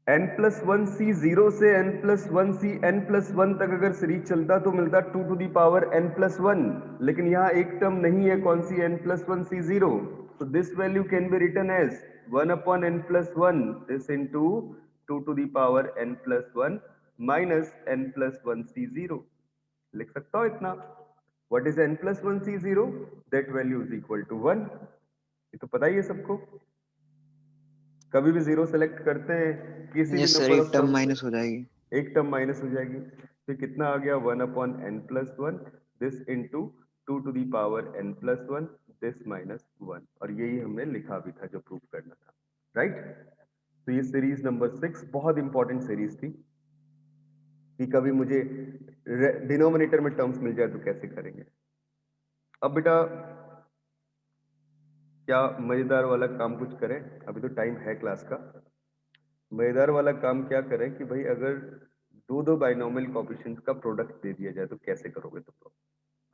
n+1 C0 से n+1 C n+1 तक अगर सीरीज चलता तो मिलता 2 टू दी पावर n+1, लेकिन यहाँ एक टर्म नहीं है, कौन सी, n+1 C0। तो this value can be written as 1 upon n+1 this into 2 to the power n+1 minus n+1 C0। लिख सकता हूं इतना, what is n+1 C0, that value is equal to 1। ये तो पता ही है सबको, कभी भी जीरो सेलेक्ट करते हैं किसी भी यस सर, नंबर एक ऑफ टर्म टर्म से, माइनस हो जाएगी। एक टर्म माइनस हो जाएगी। फिर कितना आ गया, 1 upon n+1 this into 2 to the power n+1 this minus 1। और यही हमने लिखा भी था जो प्रूव करना था, राइट। तो ये सीरीज नंबर 6 बहुत इंपॉर्टेंट सीरीज थी कि कभी मुझे डिनोमिनेटर में टर्म्स मिल जाए तो कैसे करेंगे। अब बेटा क्या मजेदार वाला काम कुछ करें, अभी तो टाइम है क्लास का। मजेदार वाला काम क्या करें कि भाई अगर दो दो बाइनोमियल कोएफिशिएंट्स का प्रोडक्ट दे दिया जाए तो कैसे करोगे तुम लोग?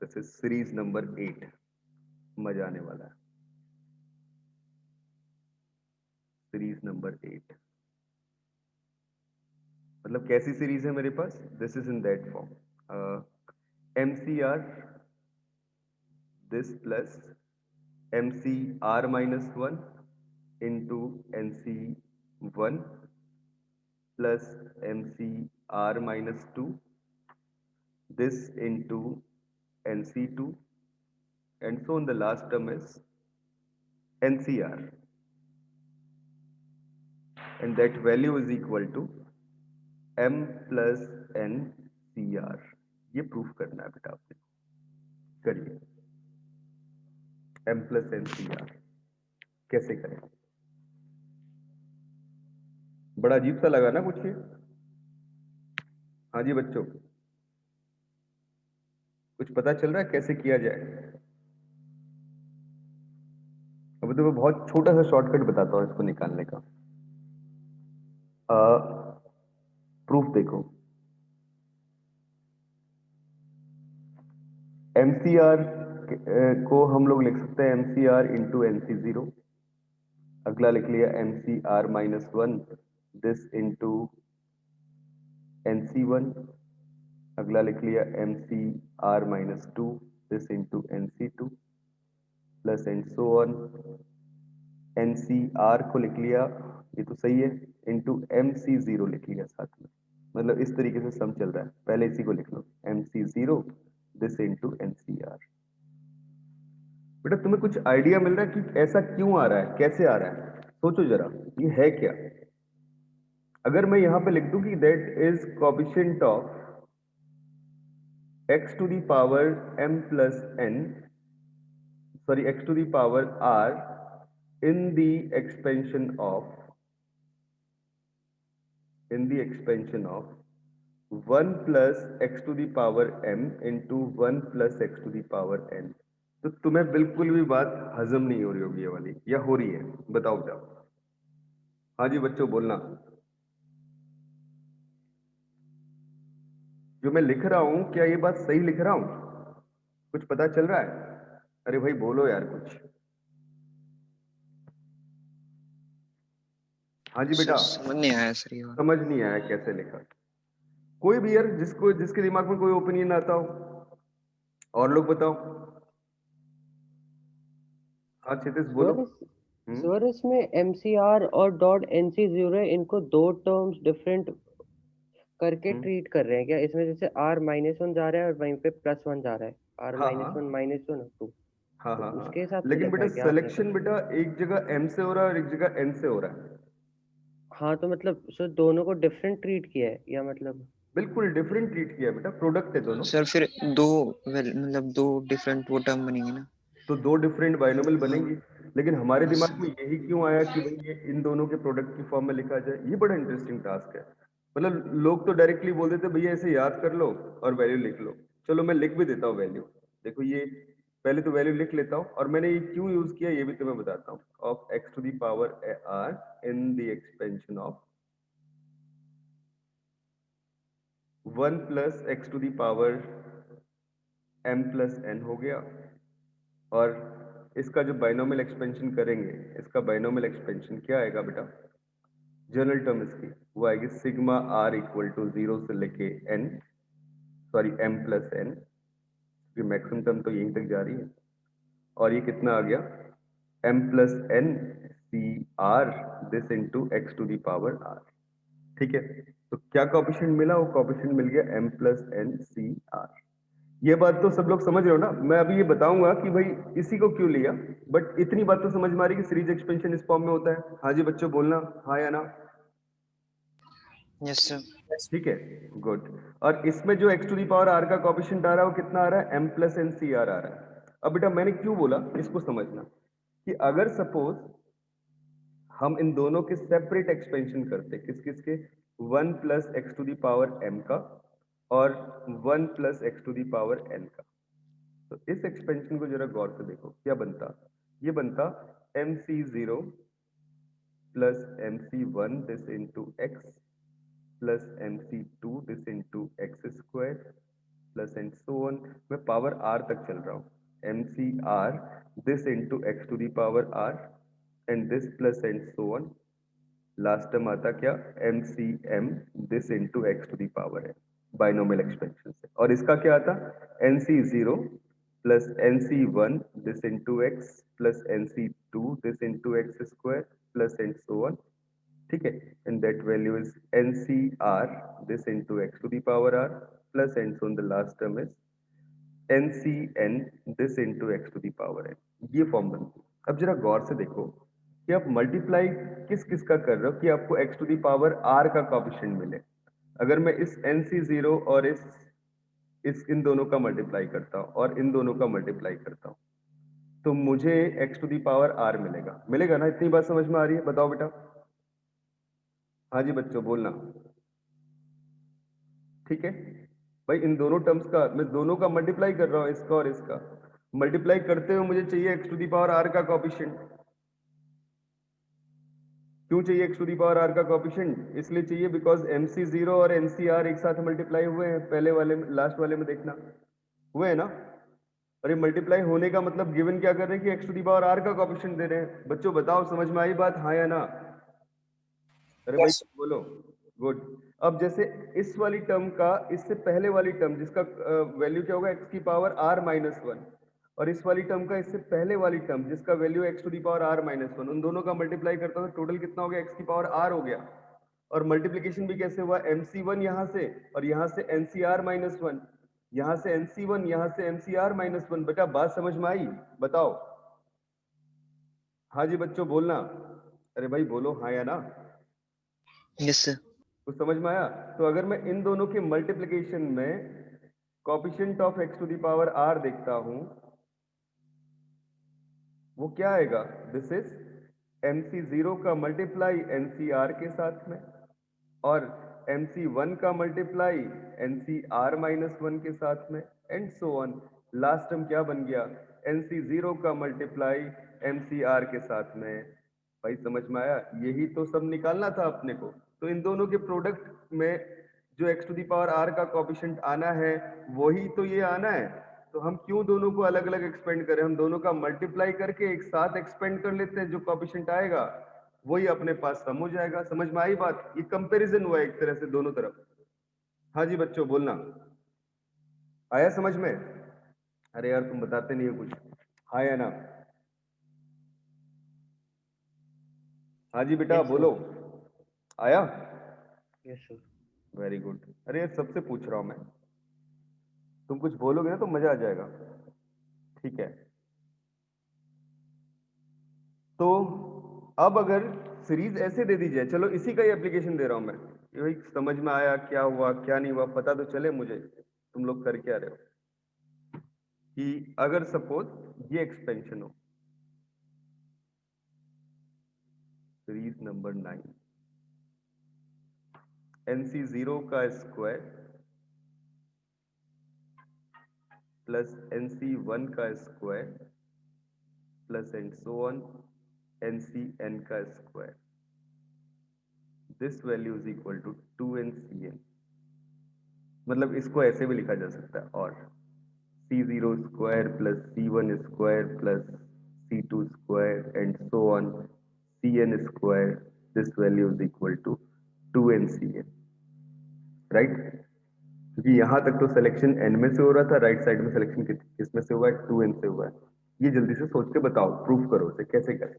जैसे सीरीज नंबर 8, मजा आने वाला है। सीरीज नंबर 8 मतलब कैसी सीरीज है मेरे पास, this is in that form, MCR this plus MCR-1 into NC1 plus MCR-2 this into NC2 and so on, the last term is NCR and that value is equal to M plus NCR। ये proof करना है बेटा आपने, करिए। M plus NCR कैसे करें? बड़ा अजीब सा लगा ना कुछ ये? हाँ जी बच्चों, कुछ पता चल रहा है कैसे किया जाए? अभी तो मैं बहुत छोटा सा शॉर्टकट बताता हूँ इसको निकालने का। प्रूफ देखो, MCR को हम लोग लिख सकते हैं MCR इंटू NC0, अगला लिख लिया MCR-1 दिस इंटू NC1, अगला लिख लिया MCR-2 this into NC2 plus and so on. NCR को लिख लिया, ये तो सही है, इंटू MC0 लिख लिया साथ में, मतलब इस तरीके से सम चल रहा है, पहले इसी को लिख लो MC0 दिस इंटू NCR। बेटा तुम्हें कुछ आइडिया मिल रहा है कि ऐसा क्यों आ रहा है, कैसे आ रहा है? सोचो जरा, ये है क्या? अगर मैं यहाँ पे लिख दूं कि that is coefficient of x to the power m plus n, sorry, x to the power r in the expansion of 1 plus x to the power m into 1 plus x to the power n। तो तुम्हें बिल्कुल भी बात हजम नहीं हो रही होगी ये वाली, या हो रही है? बताओ बताओ। हाँ जी बच्चों बोलना। जो मैं लिख रहा हूं क्या ये बात सही लिख रहा हूं? कुछ पता चल रहा है? अरे भाई बोलो यार कुछ। हाँ जी सर बेटा। समझ नहीं आया सर ये वाला। समझ नहीं आया कैसे लिखा? कोई भी यार जिसके दिमाग में कोई ओपिनियन आता हो, और लोग बताओ। हाँ क्षितिज बोलो। सर इसमें MCR और डॉट NC0 है, इनको दो टर्म्स डिफरेंट करके ट्रीट कर रहे हैं क्या? इसमें जैसे R-1 जा रहा है और वहीं पे +1 जा रहा है, R-1 -1 2, हाँ तो हाँ हाँ। उसके हिसाब से लेकिन लिखा बेटा है क्या आपने? सिलेक्शन बेटा एक जगह m से हो रहा है और एक जगह n से हो रहा है। हाँ तो मतलब सर दोनों को डिफरेंट ट्रीट किया है या मतलब? बिल्कुल डिफरेंट ट्रीट किया है बेटा, प्रोडक्ट है दोनों। सर फिर दो मतलब दो डिफरेंट वो टर्म बनेंगे ना। तो दो डिफरेंट बाइनोमियल बनेंगे, लेकिन हमारे Yes, दिमाग sir. में यही क्यों आया कि भाई ये इन दोनों के प्रोडक्ट की फॉर्म में लिखा जाए? ये बड़ा इंटरेस्टिंग टास्क है। मतलब लोग तो डायरेक्टली बोल देते भैया ऐसे याद कर लो और वैल्यू लिख लो। चलो मैं लिख भी देता हूँ वैल्यू। देखो ये पहले तो वैल्यू लिख लेता हूँ, और मैंने ये क्यों यूज किया ये भी तुम्हें बताता हूँ। Of x to the power r in the expansion of 1 plus x to the power m plus n हो गया। और इसका जो बाइनोमियल एक्सपेंशन करेंगे, इसका बाइनोमियल एक्सपेंशन क्या आएगा बेटा? जनरल टर्म इसकी वो आएगी सिग्मा r इक्वल टू 0 से लेके n, sorry m plus n। ये मैक्सिमम टर्म तो यहीं तक जा रही है। और ये कितना आ गया? m plus n C R this into X to the power r। ठीक है, तो क्या कोएफिशिएंट मिला? वो कोएफिशिएंट मिल गया m plus n C R. ये बात तो सब लोग समझ रहे हो ना? मैं अभी ये बताऊंगा कि भाई इसी को क्यों लिया, बट इतनी बात तो समझ में आ रही कि सीरीज एक्सपेंशन इस फॉर्म में होता है। हाँ जी बच्चों बोलना हाँ या ना। Yes, sir. ठीक है, गुड। और इसमें जो x to the power r का कोएफिशिएंट आ रहा है वो कितना आ रहा है? m plus n C R आ रहा है। अब बेटा मैंने क्यों बोला इसको समझना, कि अगर सपोज हम इन दोनों के सेपरेट एक्सपेंशन करते, किस किस के? 1 plus x to the power m का और 1 plus x to the power n का। तो इस एक्सपेंशन को जरा गौर से देखो क्या बनता। ये बनता mc0 plus mc1 this into x plus mc2 this into X square plus and so on. मैं पावर r तक चल रहा हूँ। mcr this into X to the power r and this plus and so on. Last term आता क्या? mcm this into X to the power n, binomial expansion से। और इसका क्या आता? nc0 plus nc1 this into X plus nc2 this into X square plus and so on. ठीक है, and that value is ncr this into X to the power r plus and so on. The last term is ncn this into X to the power n। ये form बनती है। अब जरा गौर से देखो कि आप मल्टीप्लाई किस किस का कर रहे हो कि आपको x to the power r का कोएफिशिएंट मिले। अगर मैं इस nc0 और इस इन दोनों का मल्टीप्लाई करता हूं और इन दोनों का मल्टीप्लाई करता हूं, तो मुझे x to the power r मिलेगा। मिलेगा ना? इतनी बात समझ में आ रही है? बताओ बेटा। हाँ जी बच्चों बोलना। ठीक है भाई, इन दोनों टर्म्स का मैं दोनों का मल्टीप्लाई कर रहा हूं, इसका और इसका मल्टीप्लाई करते हुए मुझे चाहिए x to the power r का कोएफिशिएंट। क्यों चाहिए x to the power r का कोएफिशिएंट? इसलिए चाहिए बिकॉज mc0 और ncr एक साथ मल्टीप्लाई हुए हैं। पहले वाले में, लास्ट वाले में देखना हुए है ना। और ये मल्टीप्लाई होने का मतलब गिवन क्या कर रहे हैं कि x to the power r का कोएफिशिएंट दे रहे हैं। बच्चों बताओ समझ में आई बात, हाँ या ना? अरे भाई बोलो। गुड। अब जैसे इस वाली टर्म का इससे पहले वाली टर्म जिसका वैल्यू क्या होगा? x की पावर r माइनस 1, और इस वाली टर्म का इससे पहले वाली टर्म जिसका value x to the power r minus 1, उन दोनों का मल्टीप्लाई करता हूं तो टोटल कितना हो गया? x की पावर r हो गया। और मल्टीप्लीकेशन भी कैसे हुआ? mc1 यहां से और यहां से ncr माइनस 1, यहां से nc1 यहां से mcr माइनस 1। बेटा बात समझ में आई? बताओ। हाँ जी बच्चों बोलना। अरे भाई बोलो हाँ या ना। Yes, sir. कुछ समझ में आया? तो अगर मैं इन दोनों के मल्टीप्लिकेशन में coefficient of x to the power r देखता हूं, वो क्या आएगा? दिस इज MC0 का मल्टीप्लाई NCR के साथ में और MC1 का मल्टीप्लाई NCR माइनस 1 के साथ में and so on. Last term क्या बन गया? NC0 का मल्टीप्लाई MCR के साथ में। भाई समझ में आया? यही तो सब निकालना था अपने को। तो इन दोनों के प्रोडक्ट में जो x to the power r का कोएफिशिएंट आना है वही तो ये आना है। तो हम क्यों दोनों को अलग अलग एक्सपेंड करें? हम दोनों का मल्टीप्लाई करके एक साथ एक्सपेंड कर लेते हैं, जो कोएफिशिएंट आएगा वही अपने पास सम हो जाएगा। समझ में आई बात? ये कंपैरिजन हुआ एक तरह से दोनों तरफ। हाँ जी बच्चों बोलना, आया समझ में? अरे यार तुम बताते नहीं हो कुछ। हाँ या ना? हाँ जी बेटा Yes, sir. बोलो, आया? Yes sir. Very good. अरे यार सबसे पूछ रहा हूं मैं, तुम कुछ बोलोगे ना तो मजा आ जाएगा। ठीक है, तो अब अगर सीरीज ऐसे दे दी जाए, चलो इसी का ही एप्लीकेशन दे रहा हूं मैं, ये भाई समझ में आया क्या हुआ क्या नहीं हुआ पता तो चले मुझे तुम लोग कर क्या रहे हो। कि अगर सपोज ये एक्सपेंशन हो, सीरीज नंबर 9 NC0 का स्क्वायर प्लस NC1 का square plus and so on NCN का square, this value is equal to 2NCN। मतलब इसको ऐसे भी लिखा जा सकता है, और C0 square plus C1 square plus C2 square and so on CN square, this value is equal to 2NCN, right? क्योंकि यहां तक तो सिलेक्शन n में से हो रहा था, राइट साइड में सिलेक्शन किस में से हुआ है? 2n से हुआ है। ये जल्दी से सोच के बताओ, प्रूफ करो उसे कैसे करें।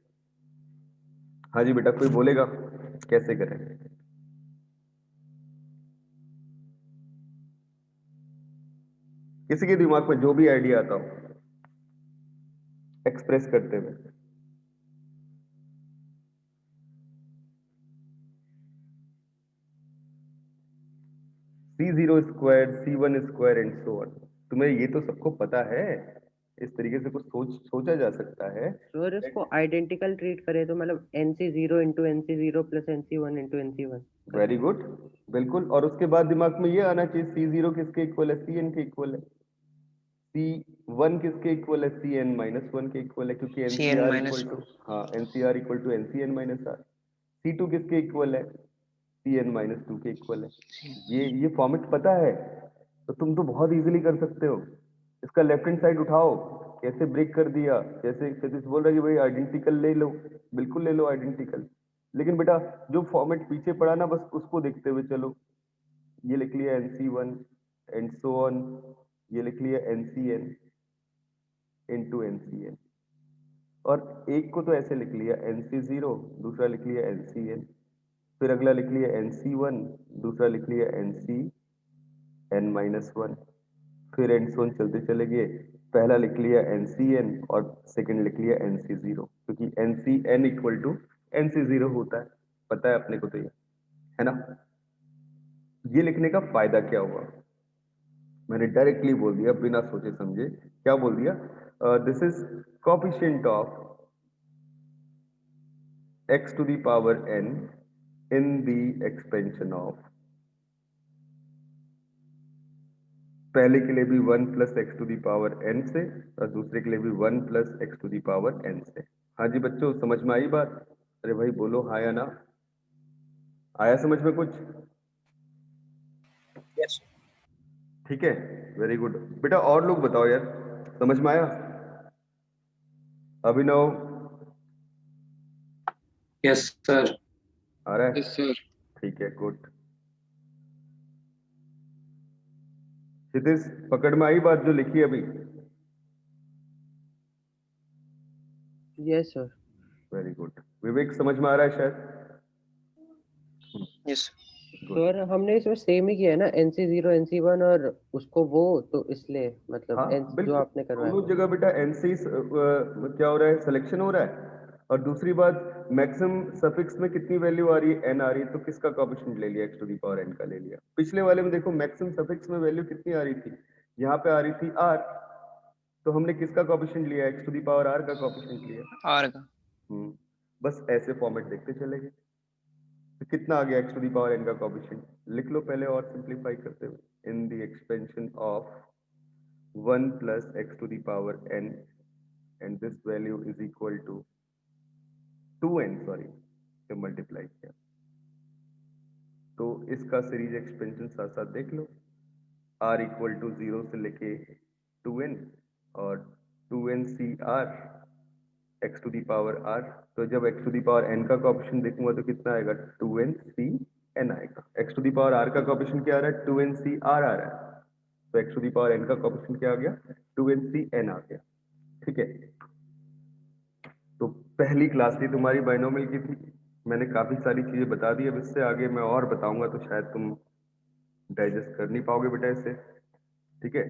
हाँ जी बेटा कोई बोलेगा कैसे करें? किसी के दिमाग में जो भी आइडिया आता हो एक्सप्रेस करते हुए। C0 square C1 square and so on, तुम्हें ये तो सबको पता है, इस तरीके से कुछ सोचा जा सकता है। सर इसको आइडेंटिकल ट्रीट करें तो मतलब NC0 into NC0 plus NC1 into NC1। Very good, बिल्कुल। और उसके बाद दिमाग में ये आना चाहिए C0 किसके इक्वल है? CN के इक्वल है। C1 किसके इक्वल है? CN माइनस 1 के इक्वल है, क्योंकि CN NCR minus equal to NCR equal to NCN minus R। C2 किसके इक्वल है? CN माइनस 2 के इक्वल है। ये फॉर्मेट पता है तो तुम तो बहुत इजीली कर सकते हो। इसका लेफ्ट हैंड साइड उठाओ, कैसे ब्रेक कर दिया, जैसे सतीश बोल रहा है कि भाई आइडेंटिकल ले लो, बिल्कुल ले लो आइडेंटिकल, लेकिन बेटा जो फॉर्मेट पीछे पड़ा ना बस उसको देखते हुए चलो। ये लिख लिया NC1 एंड सो ऑन, ये लिख लिया NCN इंटू NCN, और एक को तो ऐसे लिख लिया NC0, दूसरा लिख लिया NCN, फिर अगला लिख लिया NC1, दूसरा लिख लिया NCN माइनस 1, फिर एंड सोन चलते चले गए, पहला लिख लिया NCN और सेकंड लिख लिया NC0, क्योंकि NCN इक्वल टू NC0 होता है, पता है अपने को तो ये, है ना? ये लिखने का फायदा क्या हुआ? मैंने डायरेक्टली बोल दिया बिना सोचे समझे, क्या बोल दिया? This is coefficient of x to the power n in the expansion of, पहले के लिए भी 1 plus x to the power n से और दूसरे के लिए भी 1 plus x to the power n से। हाँ जी बच्चों समझ में आई बात? अरे भाई बोलो हाँ या ना? आया समझ में कुछ? yes ठीक है, वेरी गुड। बेटा और लोग बताओ यार, समझ में आया? अभिनव Yes, sir. आ रहा है? Yes, sir. ठीक है, गुड। क्षितिज पकड़ में आई बात जो लिखी अभी? Yes sir. Very good. Vivek समझ में आ रहा है शायद? yes सर हमने इसमें सेम ही किया है ना, NC0 NC1 और उसको वो, तो इसलिए मतलब हाँ जो बिल्कुल, आपने करवाया दोनों वो। जगह बेटा NC क्या हो रहा है? सिलेक्शन हो रहा है। और दूसरी बात मैक्सिमम सफिक्स में कितनी वैल्यू आ रही है, n आ रही है, तो किसका कोएफिशिएंट ले लिया, x to the power n का ले लिया। पिछले वाले में देखो मैक्सिमम सफिक्स में वैल्यू कितनी आ रही थी, यहाँ पे आ रही थी r, तो हमने किसका कोएफिशिएंट लिया, x to the power r का कोएफिशिएंट लिया। आर का। बस ऐसे फॉर्मेट देखते चलेंगे। तो कितना आ गया x to the power n का कोएफिशिएंट, लिख लो पहले और सिंपलीफाई करते हुए, in the expansion of 1 plus x to the power n and this value is equal to 2n, sorry, से मल्टीप्लाई किया, तो इसका सीरीज एक्सपेंशन साथ साथ देख लो, r इक्वल टू 0 से लेके 2n और 2n C r x to the power r, तो जब x to the power n का कोएफिशिएंट देखूंगा तो कितना आएगा, 2n सी n आएगा। x to the power r का कोएफिशिएंट क्या आ रहा है, 2n सी r आ रहा है, तो x to the power n का कोएफिशिएंट क्या आ गया, 2n सी n आ गया। ठीक है, तो पहली क्लास थी तुम्हारी बाइनोमियल की थी, मैंने काफी सारी चीजें बता दी, अब इससे आगे मैं और बताऊंगा तो शायद तुम डाइजेस्ट कर नहीं पाओगे बेटा इसे। ठीक है,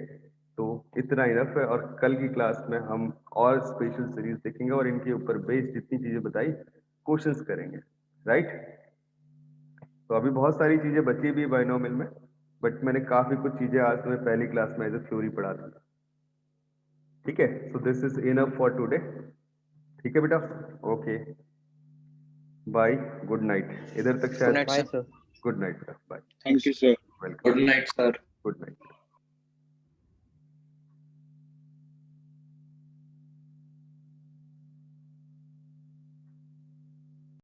तो इतना इनफ है, और कल की क्लास में हम और स्पेशल सीरीज देखेंगे और इनके ऊपर बेस्ड जितनी चीजें बताई क्वेश्चंस करेंगे, राइट। तो अभी बहुत सारी चीजें बची भी बाइनोमियल में, बट मैंने काफी कुछ चीजें आज तुम्हें पहली क्लास में एज ए थ्योरी पढ़ा दी। ठीक है, so this is enough for today. ठीक है बेटा, ओके, बाय, गुड नाइट। इधर तक गुड शायद night bye sir. Sir. Good night बेटा, bye, Thank you, sir. Welcome, Good night, sir. Good night.